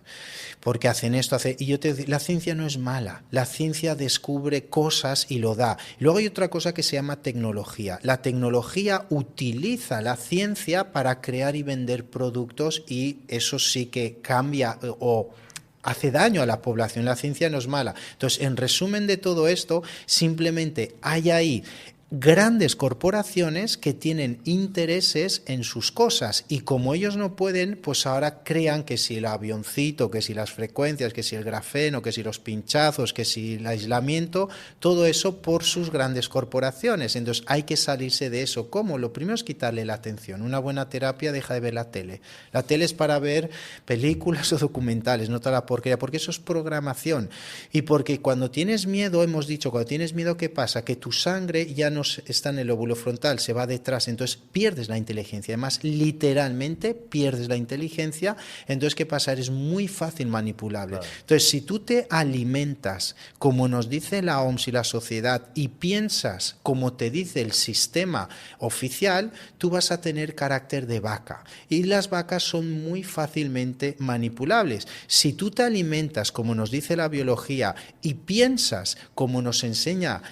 Speaker 4: porque hacen esto, y yo te digo, la ciencia no es mala, la ciencia descubre cosas y lo da. Luego hay otra cosa que se llama tecnología. La tecnología utiliza la ciencia para crear y vender productos y eso sí que cambia o hace daño a la población. La ciencia no es mala. Entonces, en resumen de todo esto, simplemente hay ahí grandes corporaciones que tienen intereses en sus cosas y como ellos no pueden, pues ahora crean que si el avioncito, que si las frecuencias, que si el grafeno, que si los pinchazos, que si el aislamiento, todo eso por sus grandes corporaciones. Entonces hay que salirse de eso. ¿Cómo? Lo primero es quitarle la atención. Una buena terapia deja de ver la tele. La tele es para ver películas o documentales, no toda la porquería, porque eso es programación. Y porque cuando tienes miedo, hemos dicho, cuando tienes miedo, ¿qué pasa? Que tu sangre ya no está en el lóbulo frontal, se va detrás, entonces pierdes la inteligencia, además literalmente pierdes la inteligencia. Entonces ¿qué pasa? Eres muy fácil manipulable. Claro. Entonces si tú te alimentas como nos dice la OMS y la sociedad y piensas como te dice el sistema oficial, tú vas a tener carácter de vaca y las vacas son muy fácilmente manipulables. Si tú te alimentas como nos dice la biología y piensas como nos enseña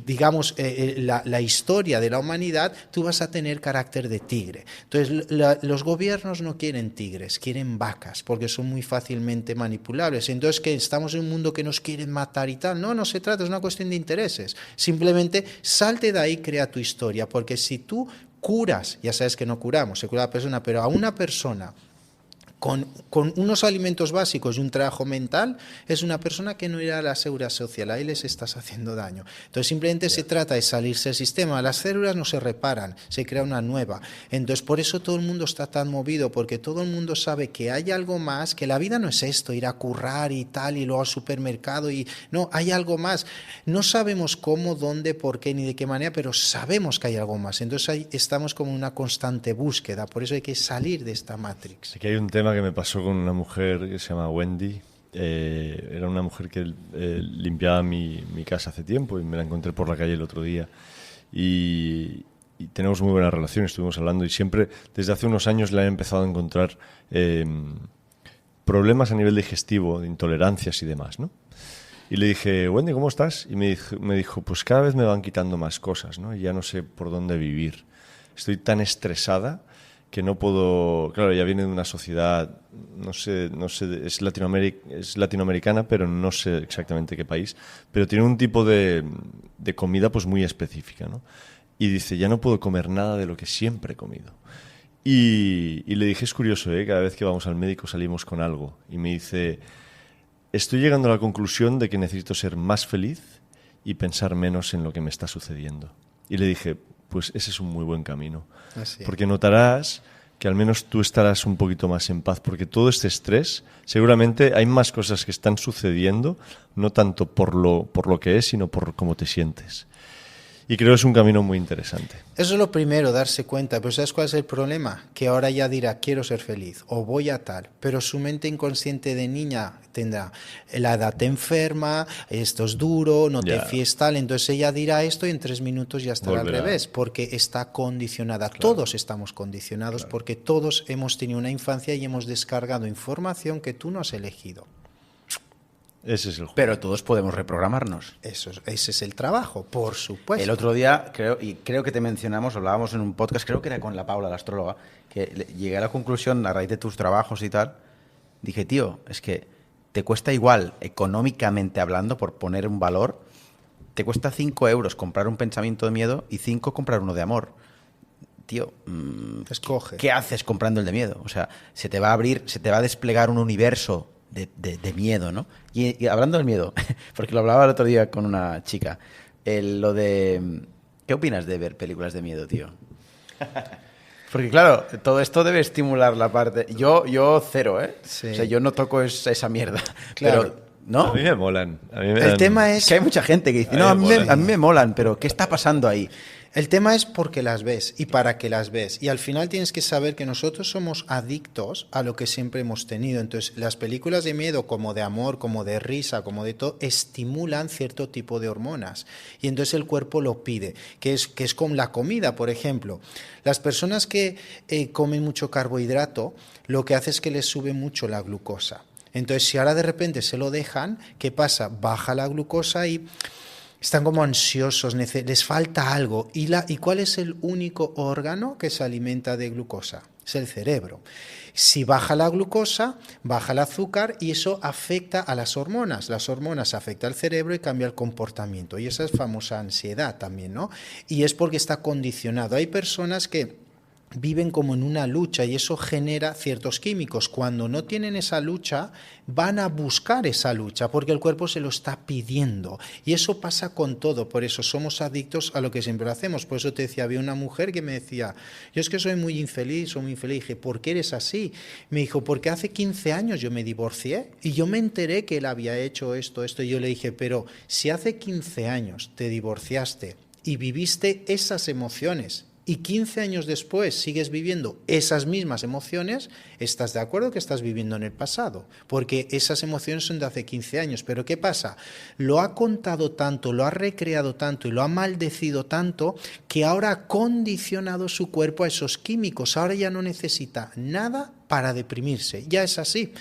Speaker 4: digamos, la historia de la humanidad, tú vas a tener carácter de tigre. Entonces, los gobiernos no quieren tigres, quieren vacas, porque son muy fácilmente manipulables. Entonces, que estamos en un mundo que nos quieren matar y tal. No se trata, es una cuestión de intereses. Simplemente salte de ahí, crea tu historia, porque si tú curas, ya sabes que no curamos, se cura a la persona, pero a una persona con unos alimentos básicos y un trabajo mental, es una persona que no irá a la seguridad social, ahí les estás haciendo daño. Entonces simplemente se trata de salirse del sistema, las células no se reparan, se crea una nueva. Entonces por eso todo el mundo está tan movido, porque todo el mundo sabe que hay algo más, que la vida no es esto, ir a currar y tal, y luego al supermercado, y no, hay algo más. No sabemos cómo, dónde, por qué, ni de qué manera, pero sabemos que hay algo más. Entonces ahí estamos como en una constante búsqueda, por eso hay que salir de esta Matrix.
Speaker 3: Aquí hay un tema que me pasó con una mujer que se llama Wendy. Era una mujer que limpiaba mi casa hace tiempo y me la encontré por la calle el otro día y tenemos muy buena relación, estuvimos hablando y siempre desde hace unos años le he empezado a encontrar problemas a nivel digestivo, de intolerancias y demás, ¿no? Y le dije, Wendy, ¿cómo estás? Y me dijo, pues cada vez me van quitando más cosas, ¿no? Y ya no sé por dónde vivir. Estoy tan estresada que no puedo. Claro, ella viene de una sociedad, no sé, es latinoamericana, pero no sé exactamente qué país, pero tiene un tipo de comida pues muy específica, ¿no? Y dice, ya no puedo comer nada de lo que siempre he comido. Y le dije, es curioso, cada vez que vamos al médico salimos con algo. Y me dice, estoy llegando a la conclusión de que necesito ser más feliz y pensar menos en lo que me está sucediendo. Y le dije, pues ese es un muy buen camino. Así. Porque notarás que al menos tú estarás un poquito más en paz, porque todo este estrés, seguramente hay más cosas que están sucediendo, no tanto por lo que es, sino por cómo te sientes. Y creo que es un camino muy interesante.
Speaker 4: Eso es lo primero, darse cuenta. Pero ¿sabes cuál es el problema? Que ahora ya dirá, quiero ser feliz o voy a tal. Pero su mente inconsciente de niña tendrá, la edad te enferma, esto es duro, no te fíes tal. Entonces ella dirá esto y en 3 minutos ya estará al revés, porque está condicionada. Claro. Todos estamos condicionados porque todos hemos tenido una infancia y hemos descargado información que tú no has elegido.
Speaker 3: Ese es el juego.
Speaker 5: Pero todos podemos reprogramarnos.
Speaker 4: Ese es el trabajo, por supuesto.
Speaker 5: El otro día, creo que te mencionamos, hablábamos en un podcast, creo que era con la Paula, la astróloga, que llegué a la conclusión a raíz de tus trabajos y tal, dije, tío, es que te cuesta igual, económicamente hablando, por poner un valor, te cuesta 5 euros comprar un pensamiento de miedo y 5 comprar uno de amor. Tío,
Speaker 4: escoge.
Speaker 5: ¿Qué haces comprando el de miedo? O sea, se te va a desplegar un universo de miedo, ¿no? Y hablando del miedo, porque lo hablaba el otro día con una chica, ¿qué opinas de ver películas de miedo, tío? Porque claro, todo esto debe estimular la parte... Yo cero, ¿eh? Sí. O sea, yo no toco esa mierda.
Speaker 4: Claro.
Speaker 5: Pero, ¿no?
Speaker 3: A mí me molan.
Speaker 4: El tema es
Speaker 5: que hay mucha gente que dice, no, a mí me molan, pero ¿qué está pasando ahí?
Speaker 4: El tema es porque las ves y para qué las ves. Y al final tienes que saber que nosotros somos adictos a lo que siempre hemos tenido. Entonces, las películas de miedo, como de amor, como de risa, como de todo, estimulan cierto tipo de hormonas. Y entonces el cuerpo lo pide, que es con la comida, por ejemplo. Las personas que comen mucho carbohidrato, lo que hace es que les sube mucho la glucosa. Entonces, si ahora de repente se lo dejan, ¿qué pasa? Baja la glucosa y... están como ansiosos, les falta algo. ¿Y cuál es el único órgano que se alimenta de glucosa? Es el cerebro. Si baja la glucosa, baja el azúcar y eso afecta a las hormonas. Las hormonas afectan al cerebro y cambia el comportamiento. Y esa es famosa ansiedad también, ¿no? Y es porque está condicionado. Hay personas que viven como en una lucha y eso genera ciertos químicos. Cuando no tienen esa lucha, van a buscar esa lucha porque el cuerpo se lo está pidiendo. Y eso pasa con todo, por eso somos adictos a lo que siempre hacemos. Por eso te decía, había una mujer que me decía, yo es que soy muy infeliz. Dije, ¿por qué eres así? Me dijo, porque hace 15 años yo me divorcié y yo me enteré que él había hecho esto. Y yo le dije, pero si hace 15 años te divorciaste y viviste esas emociones, y 15 años después sigues viviendo esas mismas emociones, ¿estás de acuerdo que estás viviendo en el pasado? Porque esas emociones son de hace 15 años. Pero ¿qué pasa? Lo ha contado tanto, lo ha recreado tanto y lo ha maldecido tanto que ahora ha condicionado su cuerpo a esos químicos. Ahora ya no necesita nada para deprimirse. Ya es así.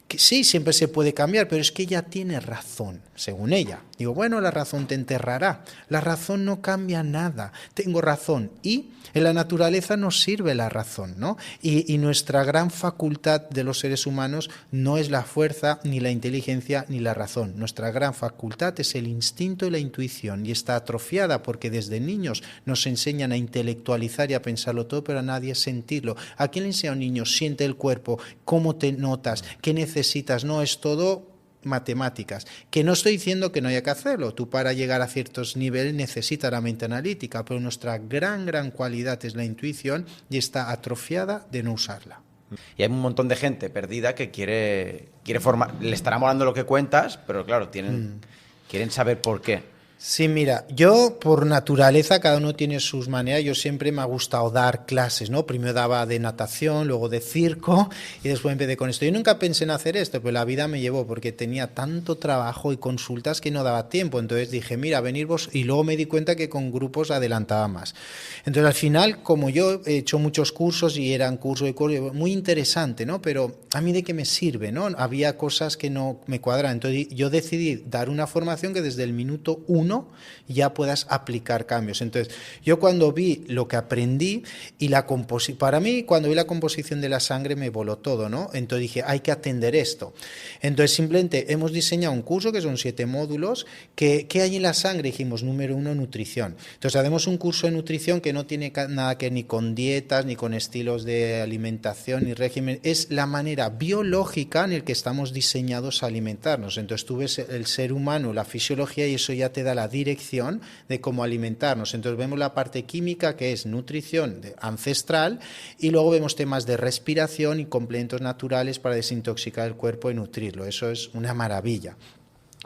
Speaker 4: Que sí, siempre se puede cambiar, pero es que ella tiene razón, según ella. Digo, bueno, la razón te enterrará. La razón no cambia nada. Tengo razón. Y en la naturaleza nos sirve la razón, ¿no? Y nuestra gran facultad de los seres humanos no es la fuerza, ni la inteligencia, ni la razón. Nuestra gran facultad es el instinto y la intuición. Y está atrofiada porque desde niños nos enseñan a intelectualizar y a pensarlo todo, pero a nadie sentirlo. ¿A quién le enseña a un niño? Siente el cuerpo, cómo te notas, qué necesitas. No, es todo matemáticas, que no estoy diciendo que no haya que hacerlo. Tú para llegar a ciertos niveles necesitas la mente analítica, pero nuestra gran cualidad es la intuición y está atrofiada de no usarla.
Speaker 5: Y hay un montón de gente perdida que quiere formar, le estará molando lo que cuentas, pero claro, quieren saber por qué.
Speaker 4: Sí, mira, yo por naturaleza cada uno tiene sus maneras. Yo siempre me ha gustado dar clases, ¿no? Primero daba de natación, luego de circo y después empecé con esto. Yo nunca pensé en hacer esto, pero la vida me llevó porque tenía tanto trabajo y consultas que no daba tiempo. Entonces dije, mira, venir vos, y luego me di cuenta que con grupos adelantaba más. Entonces al final, como yo he hecho muchos cursos y eran cursos muy interesante, ¿no? Pero a mí de qué me sirve, ¿no? Había cosas que no me cuadraban. Entonces yo decidí dar una formación que desde el minuto 1 ya puedas aplicar cambios. Entonces, yo cuando vi lo que aprendí y para mí, cuando vi la composición de la sangre me voló todo, ¿no? Entonces dije, hay que atender esto. Entonces, simplemente hemos diseñado un curso que son 7 módulos. ¿Qué hay en la sangre? Dijimos, número 1, nutrición. Entonces, hacemos un curso de nutrición que no tiene nada que ver ni con dietas, ni con estilos de alimentación, ni régimen. Es la manera biológica en la que estamos diseñados a alimentarnos. Entonces, tú ves el ser humano, la fisiología, y eso ya te da la dirección de cómo alimentarnos. Entonces vemos la parte química, que es nutrición ancestral, y luego vemos temas de respiración y complementos naturales para desintoxicar el cuerpo y nutrirlo. Eso es una maravilla.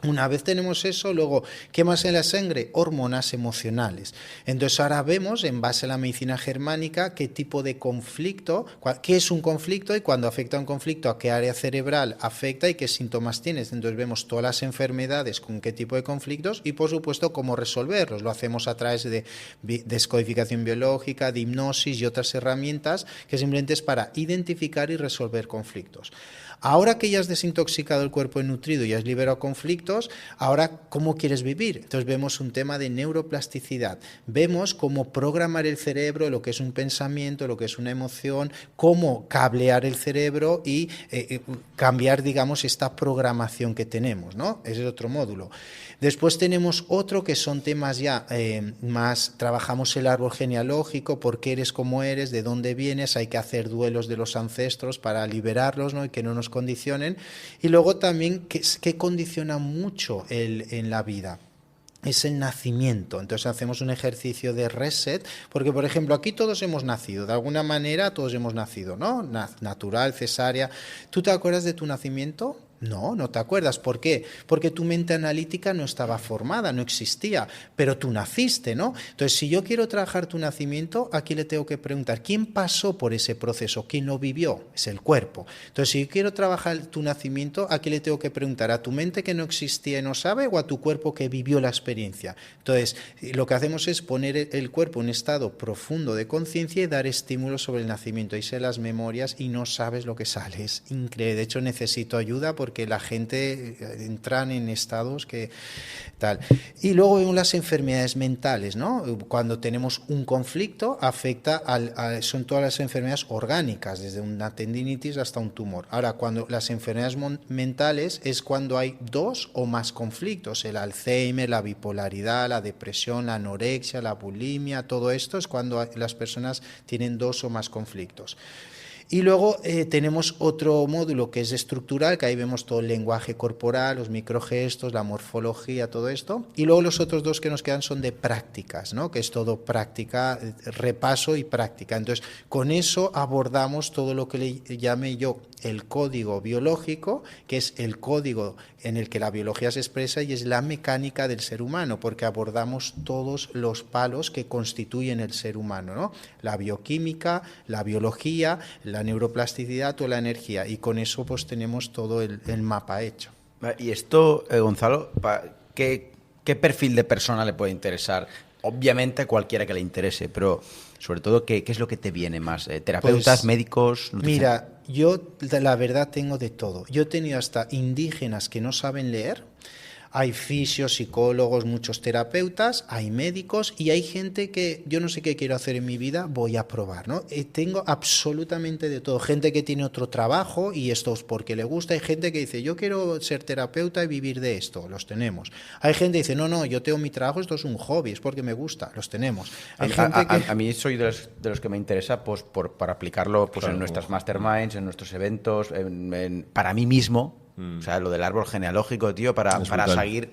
Speaker 4: Una vez tenemos eso, luego, ¿qué más en la sangre? Hormonas emocionales. Entonces ahora vemos, en base a la medicina germánica, qué tipo de conflicto, qué es un conflicto y cuando afecta a un conflicto, a qué área cerebral afecta y qué síntomas tienes. Entonces vemos todas las enfermedades con qué tipo de conflictos y, por supuesto, cómo resolverlos. Lo hacemos a través de descodificación biológica, de hipnosis y otras herramientas que simplemente es para identificar y resolver conflictos. Ahora que ya has desintoxicado el cuerpo y nutrido y has liberado conflictos, ahora ¿cómo quieres vivir? Entonces vemos un tema de neuroplasticidad, vemos cómo programar el cerebro, lo que es un pensamiento, lo que es una emoción, cómo cablear el cerebro y cambiar, digamos, esta programación que tenemos, ¿no? Ese es otro módulo. Después tenemos otro que son temas ya más, trabajamos el árbol genealógico, por qué eres como eres, de dónde vienes, hay que hacer duelos de los ancestros para liberarlos, ¿no? Y que no nos condicionen. Y luego también, ¿qué condiciona mucho en la vida? Es el nacimiento. Entonces hacemos un ejercicio de reset, porque por ejemplo aquí todos hemos nacido, de alguna manera todos hemos nacido, ¿no? Natural, cesárea. ¿Tú te acuerdas de tu nacimiento? No, no te acuerdas. ¿Por qué? Porque tu mente analítica no estaba formada, no existía, pero tú naciste, ¿no? Entonces, si yo quiero trabajar tu nacimiento, aquí le tengo que preguntar, ¿quién pasó por ese proceso? ¿Quién lo vivió? Es el cuerpo. Entonces, si yo quiero trabajar tu nacimiento, aquí le tengo que preguntar, ¿a tu mente que no existía y no sabe o a tu cuerpo que vivió la experiencia? Entonces, lo que hacemos es poner el cuerpo en un estado profundo de conciencia y dar estímulos sobre el nacimiento. Ahí se las memorias y no sabes lo que sale. Es increíble. De hecho, necesito ayuda porque la gente entra en estados que tal. Y luego vemos las enfermedades mentales, ¿no? Cuando tenemos un conflicto, afecta son todas las enfermedades orgánicas, desde una tendinitis hasta un tumor. Ahora, cuando las enfermedades mentales es cuando hay 2 o más conflictos, el Alzheimer, la bipolaridad, la depresión, la anorexia, la bulimia, todo esto es cuando las personas tienen 2 o más conflictos. Y luego tenemos otro módulo que es estructural, que ahí vemos todo el lenguaje corporal, los microgestos, la morfología, todo esto. Y luego los otros 2 que nos quedan son de prácticas, ¿no? Que es todo práctica, repaso y práctica. Entonces, con eso abordamos todo lo que le llame yo el código biológico, que es el código en el que la biología se expresa y es la mecánica del ser humano, porque abordamos todos los palos que constituyen el ser humano, ¿no? La bioquímica, la biología, la neuroplasticidad o la energía, y con eso pues tenemos todo el mapa hecho.
Speaker 5: Y esto, Gonzalo, ¿qué perfil de persona le puede interesar? Obviamente cualquiera que le interese, pero sobre todo, ¿qué es lo que te viene más? ¿Terapeutas, médicos?
Speaker 4: Mira, yo la verdad tengo de todo. Yo he tenido hasta indígenas que no saben leer, hay fisios, psicólogos, muchos terapeutas, hay médicos y hay gente que yo no sé qué quiero hacer en mi vida, voy a probar, ¿no? Tengo absolutamente de todo. Gente que tiene otro trabajo y esto es porque le gusta. Hay gente que dice, yo quiero ser terapeuta y vivir de esto, los tenemos. Hay gente que dice, no, yo tengo mi trabajo, esto es un hobby, es porque me gusta, los tenemos. Hay gente que...
Speaker 5: a mí soy de los que me interesa pues, para aplicarlo pues, claro, en nuestras masterminds, en nuestros eventos, para mí mismo. O sea, lo del árbol genealógico, tío, para seguir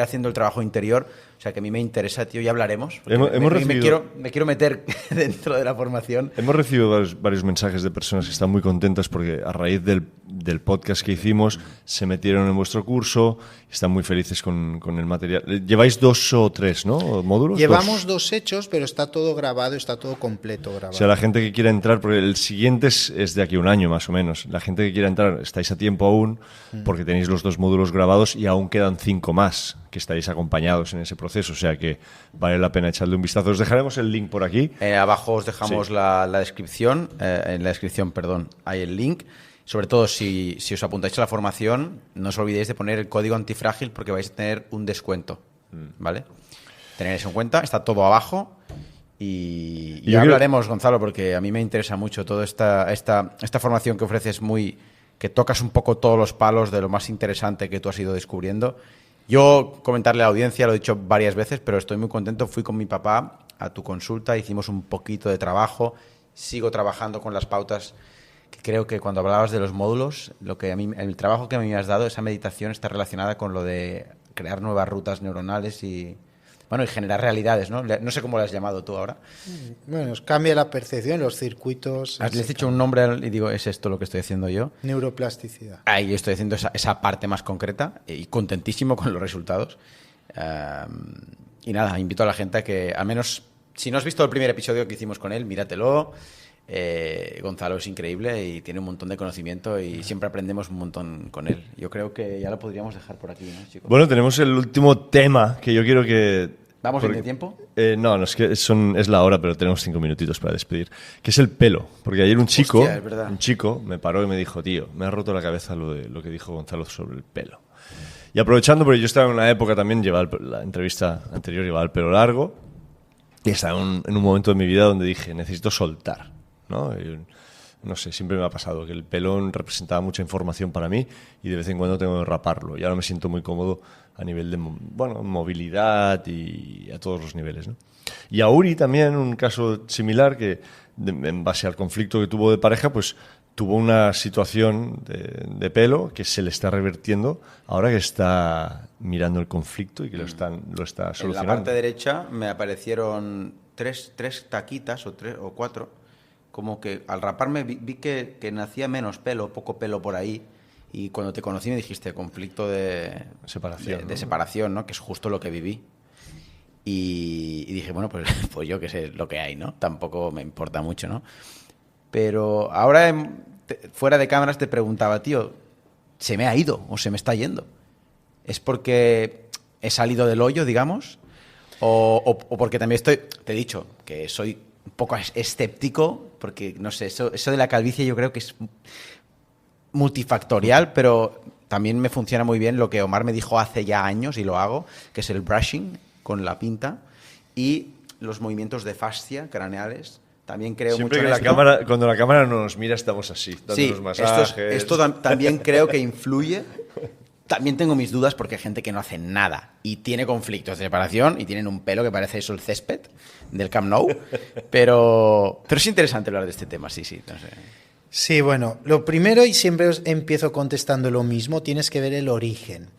Speaker 5: haciendo el trabajo interior. O sea, que a mí me interesa, tío, ya hablaremos. Me quiero meter dentro de la formación.
Speaker 3: Hemos recibido varios mensajes de personas que están muy contentas porque a raíz del podcast que hicimos se metieron en vuestro curso, están muy felices con el material. Lleváis 2 o 3, ¿no? ¿Módulos?
Speaker 4: Llevamos 2 hechos, pero está todo grabado, está todo completo grabado.
Speaker 3: O sea, la gente que quiera entrar, porque el siguiente es de aquí a un año más o menos. La gente que quiera entrar, estáis a tiempo aún, porque tenéis los 2 módulos grabados y aún quedan 5 más que estáis acompañados en ese proceso, o sea que vale la pena echarle un vistazo. Os dejaremos el link por aquí.
Speaker 5: Abajo os dejamos la descripción, en la descripción, perdón, hay el link. Sobre todo, si os apuntáis a la formación, no os olvidéis de poner el código antifrágil porque vais a tener un descuento, ¿vale? Tener eso en cuenta, está todo abajo. Y ya hablaremos, Gonzalo, porque a mí me interesa mucho toda esta formación que ofreces, que tocas un poco todos los palos de lo más interesante que tú has ido descubriendo. Yo, comentarle a la audiencia, lo he dicho varias veces, pero estoy muy contento. Fui con mi papá a tu consulta, hicimos un poquito de trabajo, sigo trabajando con las pautas, que creo que cuando hablabas de los módulos, el trabajo que a mí me has dado, esa meditación está relacionada con lo de crear nuevas rutas neuronales y Bueno, y generar realidades, ¿no? No sé cómo lo has llamado tú ahora.
Speaker 4: Bueno, cambia la percepción, los circuitos.
Speaker 5: Le has dicho un nombre y digo, ¿es esto lo que estoy haciendo yo?
Speaker 4: Neuroplasticidad.
Speaker 5: Ahí estoy haciendo esa parte más concreta y contentísimo con los resultados. Y nada, invito a la gente a que, al menos, si no has visto el primer episodio que hicimos con él, míratelo. Gonzalo es increíble y tiene un montón de conocimiento y siempre aprendemos un montón con él. Yo creo que ya lo podríamos dejar por aquí, ¿no, chicos?
Speaker 3: Bueno, tenemos el último tema que yo quiero que...
Speaker 5: ¿Vamos bien de tiempo?
Speaker 3: No, es que es la hora, pero tenemos 5 minutitos para despedir. Que es el pelo. Porque ayer un chico me paró y me dijo, tío, me ha roto la cabeza lo que dijo Gonzalo sobre el pelo. Y aprovechando, porque yo estaba en una época también, la entrevista anterior llevaba el pelo largo, y estaba en un momento de mi vida donde dije, necesito soltar, ¿no? Y, no sé, siempre me ha pasado que el pelo representaba mucha información para mí y de vez en cuando tengo que raparlo. Y ahora me siento muy cómodo a nivel de movilidad y a todos los niveles, ¿no? Y a Uri también, un caso similar que, en base al conflicto que tuvo de pareja, pues tuvo una situación de pelo que se le está revirtiendo ahora que está mirando el conflicto y que lo está solucionando.
Speaker 5: En la parte derecha me aparecieron tres taquitas o 4. Como que al raparme vi que nacía menos pelo, poco pelo por ahí. Y cuando te conocí me dijiste conflicto de separación, de separación, ¿no? Que es justo lo que viví. Y dije, bueno, pues yo qué sé lo que hay, ¿no? Tampoco me importa mucho, ¿no? Pero ahora, fuera de cámaras, te preguntaba, tío, ¿se me ha ido o se me está yendo? ¿Es porque he salido del hoyo, digamos? ¿O porque también te he dicho que soy un poco escéptico? Porque, no sé, eso de la calvicie yo creo que es multifactorial, pero también me funciona muy bien lo que Omar me dijo hace ya años, y lo hago, que es el brushing con la pinta y los movimientos de fascia craneales. También creo
Speaker 3: siempre
Speaker 5: mucho
Speaker 3: que
Speaker 5: en esto.
Speaker 3: Cuando la cámara no nos mira estamos así, dándonos masajes.
Speaker 5: Esto también creo que influye. También tengo mis dudas porque hay gente que no hace nada y tiene conflictos de separación y tienen un pelo que parece eso el césped del Camp Nou, pero es interesante hablar de este tema, sí, no sé.
Speaker 4: Sí, bueno, lo primero, y siempre empiezo contestando lo mismo, tienes que ver el origen.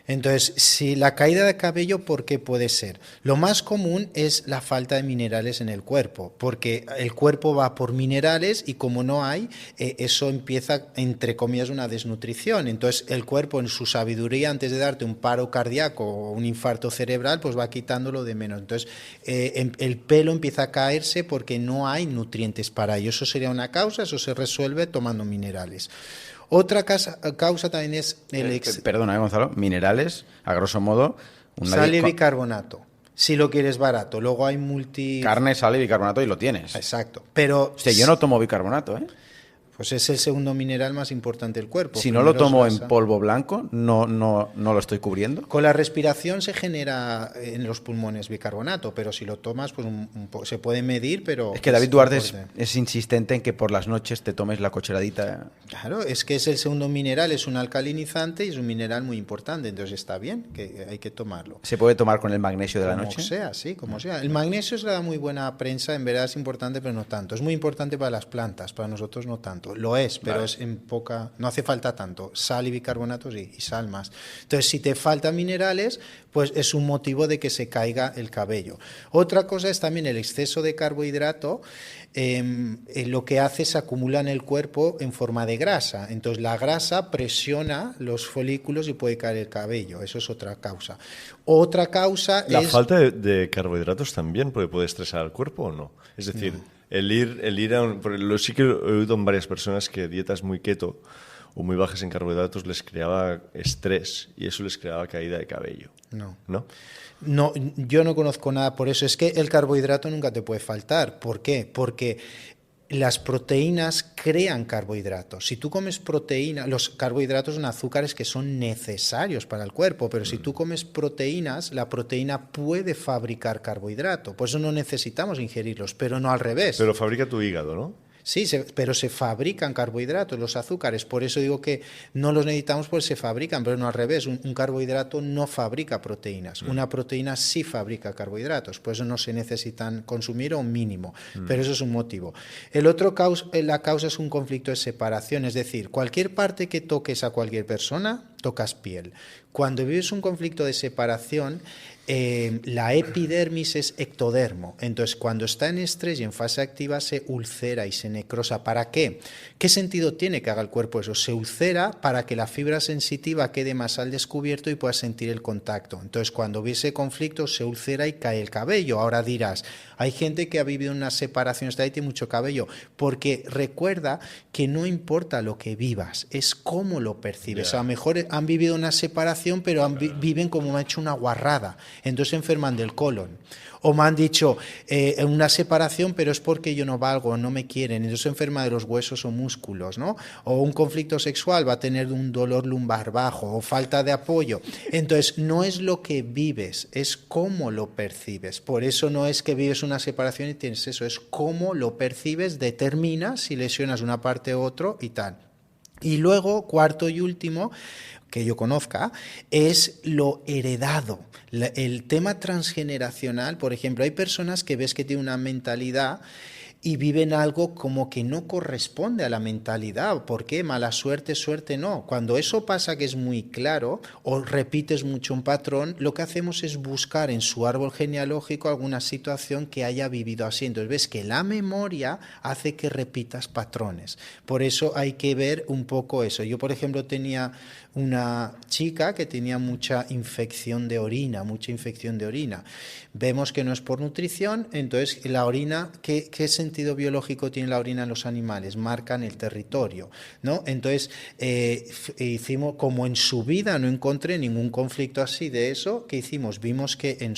Speaker 4: Entonces, si la caída de cabello, ¿por qué puede ser? Lo más común es la falta de minerales en el cuerpo, porque el cuerpo va por minerales y como no hay, eso empieza, entre comillas, una desnutrición. Entonces, el cuerpo en su sabiduría, antes de darte un paro cardíaco o un infarto cerebral, pues va quitándolo de menos. Entonces, el pelo empieza a caerse porque no hay nutrientes para ello. Eso sería una causa, eso se resuelve tomando minerales. Otra causa también es el
Speaker 5: perdona, Gonzalo, minerales, a grosso modo,
Speaker 4: sal y bicarbonato. Si lo quieres barato, luego hay
Speaker 5: carne, sal y bicarbonato y lo tienes.
Speaker 4: Exacto, pero
Speaker 5: hostia, yo no tomo bicarbonato, ¿eh?
Speaker 4: Pues es el segundo mineral más importante del cuerpo.
Speaker 5: Si no lo tomo en polvo blanco, no lo estoy cubriendo.
Speaker 4: Con la respiración se genera en los pulmones bicarbonato, pero si lo tomas, pues se puede medir, pero...
Speaker 5: Es que David Duarte es insistente en que por las noches te tomes la cocheradita.
Speaker 4: Claro, es que es el segundo mineral, es un alcalinizante y es un mineral muy importante, entonces está bien, que hay que tomarlo.
Speaker 5: ¿Se puede tomar con el magnesio de la noche?
Speaker 4: Como sea, sí, como sea. El magnesio se le da muy buena prensa, en verdad es importante, pero no tanto. Es muy importante para las plantas, para nosotros no tanto. Lo es, pero vale. Es en poca, no hace falta tanto. Sal y bicarbonatos y sal más. Entonces, si te faltan minerales, pues es un motivo de que se caiga el cabello. Otra cosa es también el exceso de carbohidrato. Lo que hace es acumula en el cuerpo en forma de grasa. Entonces, la grasa presiona los folículos y puede caer el cabello. Eso es otra causa. Otra causa
Speaker 3: es... ¿La falta de carbohidratos también puede estresar al cuerpo o no? Es decir... No. El ir a sí que he oído en varias personas que dietas muy keto o muy bajas en carbohidratos les creaba estrés y eso les creaba caída de cabello. ¿No?
Speaker 4: No, yo no conozco nada por eso. Es que el carbohidrato nunca te puede faltar. ¿Por qué? Porque las proteínas crean carbohidratos. Si tú comes proteína, los carbohidratos son azúcares que son necesarios para el cuerpo, pero si tú comes proteínas, la proteína puede fabricar carbohidrato. Por eso no necesitamos ingerirlos, pero no al revés.
Speaker 3: Pero fabrica tu hígado, ¿no?
Speaker 4: Sí, pero se fabrican carbohidratos, los azúcares. Por eso digo que no los necesitamos porque se fabrican, pero no al revés. Un carbohidrato no fabrica proteínas. Una proteína sí fabrica carbohidratos. Por eso no se necesitan consumir un mínimo. Pero eso es un motivo. La causa es un conflicto de separación. Es decir, cualquier parte que toques a cualquier persona, tocas piel. Cuando vives un conflicto de separación, la epidermis es ectodermo. Entonces, cuando está en estrés y en fase activa, se ulcera y se necrosa. ¿Para qué? ¿Qué sentido tiene que haga el cuerpo eso? Se ulcera para que la fibra sensitiva quede más al descubierto y pueda sentir el contacto. Entonces, cuando hubiese conflicto, se ulcera y cae el cabello. Ahora dirás, hay gente que ha vivido una separación y tiene mucho cabello, porque recuerda que no importa lo que vivas, es cómo lo percibes. Yeah. A lo mejor han vivido una separación, pero viven como me ha hecho una guarrada. Entonces enferman del colon. O me han dicho una separación, pero es porque yo no valgo, no me quieren. Entonces enferma de los huesos o músculos, ¿no? O un conflicto sexual, va a tener un dolor lumbar bajo o falta de apoyo. Entonces no es lo que vives, es cómo lo percibes. Por eso no es que vives una separación y tienes eso, es cómo lo percibes, determina si lesionas una parte u otra y tal. Y luego, cuarto y último, que yo conozca, es lo heredado. El tema transgeneracional, por ejemplo, hay personas que ves que tienen una mentalidad y viven algo como que no corresponde a la mentalidad. ¿Por qué? Mala suerte, suerte no. Cuando eso pasa, que es muy claro, o repites mucho un patrón, lo que hacemos es buscar en su árbol genealógico alguna situación que haya vivido así. Entonces ves que la memoria hace que repitas patrones. Por eso hay que ver un poco eso. Yo, por ejemplo, tenía una chica que tenía mucha infección de orina. Vemos que no es por nutrición, entonces la orina, ¿qué sentido biológico tiene la orina en los animales? Marcan el territorio, ¿no? Entonces hicimos, como en su vida no encontré ningún conflicto así de eso, ¿qué hicimos? Vimos que a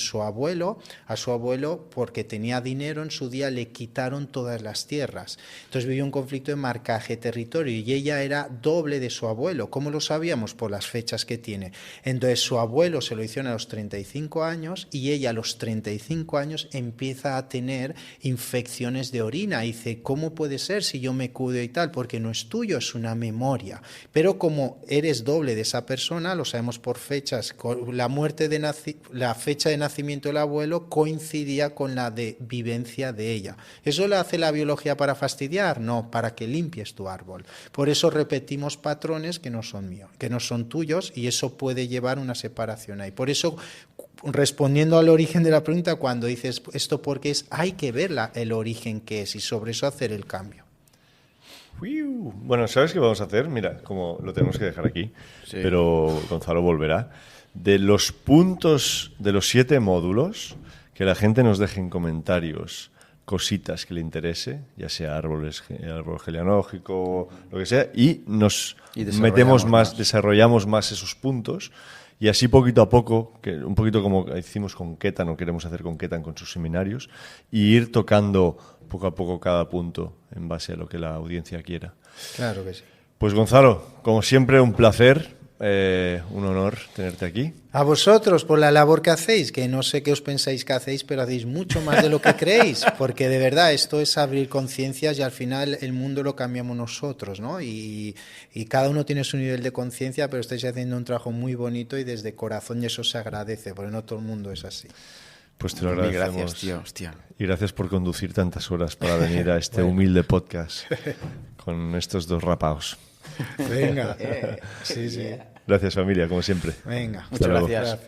Speaker 4: su abuelo, porque tenía dinero en su día, le quitaron todas las tierras. Entonces vivió un conflicto de marcaje territorio y ella era doble de su abuelo. ¿Cómo lo sabíamos? Por las fechas que tiene. Entonces su abuelo se lo hicieron a los 35 años y ella a los 35 años empieza a tener infecciones de orina. Y dice, ¿cómo puede ser si yo me cuido y tal? Porque no es tuyo, es una memoria. Pero como eres doble de esa persona, lo sabemos por fechas, la fecha de nacimiento del abuelo coincidía con la de vivencia de ella. ¿Eso lo hace la biología para fastidiar? No, para que limpies tu árbol. Por eso repetimos patrones que no son míos, que no son tuyos, y eso puede llevar una separación ahí. Por eso, respondiendo al origen de la pregunta, cuando dices esto porque es, hay que ver el origen que es y sobre eso hacer el cambio.
Speaker 3: Bueno, ¿sabes qué vamos a hacer? Mira, como lo tenemos que dejar aquí, sí, pero Gonzalo volverá. De los puntos, de los 7 módulos, que la gente nos deje en comentarios cositas que le interese, ya sea árbol genealógico, lo que sea, y nos metemos más, desarrollamos más esos puntos, y así poquito a poco, que un poquito como hicimos con Ketan, o queremos hacer con Ketan con sus seminarios, y ir tocando poco a poco cada punto en base a lo que la audiencia quiera.
Speaker 4: Claro que sí.
Speaker 3: Pues Gonzalo, como siempre, un placer. Un honor tenerte aquí.
Speaker 4: A vosotros por la labor que hacéis, que no sé qué os pensáis que hacéis, pero hacéis mucho más de lo que creéis, porque de verdad esto es abrir conciencias y al final el mundo lo cambiamos nosotros, ¿no? Y cada uno tiene su nivel de conciencia, pero estáis haciendo un trabajo muy bonito y desde corazón, y eso se agradece, porque no todo el mundo es así.
Speaker 3: Pues te lo agradecemos.
Speaker 5: Gracias, tío. Hostia.
Speaker 3: Y gracias por conducir tantas horas para venir a este humilde podcast con estos dos rapaos.
Speaker 4: Venga. Sí.
Speaker 3: Gracias, familia, como siempre.
Speaker 4: Venga,
Speaker 5: muchas gracias.